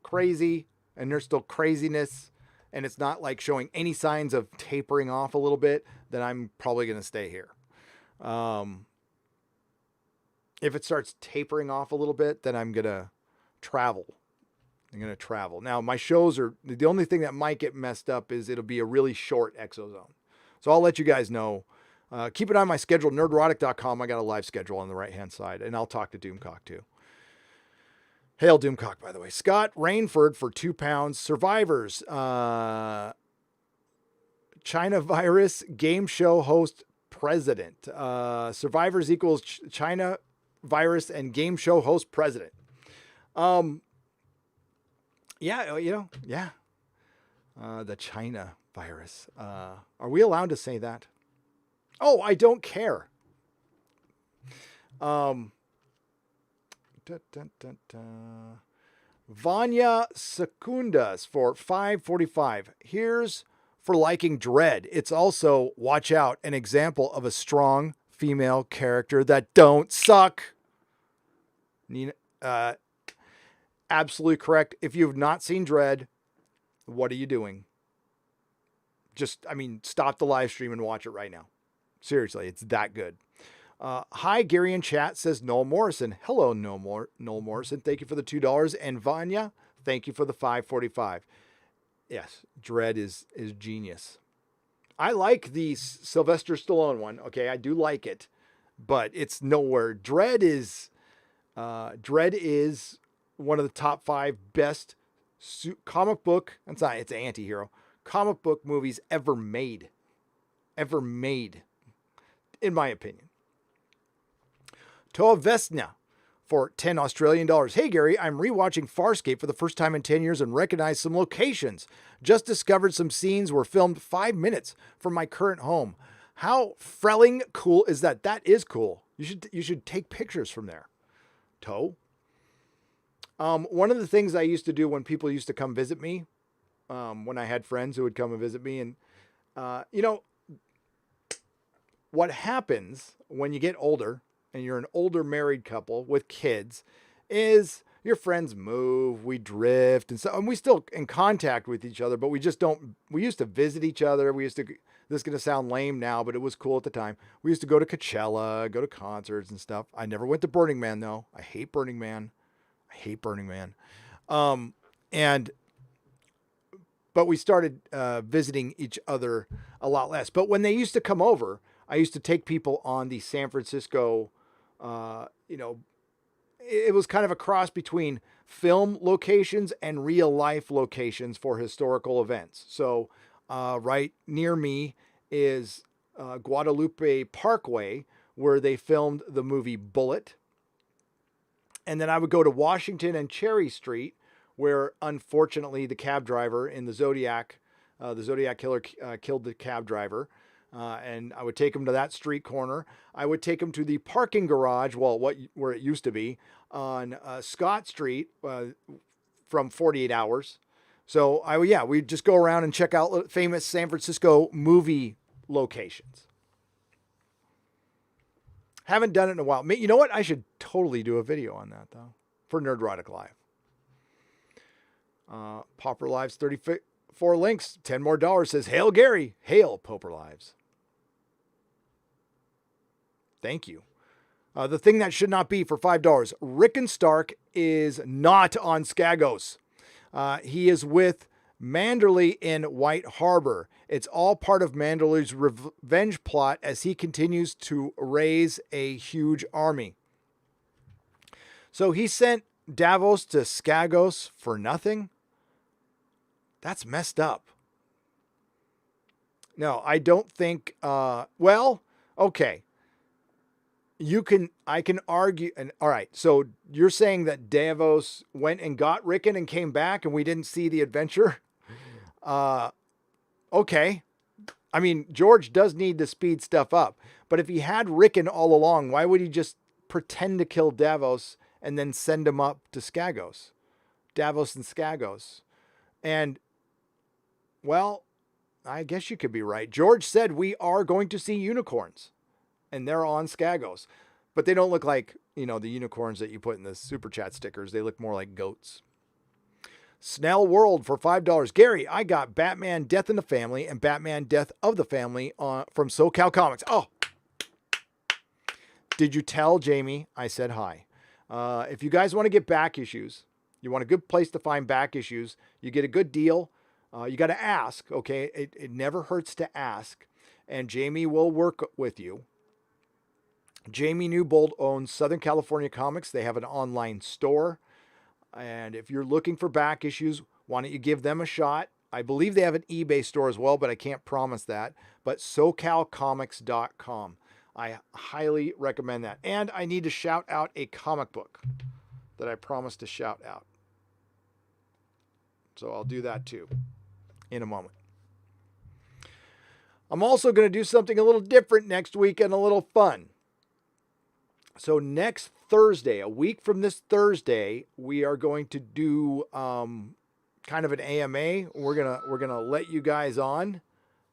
crazy and there's still craziness and it's not like showing any signs of tapering off a little bit, then I'm probably going to stay here. If it starts tapering off a little bit, then I'm going to travel. Now, my shows are, the only thing that might get messed up is it'll be a really short Exozone. So I'll let you guys know. Keep it on my schedule, nerdrotic.com. I got a live schedule on the right-hand side, and I'll talk to Doomcock too. Hail Doomcock, by the way. Scott Rainford for £2. Survivors. China virus game show host president. Survivors equals China virus and game show host president. Yeah. The China virus. Are we allowed to say that? Oh, I don't care. Vanya Secundas for $5.45. Here's for liking Dread. It's also, watch out, an example of a strong female character that don't suck. Nina, absolutely correct. If you've not seen Dread, what are you doing? Stop the live stream and watch it right now. Seriously, it's that good. Hi, Gary in chat, says Noel Morrison. Hello, Noel Morrison. Thank you for the $2. And Vanya, thank you for the $5.45. Yes, Dread is genius. I like the Sylvester Stallone one. Okay, I do like it, but it's nowhere. Dread is one of the top 5 best comic book. It's an anti-hero comic book movies ever made, in my opinion. Toa Vesna for 10 Australian dollars. Hey Gary, I'm rewatching Farscape for the first time in 10 years and recognize some locations. Just discovered some scenes were filmed 5 minutes from my current home. How frelling cool is that? That is cool. You should take pictures from there. Toe. One of the things I used to do when people used to come visit me, when I had friends who would come and visit me, and what happens when you get older and you're an older married couple with kids is your friends move, we drift, and we still in contact with each other, but we just don't. We used to visit each other. This is going to sound lame now, but it was cool at the time. We used to go to Coachella, go to concerts and stuff. I never went to Burning Man though. I hate Burning Man. But we started visiting each other a lot less. But when they used to come over, I used to take people on the San Francisco, it was kind of a cross between film locations and real life locations for historical events. So right near me is Guadalupe Parkway, where they filmed the movie Bullet. And then I would go to Washington and Cherry Street, where unfortunately the cab driver in the Zodiac killer killed the cab driver. And I would take him to that street corner. I would take him to the parking garage, where it used to be, on Scott Street from 48 Hours. So we'd just go around and check out famous San Francisco movie locations. Haven't done it in a while. You know what? I should totally do a video on that though, for Nerdrotic Live. Pauper Lives 34 links, 10 more dollars, says, Hail Gary, hail Pauper Lives. Thank you. The thing that should not be for $5. Rickon Stark is not on Skagos. He is with Manderley in White Harbor. It's all part of Manderley's revenge plot as he continues to raise a huge army. So he sent Davos to Skagos for nothing? That's messed up. No, I don't think, okay. I can argue, and all right, so you're saying that Davos went and got Rickon and came back and we didn't see the adventure? Okay. I mean, George does need to speed stuff up, but if he had Rickon all along, why would he just pretend to kill Davos and then send him up to Skagos? Davos and Skagos. And, well, I guess you could be right. George said we are going to see unicorns, and they're on Skagos, but they don't look like, the unicorns that you put in the super chat stickers. They look more like goats. Snell World for $5. Gary, I got Batman Death in the Family and Batman Death of the Family from SoCal Comics. Oh, did you tell Jamie I said hi? If you guys want to get back issues, you want a good place to find back issues, you get a good deal. You got to ask, okay? It never hurts to ask, and Jamie will work with you. Jamie Newbold owns Southern California Comics. They have an online store. And if you're looking for back issues, why don't you give them a shot? I believe they have an eBay store as well, but I can't promise that. But SoCalComics.com. I highly recommend that. And I need to shout out a comic book that I promised to shout out. So I'll do that too in a moment. I'm also going to do something a little different next week and a little fun. So next Thursday, a week from this Thursday, we are going to do kind of an AMA. We're gonna let you guys on.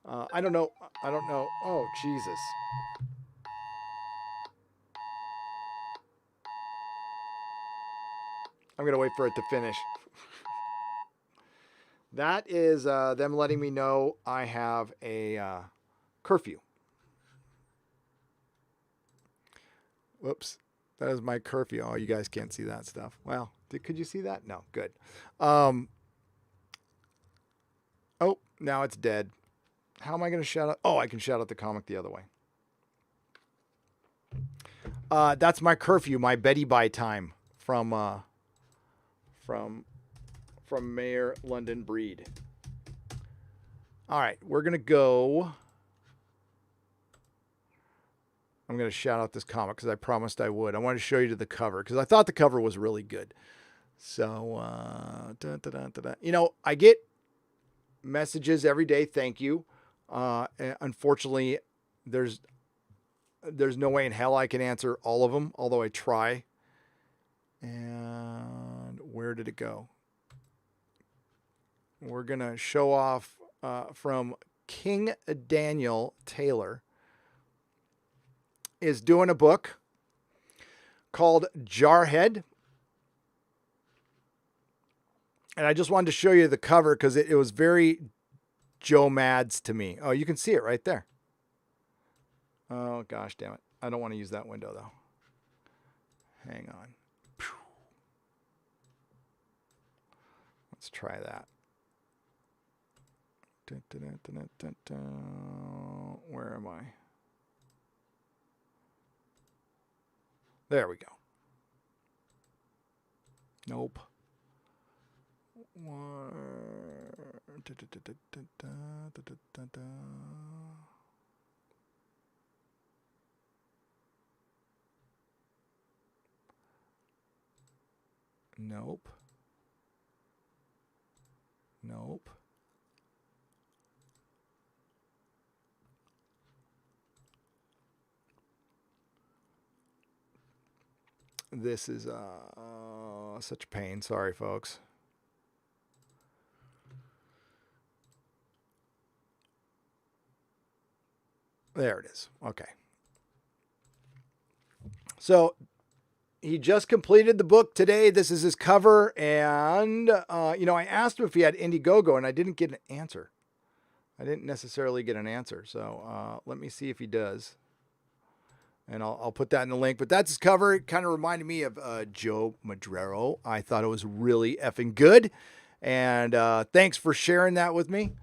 I don't know. Oh, Jesus. I'm gonna wait for it to finish. That is them letting me know I have a curfew. Whoops. That is my curfew. Oh, you guys can't see that stuff. Well, could you see that? No, good. Oh, now it's dead. How am I going to shout out? Oh, I can shout out the comic the other way. That's my curfew, my Betty Bye time from Mayor London Breed. All right, we're going to go. I'm going to shout out this comic because I promised I would. I wanted to show you to the cover because I thought the cover was really good. So, you know, I get messages every day. Thank you. Unfortunately, there's no way in hell I can answer all of them, although I try. And where did it go? We're going to show off from King Daniel Taylor. Is doing a book called Jarhead. And I just wanted to show you the cover because it was very Joe Mads to me. Oh, you can see it right there. Oh, gosh, damn it. I don't want to use that window, though. Hang on. Let's try that. Where am I? There we go. Nope. Nope. Nope. This is such a pain. Sorry, folks. There it is. Okay. So he just completed the book today. This is his cover. And, you know, I asked him if he had Indiegogo and I didn't get an answer. I didn't necessarily get an answer. So let me see if he does. And I'll put that in the link. But that's his cover. It kind of reminded me of Joe Madrero. I thought it was really effing good. And thanks for sharing that with me.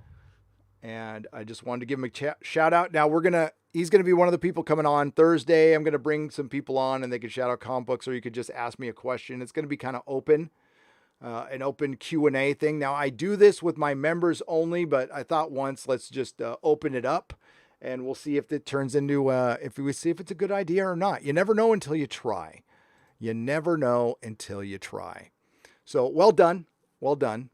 And I just wanted to give him a shout out. Now he's going to be one of the people coming on Thursday. I'm going to bring some people on and they can shout out comic books, or you could just ask me a question. It's going to be kind of open, an open Q&A thing. Now I do this with my members only, but I thought let's just open it up and we'll see if it turns into, if it's a good idea or not. You never know until you try. You never know until you try. So well done. Well done.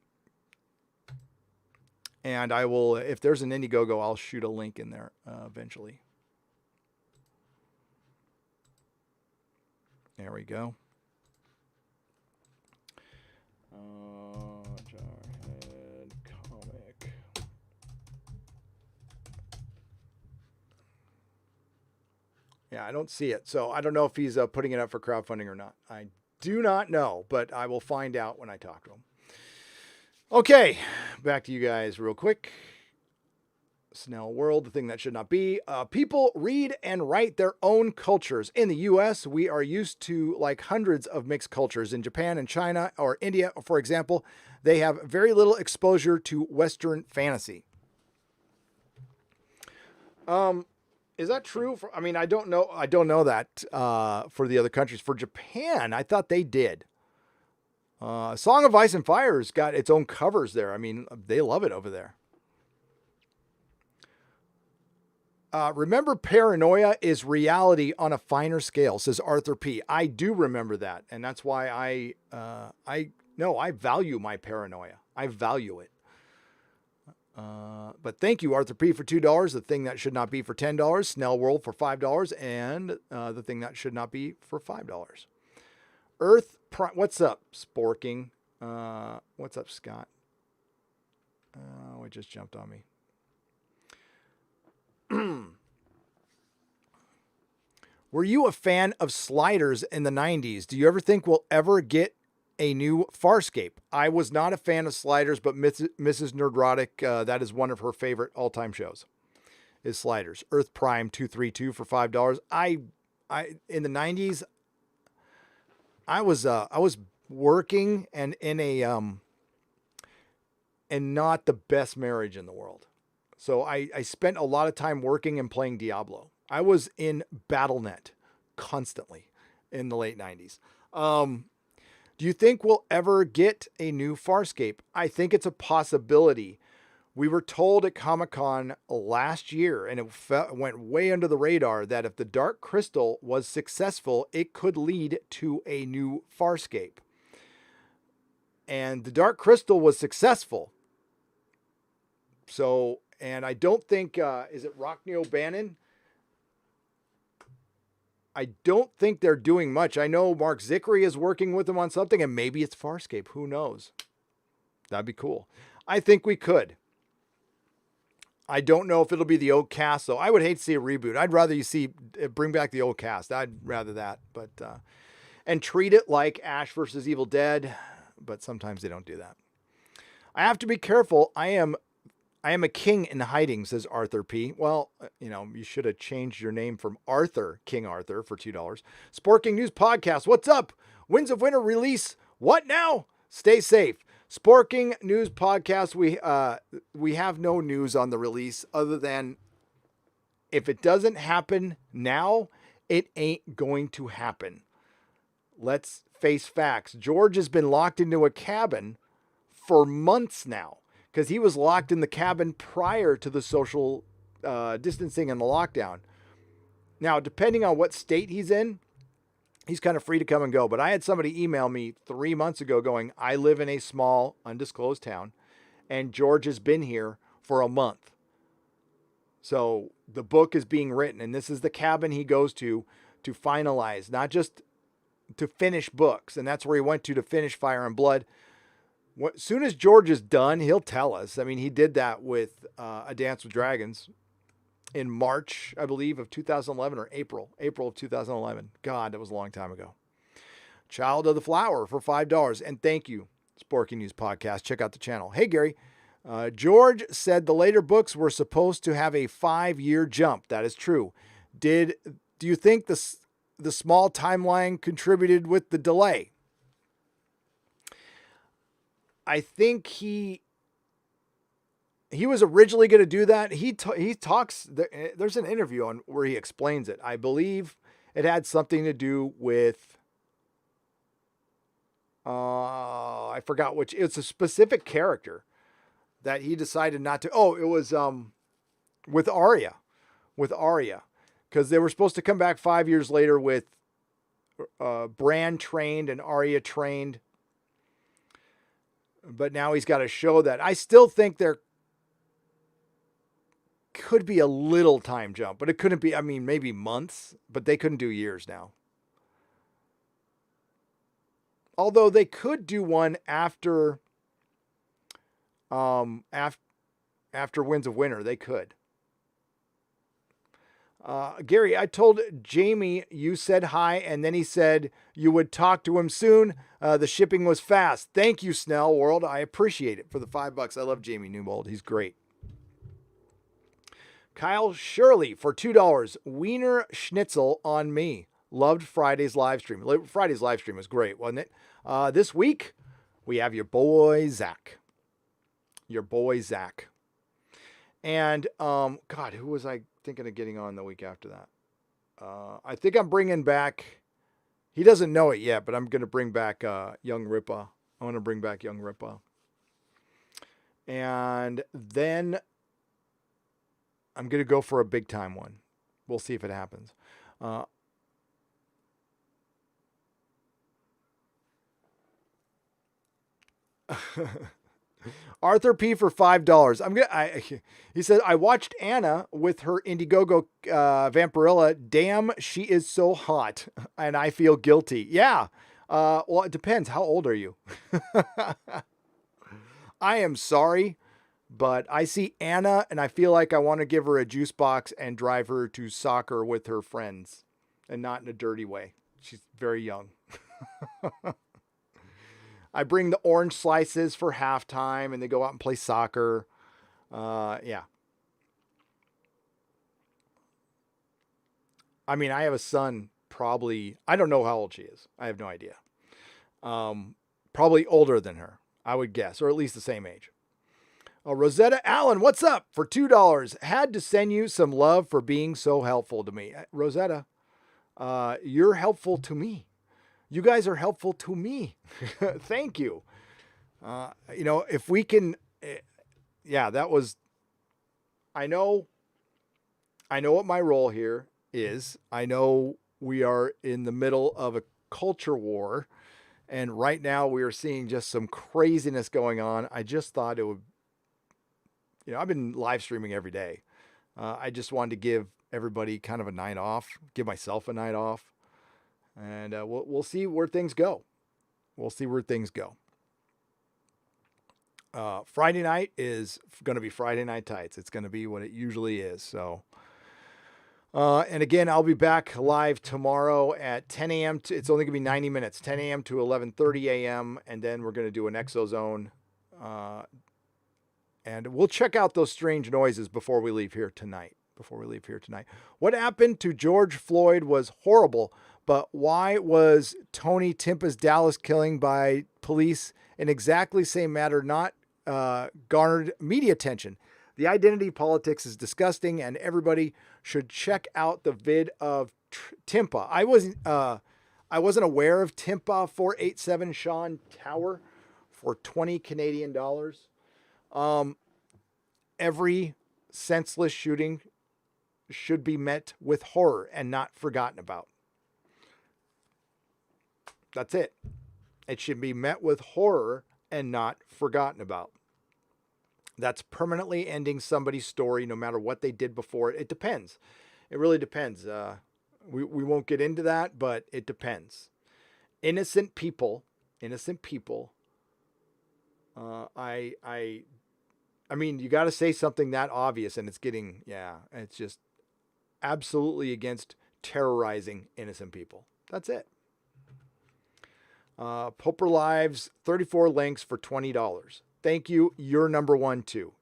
And I will, if there's an Indiegogo, I'll shoot a link in there eventually. There we go. Jarhead comic. Yeah, I don't see it. So I don't know if he's putting it up for crowdfunding or not. I do not know, but I will find out when I talk to him. Okay, back to you guys real quick. Snell World, the thing that should not be. People read and write their own cultures. In the U.S., we are used to like hundreds of mixed cultures. In Japan and China or India, for example, they have very little exposure to Western fantasy. Is that true? I don't know. I don't know that for the other countries. For Japan, I thought they did. Song of Ice and Fire's got its own covers there. I mean, they love it over there. Remember, paranoia is reality on a finer scale, says Arthur P. I do remember that. And that's why I value my paranoia. I value it. But thank you, Arthur P, for $2. The thing that should not be for $10. Snell World for $5. And the thing that should not be for $5. Earth Prime. What's up, Sporking? What's up, Scott? It just jumped on me. Were you a fan of Sliders in the 90s? Do you ever think we'll ever get a new Farscape? I was not a fan of Sliders, but Mrs. Nerdrotic, that is one of her favorite all-time shows, is Sliders. Earth Prime 232 for $5. I in the 90s, I was working and in a and not the best marriage in the world. So I spent a lot of time working and playing Diablo. I was in BattleNet constantly in the late 90s. Do you think we'll ever get a new Farscape? I think it's a possibility. We were told at Comic-Con last year, and it went way under the radar, that if the Dark Crystal was successful, it could lead to a new Farscape. And the Dark Crystal was successful. So, and I don't think, is it Rockne O'Bannon? I don't think they're doing much. I know Mark Zickery is working with them on something, and maybe it's Farscape. Who knows? That'd be cool. I think we could. I don't know if it'll be the old cast, though. I would hate to see a reboot. I'd rather you bring back the old cast. I'd rather that. But and treat it like Ash versus Evil Dead. But sometimes they don't do that. I have to be careful. I am a king in hiding, says Arthur P. Well, you should have changed your name from Arthur, King Arthur, for $2. Sporking News Podcast. What's up? Winds of Winter release. What now? Stay safe. Sporking News Podcast. We have no news on the release other than if it doesn't happen now, it ain't going to happen. Let's face facts. George has been locked into a cabin for months now, because he was locked in the cabin prior to the social distancing and the lockdown. Now, depending on what state he's in, he's kind of free to come and go. But I had somebody email me 3 months ago going, I live in a small, undisclosed town, and George has been here for a month. So the book is being written, and this is the cabin he goes to finalize, not just to finish books. And that's where he went to finish Fire and Blood. As soon as George is done, he'll tell us. I mean, he did that with A Dance with Dragons in March, I believe, of 2011, or April of 2011. God, that was a long time ago. Child of the Flower for $5. And thank you, Sporky News Podcast. Check out the channel. Hey, Gary. George said the later books were supposed to have a 5-year jump. That is true. Do you think the small timeline contributed with the delay? I think he was originally going to do that. He talks, there's an interview on where he explains it. I believe it had something to do with, I forgot which, it's a specific character that he decided not to. Oh, it was with Arya. Because they were supposed to come back 5 years later with Bran trained and Arya trained. But now he's got to show that. I still think there could be a little time jump, but it couldn't be, maybe months, but they couldn't do years now. Although they could do one after Winds of Winter. They could. Gary, I told Jamie you said hi, and then he said you would talk to him soon. The shipping was fast. Thank you, Snell World. I appreciate it for the $5. I love Jamie Newbold. He's great. Kyle Shirley for $2. Wiener Schnitzel on me. Loved Friday's live stream. Friday's live stream was great, wasn't it? This week, we have your boy, Zach. And, God, who was I thinking of getting on the week after that? I think I'm bringing back, he doesn't know it yet, but I'm going to bring back Young Ripa. I want to bring back Young Ripa. And then I'm going to go for a big time one. We'll see if it happens. Arthur P for $5. He said, I watched Anna with her Indiegogo Vampirilla. Damn, she is so hot, and I feel guilty. Yeah. Well, it depends. How old are you? I am sorry, but I see Anna, and I feel like I want to give her a juice box and drive her to soccer with her friends, and not in a dirty way. She's very young. I bring the orange slices for halftime, and they go out and play soccer. Yeah. I have a son probably, I don't know how old she is. I have no idea. Probably older than her, I would guess, or at least the same age. Rosetta Allen, what's up? For $2. Had to send you some love for being so helpful to me. Rosetta, you're helpful to me. You guys are helpful to me. Thank you. If we can, that was, I know what my role here is. I know we are in the middle of a culture war, and right now we are seeing just some craziness going on. I just thought it would, I've been live streaming every day. I just wanted to give everybody kind of a night off, give myself a night off, and we'll see where things go. Friday night is going to be Friday Night Tights. It's going to be what it usually is. So, and again, I'll be back live tomorrow at 10 a.m. It's only going to be 90 minutes, 10 a.m. to 11:30 a.m. And then we're going to do an Exozone. And we'll check out those strange noises before we leave here tonight. What happened to George Floyd was horrible, but why was Tony Timpa's Dallas killing by police in exactly same matter not garnered media attention? The identity politics is disgusting, and everybody should check out the vid of Timpa. I wasn't aware of Timpa 487 Sean Tower for 20 Canadian dollars. Every senseless shooting should be met with horror and not forgotten about. That's it. It should be met with horror and not forgotten about. That's permanently ending somebody's story, no matter what they did before. It depends. It really depends. We won't get into that, but it depends. Innocent people. I mean, you got to say something that obvious, and it's just absolutely against terrorizing innocent people. That's it. Poper Lives, 34 links for $20. Thank you. You're number one, too.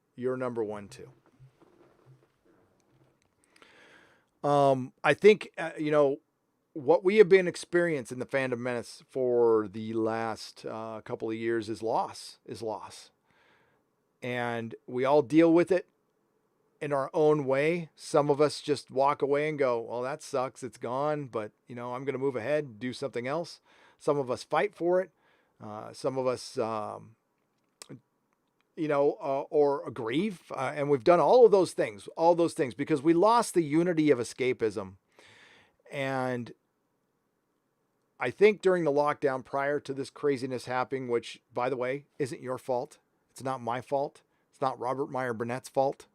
I think, what we have been experiencing in the Phantom Menace for the last couple of years is loss. And we all deal with it in our own way. Some of us just walk away and go, well, that sucks. It's gone. But, I'm going to move ahead, do something else. Some of us fight for it. Some of us, or grieve. And we've done all those things because we lost the unity of escapism. And I think during the lockdown prior to this craziness happening, which, by the way, isn't your fault. It's not my fault. It's not Robert Meyer Burnett's fault.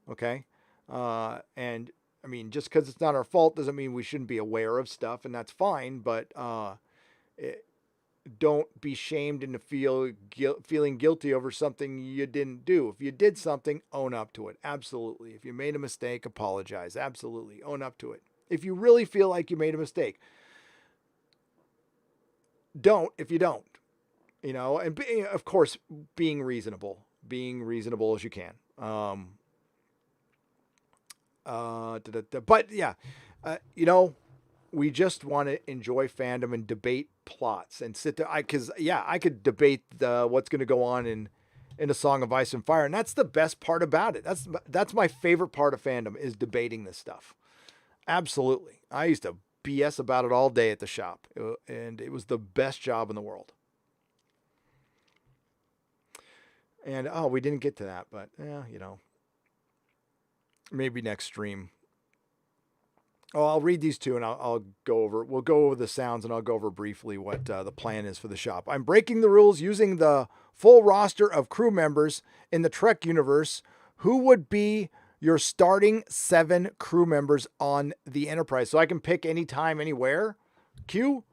Okay. And I mean, just because it's not our fault doesn't mean we shouldn't be aware of stuff, and that's fine. But don't be shamed into feeling guilty over something you didn't do. If you did something, own up to it. Absolutely. If you made a mistake, apologize. Absolutely. Own up to it. If you really feel like you made a mistake, don't if you don't. And of course, being reasonable as you can. But yeah, we just want to enjoy fandom and debate plots and sit there. I could debate what's going to go on in A Song of Ice and Fire. And that's the best part about it. That's my favorite part of fandom is debating this stuff. Absolutely. I used to BS about it all day at the shop, and it was the best job in the world. And, we didn't get to that, but, maybe next stream. I'll read these two and we'll go over the sounds, and I'll go over briefly what the plan is for the shop. I'm breaking the rules using the full roster of crew members in the Trek universe. Who would be your starting 7 crew members on the Enterprise? So I can pick anytime, anywhere. Q,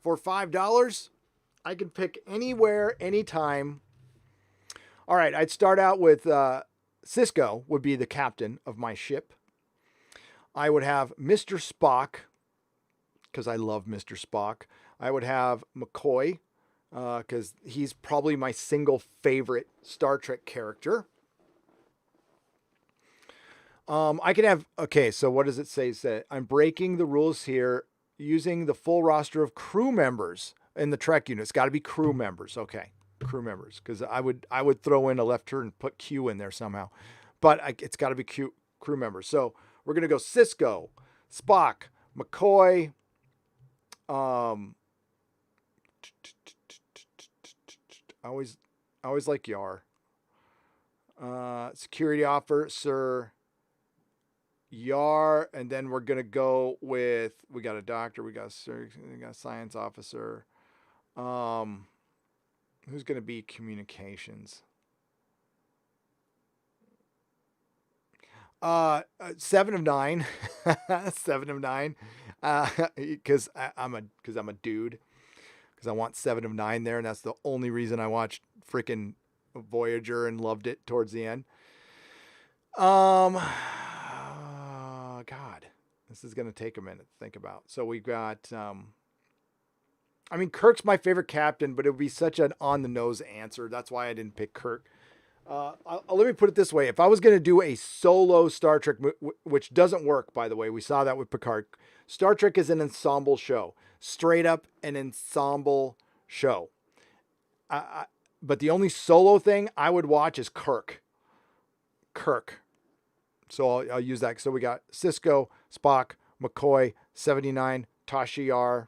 for $5, I can pick anywhere, anytime. All right, I'd start out with Cisco would be the captain of my ship. I would have Mr. Spock, because I love Mr. Spock. I would have McCoy, because he's probably my single favorite Star Trek character. I can have, so what does it say? I'm breaking the rules here using the full roster of crew members in the Trek unit. It's got to be crew members. Okay, crew members, because I would throw in a left turn and put Q in there somehow, but it's got to be crew members. So we're gonna go Cisco, Spock, McCoy. I always like Yar. Security officer, Yar, and then we're gonna go with, we got a doctor, we got a science officer. Who's gonna be communications? 7 of 9, 7 of 9, because I'm a dude, because I want 7 of 9 there, and that's the only reason I watched freaking Voyager and loved it towards the end. God, this is gonna take a minute to think about. So we've got, I mean, Kirk's my favorite captain, but it would be such an on the nose answer. That's why I didn't pick Kirk. Let me put it this way. If I was going to do a solo Star Trek, which doesn't work, by the way, we saw that with Picard. Star Trek is an ensemble show, straight up an ensemble show. But the only solo thing I would watch is Kirk. So I'll use that. So we got Cisco, Spock, McCoy, 79, Tasha Yar.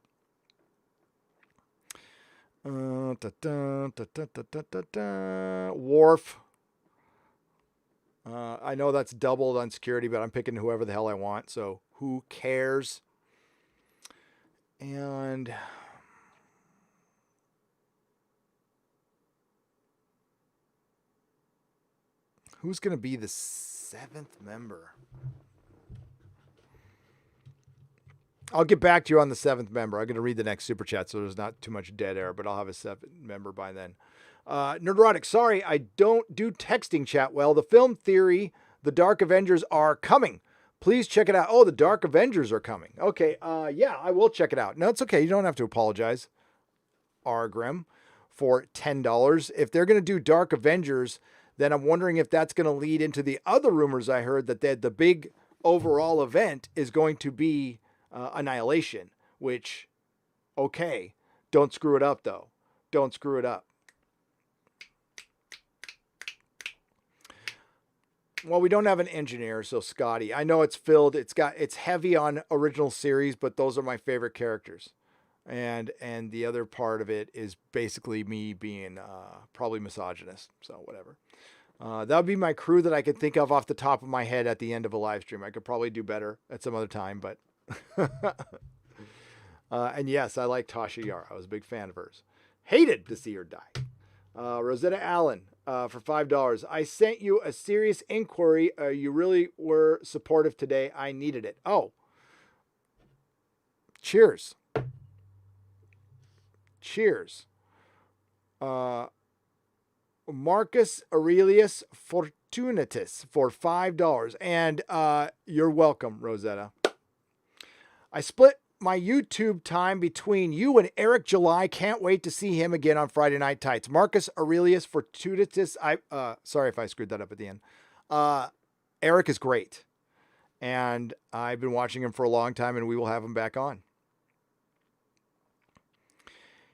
Worf. I know that's doubled on security, but I'm picking whoever the hell I want. So who cares? And who's going to be the 7th member? I'll get back to you on the 7th member. I'm going to read the next super chat, so there's not too much dead air, but I'll have a 7th member by then. Nerdrotic, sorry, I don't do texting chat well. The film theory, The Dark Avengers are coming. Please check it out. Oh, The Dark Avengers are coming. Okay, yeah, I will check it out. No, it's okay. You don't have to apologize, Argrim, for $10. If they're going to do Dark Avengers, then I'm wondering if that's going to lead into the other rumors I heard that the big overall event is going to be Annihilation, which, okay, don't screw it up, though. Don't screw it up. Well, we don't have an engineer, so Scotty. I know it's filled. It's heavy on original series, but those are my favorite characters. And the other part of it is basically me being probably misogynist. So whatever. That would be my crew that I could think of off the top of my head at the end of a live stream. I could probably do better at some other time, but and yes, I like Tasha Yar. I was a big fan of hers. Hated to see her die. Rosetta Allen for $5. I sent you a serious inquiry. You really were supportive today. I needed it. Oh, cheers. Cheers. Marcus Aurelius Fortunatus for $5. And you're welcome, Rosetta. I split my YouTube time between you and Eric July. Can't wait to see him again on Friday Night Tights. Marcus Aurelius Fortunatus. Sorry if I screwed that up at the end. Eric is great. And I've been watching him for a long time, and we will have him back on.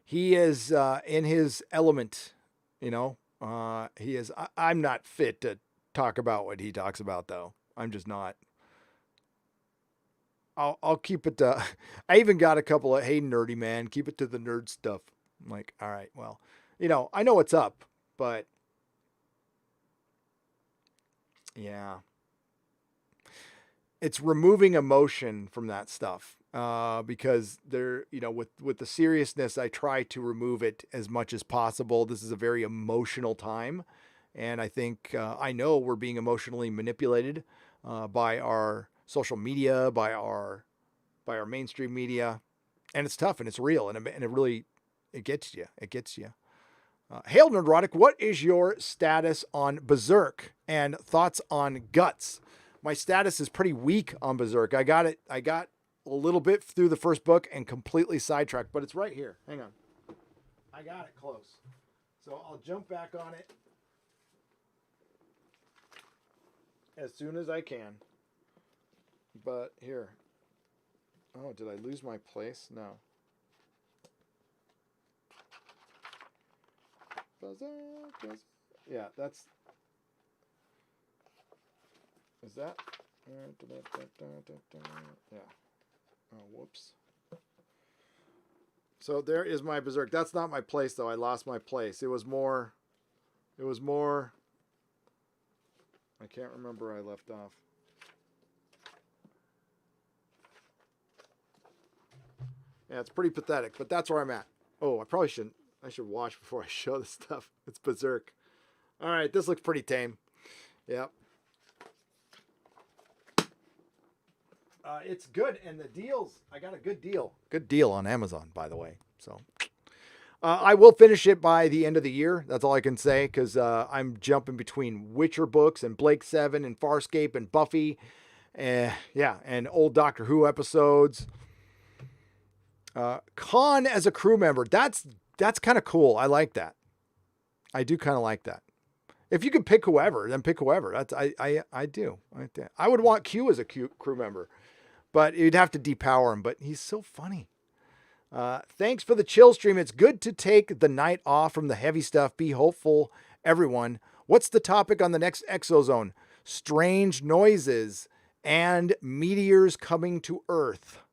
He is in his element, you know. He is. I'm not fit to talk about what he talks about, though. I'm just not. I'll keep it to, I even got a couple of, hey, nerdy man, keep it to the nerd stuff. I'm like, all right, well, you know, I know what's up, but yeah, it's removing emotion from that stuff. Because there, you know, with the seriousness, I try to remove it as much as possible. This is a very emotional time. And I think, I know we're being emotionally manipulated, by our social media, by our mainstream media, and it's tough and it's real, and it really, it gets you. It gets you. Hail Nerdrotic, what is your status on Berserk and thoughts on Guts? My status is pretty weak on Berserk. I got a little bit through the first book and completely sidetracked, but it's right here. Hang on. I got it close. So I'll jump back on it as soon as I can. But here, Oh, did I lose my place? No. Yeah, that's... Is that? Yeah. Oh, whoops. So there is my Berserk. That's not my place, though. I lost my place. It was more... I can't remember where I left off. Yeah, it's pretty pathetic, but that's where I'm at. Oh, I probably shouldn't. I should watch before I show this stuff. It's Berserk. All right, this looks pretty tame. Yep. It's good, and the deals, I got a good deal. Good deal on Amazon, by the way. So I will finish it by the end of the year. That's all I can say, because I'm jumping between Witcher books and Blake 7 and Farscape and Buffy. And old Doctor Who episodes. Khan as a crew member. That's kind of cool. I like that. I do kind of like that. If you could pick whoever, then pick whoever. I do. I would want Q as a crew member, but you'd have to depower him. But he's so funny. Thanks for the chill stream. It's good to take the night off from the heavy stuff. Be hopeful, everyone. What's the topic on the next Exozone? Strange noises and meteors coming to Earth.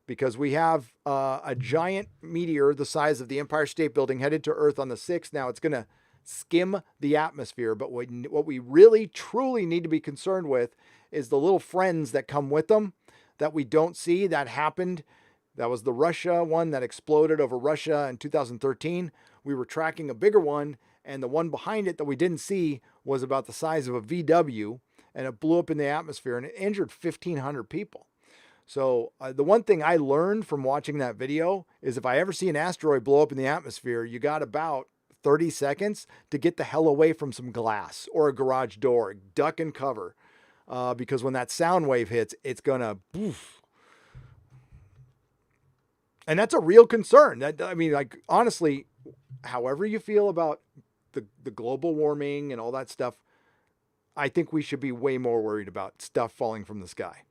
Because we have a giant meteor the size of the Empire State Building headed to Earth on the 6th. Now it's going to skim the atmosphere. But what we really, truly need to be concerned with is the little friends that come with them that we don't see. That happened. That was the Russia one that exploded over Russia in 2013. We were tracking a bigger one, and the one behind it that we didn't see was about the size of a VW, and it blew up in the atmosphere, and it injured 1,500 people. So the one thing I learned from watching that video is if I ever see an asteroid blow up in the atmosphere, you got about 30 seconds to get the hell away from some glass or a garage door, duck and cover. Because when that sound wave hits, it's going to poof. And that's a real concern. Honestly, however you feel about the global warming and all that stuff, I think we should be way more worried about stuff falling from the sky.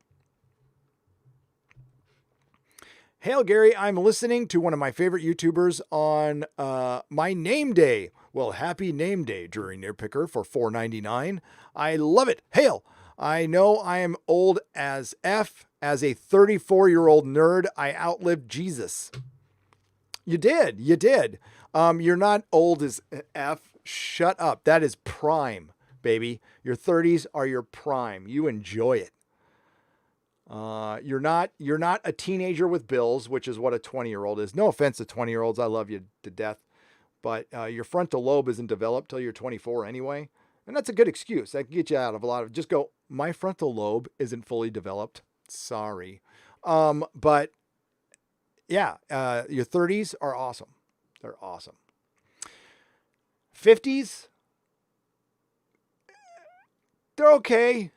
Hail, Gary, I'm listening to one of my favorite YouTubers on my name day. Well, happy name day, Drury Nitpicker, for $4.99. I love it. Hail, I know I am old as F. As a 34-year-old nerd, I outlived Jesus. You did. You're not old as F. Shut up. That is prime, baby. Your 30s are your prime. You enjoy it. You're not a teenager with bills, which is what a 20-year-old is. No offense to 20-year-olds. I love you to death. But your frontal lobe isn't developed till you're 24 anyway. And that's a good excuse. That can get you out of a lot of, just go, my frontal lobe isn't fully developed. Sorry. But yeah, your 30s are awesome. They're awesome. 50s, they're okay.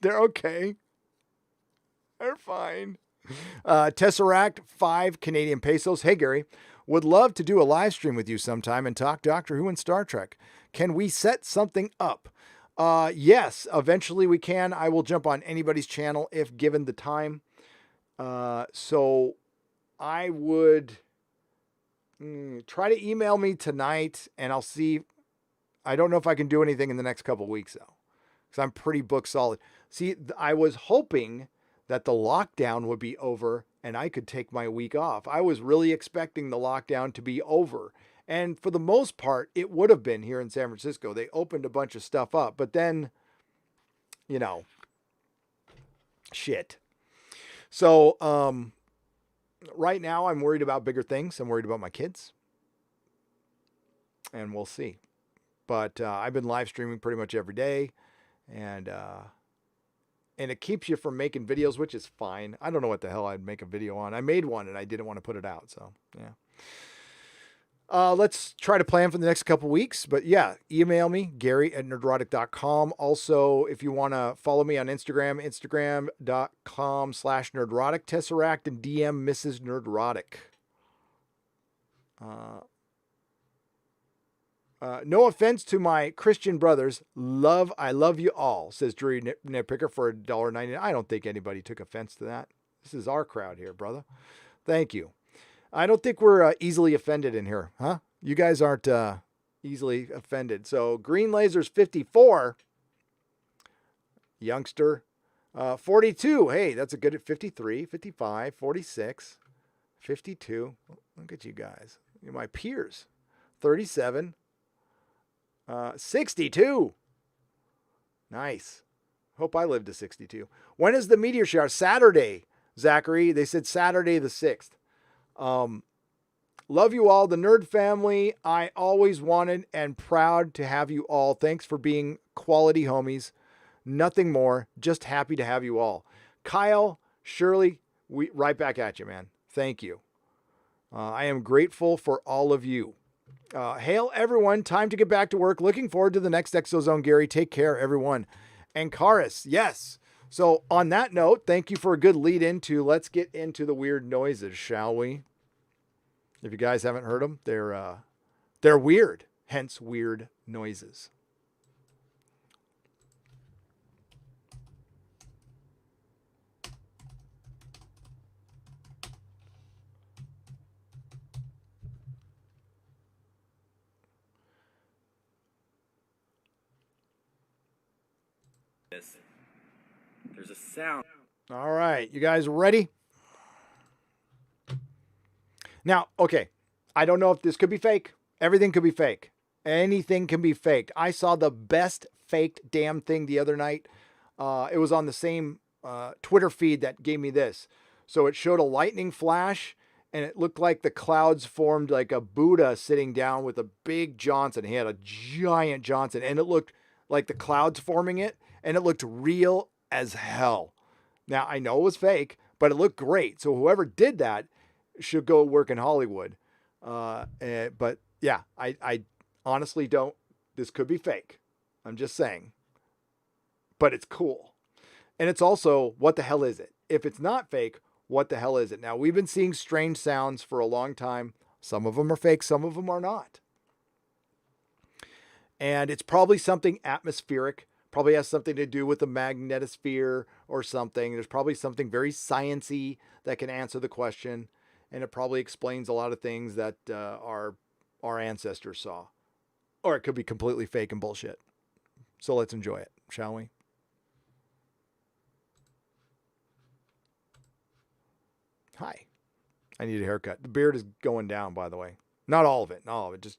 They're okay. They're fine. Tesseract, 5 Canadian pesos. Hey, Gary, would love to do a live stream with you sometime and talk Doctor Who and Star Trek. Can we set something up? Yes, eventually we can. I will jump on anybody's channel if given the time. So I would try to email me tonight and I'll see. I don't know if I can do anything in the next couple of weeks though, because I'm pretty book solid. See, I was hoping that the lockdown would be over and I could take my week off. I was really expecting the lockdown to be over. And for the most part, it would have been here in San Francisco. They opened a bunch of stuff up, but then, shit. So, right now I'm worried about bigger things. I'm worried about my kids and we'll see. But, I've been live streaming pretty much every day and it keeps you from making videos, which is fine. I don't know what the hell I'd make a video on. I made one and I didn't want to put it out. So, yeah. Let's try to plan for the next couple weeks, but yeah, email me, Gary@nerdrotic.com. Also, if you want to follow me on Instagram, Instagram.com/Nerdrotic, Tesseract, and DM Mrs. Nerdrotic. No offense to my Christian brothers. I love you all, says Drury Nitpicker for $1.99. I don't think anybody took offense to that. This is our crowd here, brother. Thank you. I don't think we're easily offended in here, huh? You guys aren't easily offended. So Green Lasers 54. Youngster 42. Hey, that's a good 53, 55, 46, 52. Look at you guys. You're my peers. 37. 62. Nice. Hope I live to 62. When is the meteor shower? Saturday, Zachary. They said Saturday the 6th. Love you all, the nerd family. I always wanted and proud to have you all. Thanks for being quality homies. Nothing more. Just happy to have you all. Kyle, Shirley, we right back at you, man. Thank you. I am grateful for all of you. Hail, everyone. Time to get back to work. Looking forward to the next Exozone, Gary. Take care, everyone. And Karis, yes. So on that note, thank you for a good lead into. Let's get into the weird noises, shall we? If you guys haven't heard them, they're weird. Hence, weird noises. There's a sound. All right, you guys ready? Now, okay, I don't know if this could be fake. Everything could be fake. Anything can be faked. I saw the best faked damn thing the other night. It was on the same Twitter feed that gave me this. So it showed a lightning flash, and it looked like the clouds formed like a Buddha sitting down with a big Johnson. He had a giant Johnson, and it looked like the clouds forming it, and it looked real as hell. Now, I know it was fake, but it looked great. So whoever did that should go work in Hollywood. But yeah, I honestly don't. This could be fake. I'm just saying. But it's cool. And it's also, what the hell is it? If it's not fake, what the hell is it? Now, we've been seeing strange sounds for a long time. Some of them are fake, some of them are not. And it's probably something atmospheric. Probably has something to do with the magnetosphere or something. There's probably something very sciencey that can answer the question. And it probably explains a lot of things that our ancestors saw. Or it could be completely fake and bullshit. So let's enjoy it, shall we? Hi. I need a haircut. The beard is going down, by the way. Not all of it. Not all of it. Just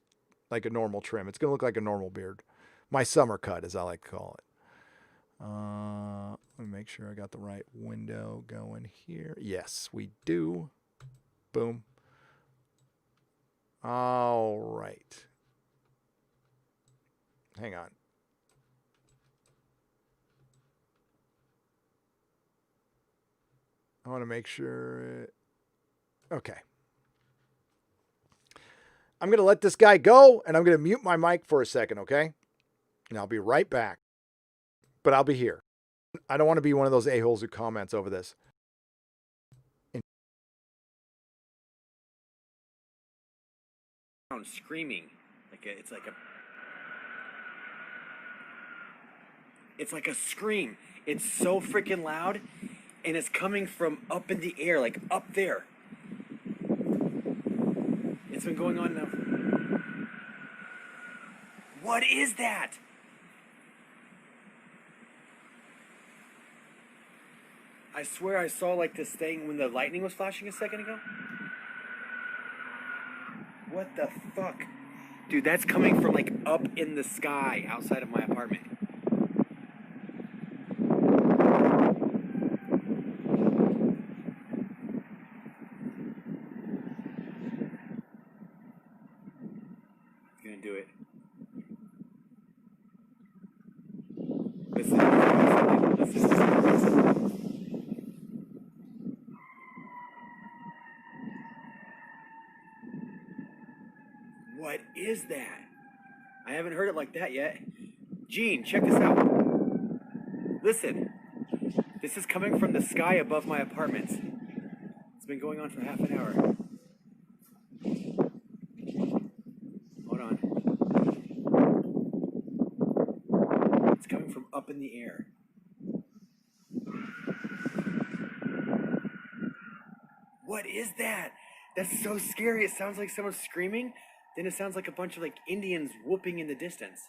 like a normal trim. It's going to look like a normal beard. My summer cut, as I like to call it. Let me make sure I got the right window going here. Yes, we do. Boom. All right. Hang on. I want to make sure. Okay. I'm going to let this guy go, and I'm going to mute my mic for a second, okay? And I'll be right back. But I'll be here. I don't want to be one of those a-holes who comments over this. Screaming. It's like a scream. It's so freaking loud, and it's coming from up in the air, like up there. It's been going on now. What is that? I swear I saw like this thing when the lightning was flashing a second ago. What the fuck? Dude, that's coming from like up in the sky outside of my apartment. Gonna do it. Listen. What is that? I haven't heard it like that yet. Gene, check this out. Listen. This is coming from the sky above my apartment. It's been going on for half an hour. Hold on. It's coming from up in the air. What is that? That's so scary. It sounds like someone screaming. Then it sounds like a bunch of like Indians whooping in the distance.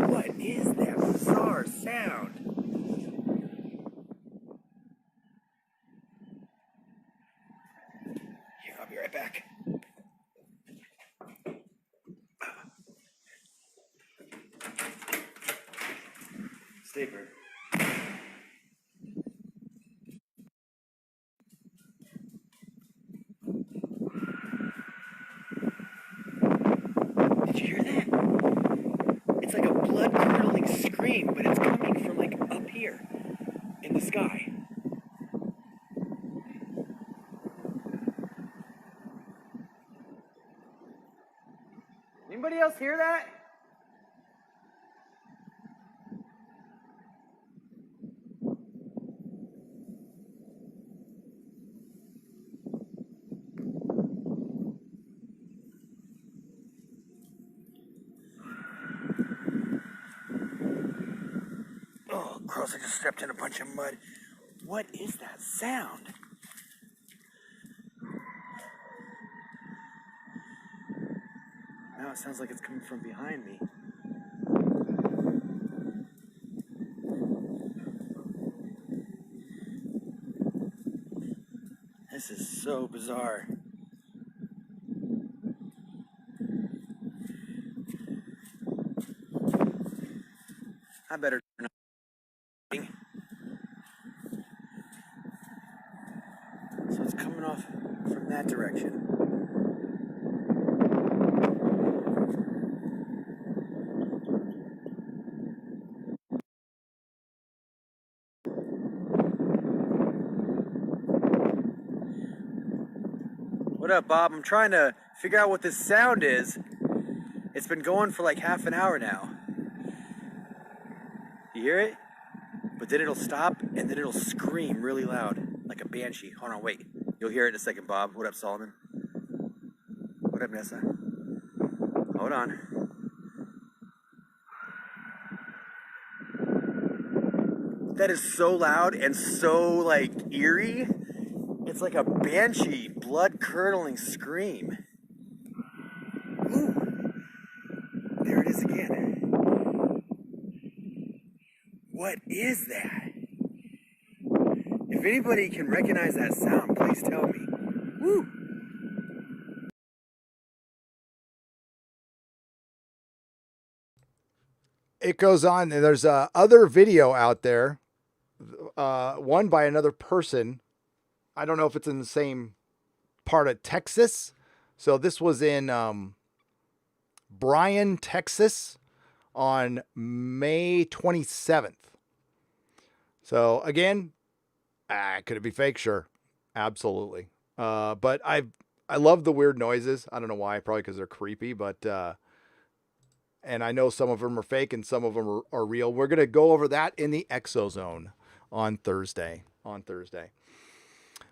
What is that bizarre sound? Here, I'll be right back. Stay, bird. Did you hear that? It's like a blood-curdling scream, but it's coming from like up here in the sky. Anybody else hear that? Oh, gross, I just stepped in a bunch of mud. What is that sound? Now it sounds like it's coming from behind me. This is so bizarre. I better turn on. So it's coming off from that direction. What up, Bob? I'm trying to figure out what this sound is. It's been going for like half an hour now. You hear it? But then it'll stop and then it'll scream really loud, like a banshee. Hold on, wait. You'll hear it in a second, Bob. What up, Solomon? What up, Nessa? Hold on. That is so loud and so like eerie. It's like a banshee, blood-curdling scream. Ooh. There it is again. What is that? If anybody can recognize that sound, please tell me. Woo! It goes on. There's other video out there, one by another person. I don't know if it's in the same part of Texas. So this was in Bryan, Texas on May 27th. So again, could it be fake? Sure. Absolutely. But I love the weird noises. I don't know why, probably because they're creepy, but and I know some of them are fake and some of them are real. We're going to go over that in the Exozone on Thursday.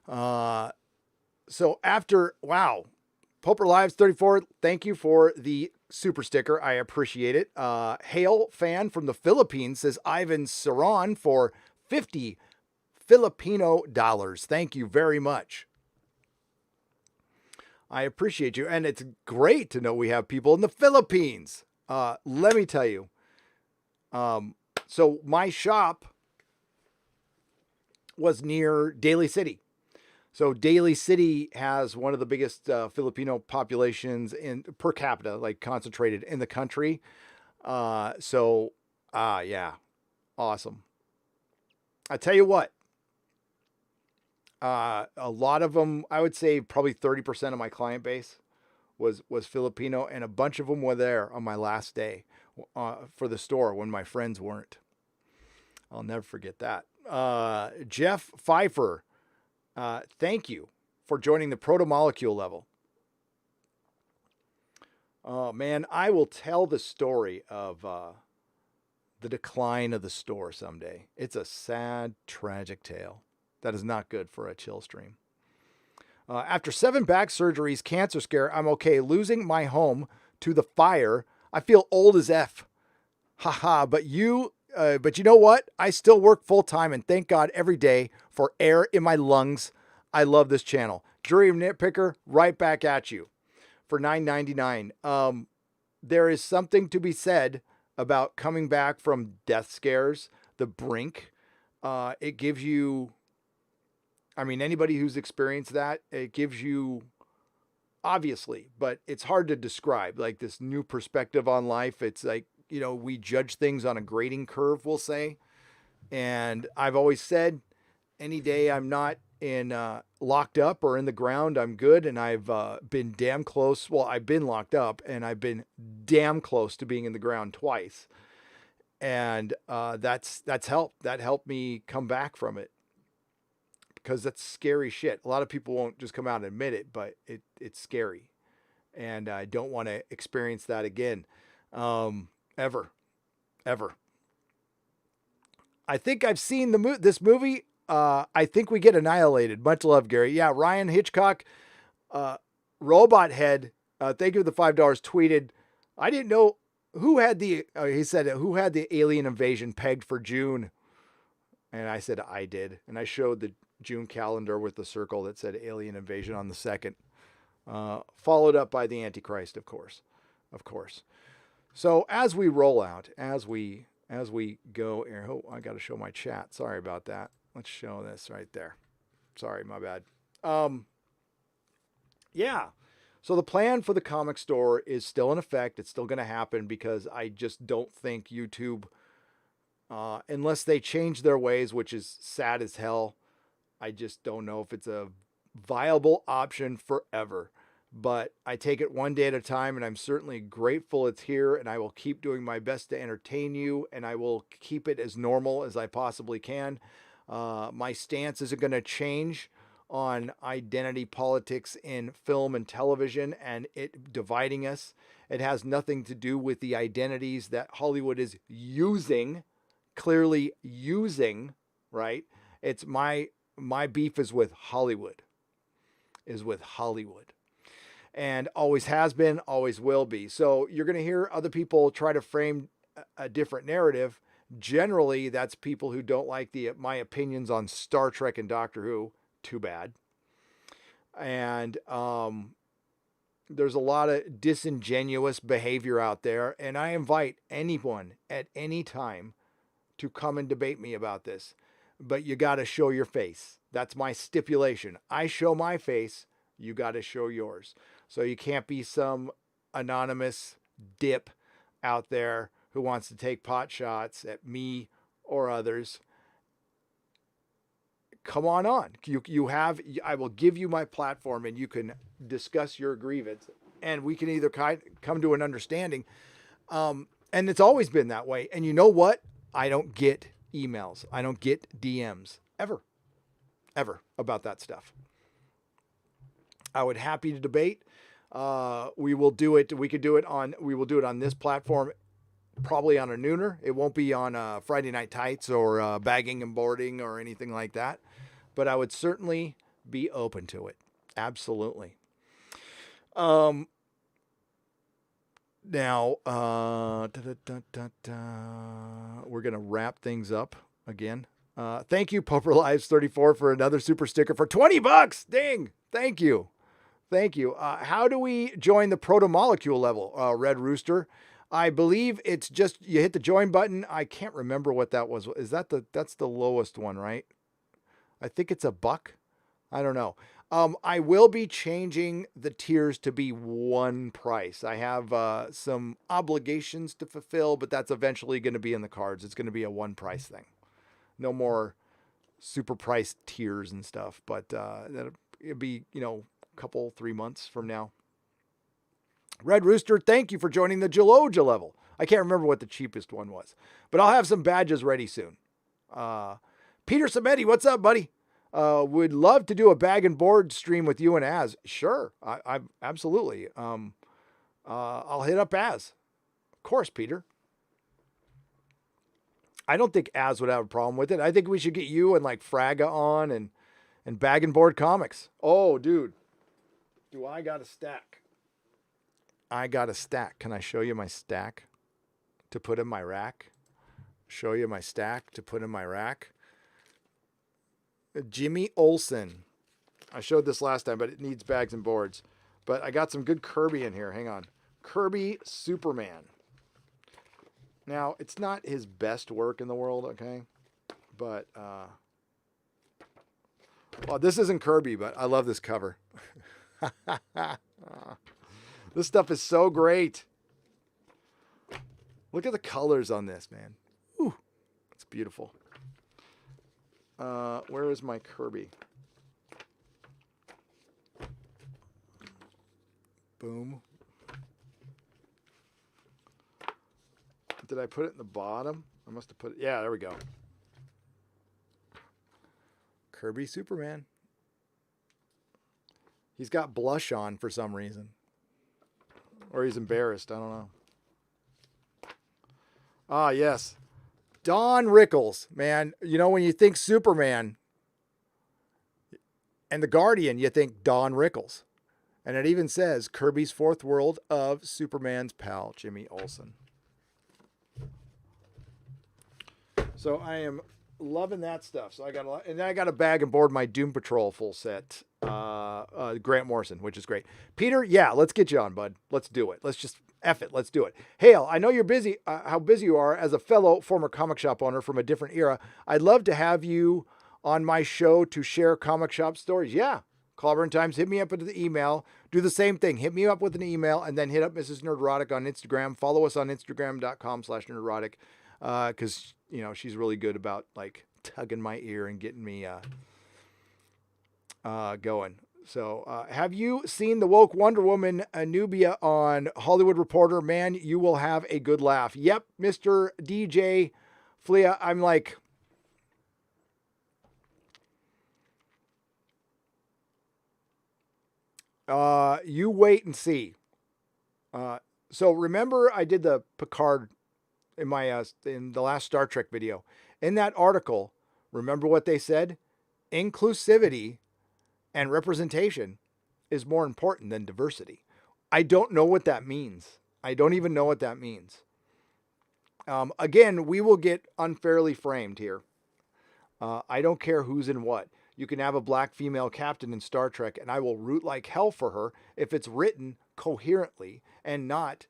So after, wow, Poper Lives 34, thank you for the super sticker. I appreciate it. Hail fan from the Philippines says Ivan Saron for 50 Filipino dollars. Thank you very much. I appreciate you. And it's great to know we have people in the Philippines. Let me tell you. So my shop was near Daly City. So Daly City has one of the biggest Filipino populations in per capita, like concentrated in the country. Yeah, awesome. I tell you what, a lot of them, I would say probably 30% of my client base was Filipino, and a bunch of them were there on my last day for the store when my friends weren't. I'll never forget that. Jeff Pfeiffer, thank you for joining the proto-molecule level. Oh man, I will tell the story of the decline of the store someday. It's a sad, tragic tale. That is not good for a chill stream. After 7 back surgeries, cancer scare, I'm okay. Losing my home to the fire, I feel old as F. Haha, but you know what? I still work full time and thank God every day for air in my lungs. I love this channel. Jury of Nitpicker, right back at you for $9.99. There is something to be said about coming back from death scares, the brink. It gives you, I mean, anybody who's experienced that, it gives you, obviously, but it's hard to describe, like this new perspective on life. It's like, you know, we judge things on a grading curve, we'll say. And I've always said, any day I'm not in locked up or in the ground, I'm good. And I've been damn close. Well, I've been locked up and I've been damn close to being in the ground twice. And that's helped. That helped me come back from it, because that's scary shit. A lot of people won't just come out and admit it, but it's scary. And I don't want to experience that again. Ever. I think I've seen this movie. I think we get annihilated. Much love, Gary. Yeah, Ryan Hitchcock, Robot Head. Thank you for the $5. Tweeted, I didn't know who had he said, who had the alien invasion pegged for June? And I said, I did. And I showed the June calendar with the circle that said alien invasion on the 2nd. Followed up by the Antichrist, of course. So as we roll out, as we go here, oh, I got to show my chat. Sorry about that. Let's show this right there. Sorry, my bad. Yeah. So the plan for the comic store is still in effect. It's still going to happen, because I just don't think YouTube, unless they change their ways, which is sad as hell, I just don't know if it's a viable option forever. But I take it one day at a time, and I'm certainly grateful it's here, and I will keep doing my best to entertain you, and I will keep it as normal as I possibly can. My stance isn't going to change on identity politics in film and television and it dividing us. It has nothing to do with the identities that Hollywood is clearly using, right? It's my beef is with Hollywood. And always has been, always will be. So you're going to hear other people try to frame a different narrative. Generally, that's people who don't like my opinions on Star Trek and Doctor Who. Too bad. And there's a lot of disingenuous behavior out there. And I invite anyone at any time to come and debate me about this. But you got to show your face. That's my stipulation. I show my face. You got to show yours. So you can't be some anonymous dip out there who wants to take pot shots at me or others. Come on. I will give you my platform and you can discuss your grievance and we can either come to an understanding. And it's always been that way. And you know what? I don't get emails. I don't get DMs ever about that stuff. I would happy to debate. We will do it. We will do it on this platform, probably on a nooner. It won't be on Friday Night Tights or bagging and boarding or anything like that. But I would certainly be open to it. Absolutely. Now, we're going to wrap things up again. Thank you, Poper Lives 34 for another super sticker for $20. Ding. Thank you. How do we join the proto molecule level? Red Rooster. I believe it's just, you hit the join button. I can't remember what that was. Is that that's the lowest one, right? I think it's $1. I don't know. I will be changing the tiers to be one price. I have some obligations to fulfill, but that's eventually going to be in the cards. It's going to be a one price thing. No more super priced tiers and stuff, but it'll be, couple 3 months from now. Red Rooster, thank you for joining the Geloja level. I can't remember what the cheapest one was, but I'll have some badges ready soon. Peter Sametti, what's up, buddy? Would love to do a bag and board stream with you and Az. Sure, I absolutely. I'll hit up Az. Of course, Peter. I don't think Az would have a problem with it. I think we should get you and like Fraga on and Bag and Board Comics. Oh, dude. Do I got a stack? I got a stack. Can I show you my stack to put in my rack? Show you my stack to put in my rack. Jimmy Olsen. I showed this last time, but it needs bags and boards. But I got some good Kirby in here. Hang on. Kirby Superman. Now, it's not his best work in the world, okay? But, well, this isn't Kirby, but I love this cover. This stuff is so great. Look at the colors on this, man. Ooh, it's beautiful. Where is my Kirby? Boom. Did I put it in the bottom? I must have put it. Yeah, there we go. Kirby Superman. He's got blush on for some reason. Or he's embarrassed. I don't know. Ah, yes. Don Rickles. Man, you know, when you think Superman and the Guardian, you think Don Rickles. And it even says Kirby's Fourth World of Superman's pal, Jimmy Olsen. So I am loving that stuff. So I got a lot, and then I got a bag and board my Doom Patrol full set, Grant Morrison, which is great. Peter, yeah, let's get you on, bud. Let's do it. Let's just F it. Let's do it. Hale, I know you're busy, how busy you are as a fellow former comic shop owner from a different era. I'd love to have you on my show to share comic shop stories. Yeah. Clobber Times, hit me up with the email. Do the same thing. Hit me up with an email and then hit up Mrs. Nerdrotic on Instagram. Follow us on Instagram.com/Nerdrotic. Because, you know, she's really good about like tugging my ear and getting me going. So have you seen the woke Wonder Woman Nubia on Hollywood Reporter? Man, you will have a good laugh. Yep, Mr. DJ Flea. I'm like, you wait and see. So remember I did the Picard in my in the last Star Trek video. In that article, remember what they said? Inclusivity and representation is more important than diversity. I don't know what that means. I don't even know what that means. Again, we will get unfairly framed here. I don't care who's in what. You can have a black female captain in Star Trek, and I will root like hell for her if it's written coherently and not,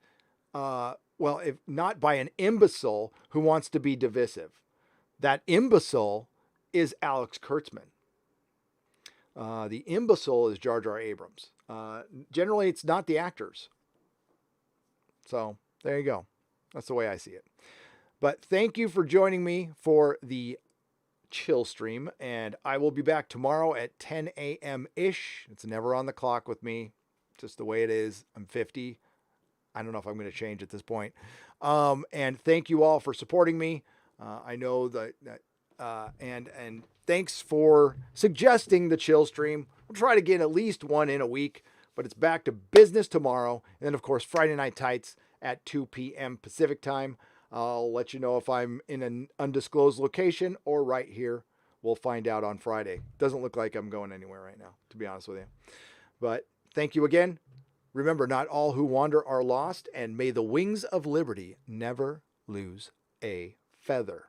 if not by an imbecile who wants to be divisive. That imbecile is Alex Kurtzman. The imbecile is Jar Jar Abrams. Generally, it's not the actors. So there you go. That's the way I see it. But thank you for joining me for the chill stream, and I will be back tomorrow at 10 a.m.-ish. It's never on the clock with me, just the way it is. I'm 50. I don't know if I'm going to change at this point. And thank you all for supporting me. I know that and thanks for suggesting the chill stream. We'll try to get at least one in a week, but it's back to business tomorrow. And then, of course, Friday Night Tights at 2 p.m. Pacific time. I'll let you know if I'm in an undisclosed location or right here. We'll find out on Friday. Doesn't look like I'm going anywhere right now, to be honest with you. But thank you again. Remember, not all who wander are lost, and may the wings of liberty never lose a feather.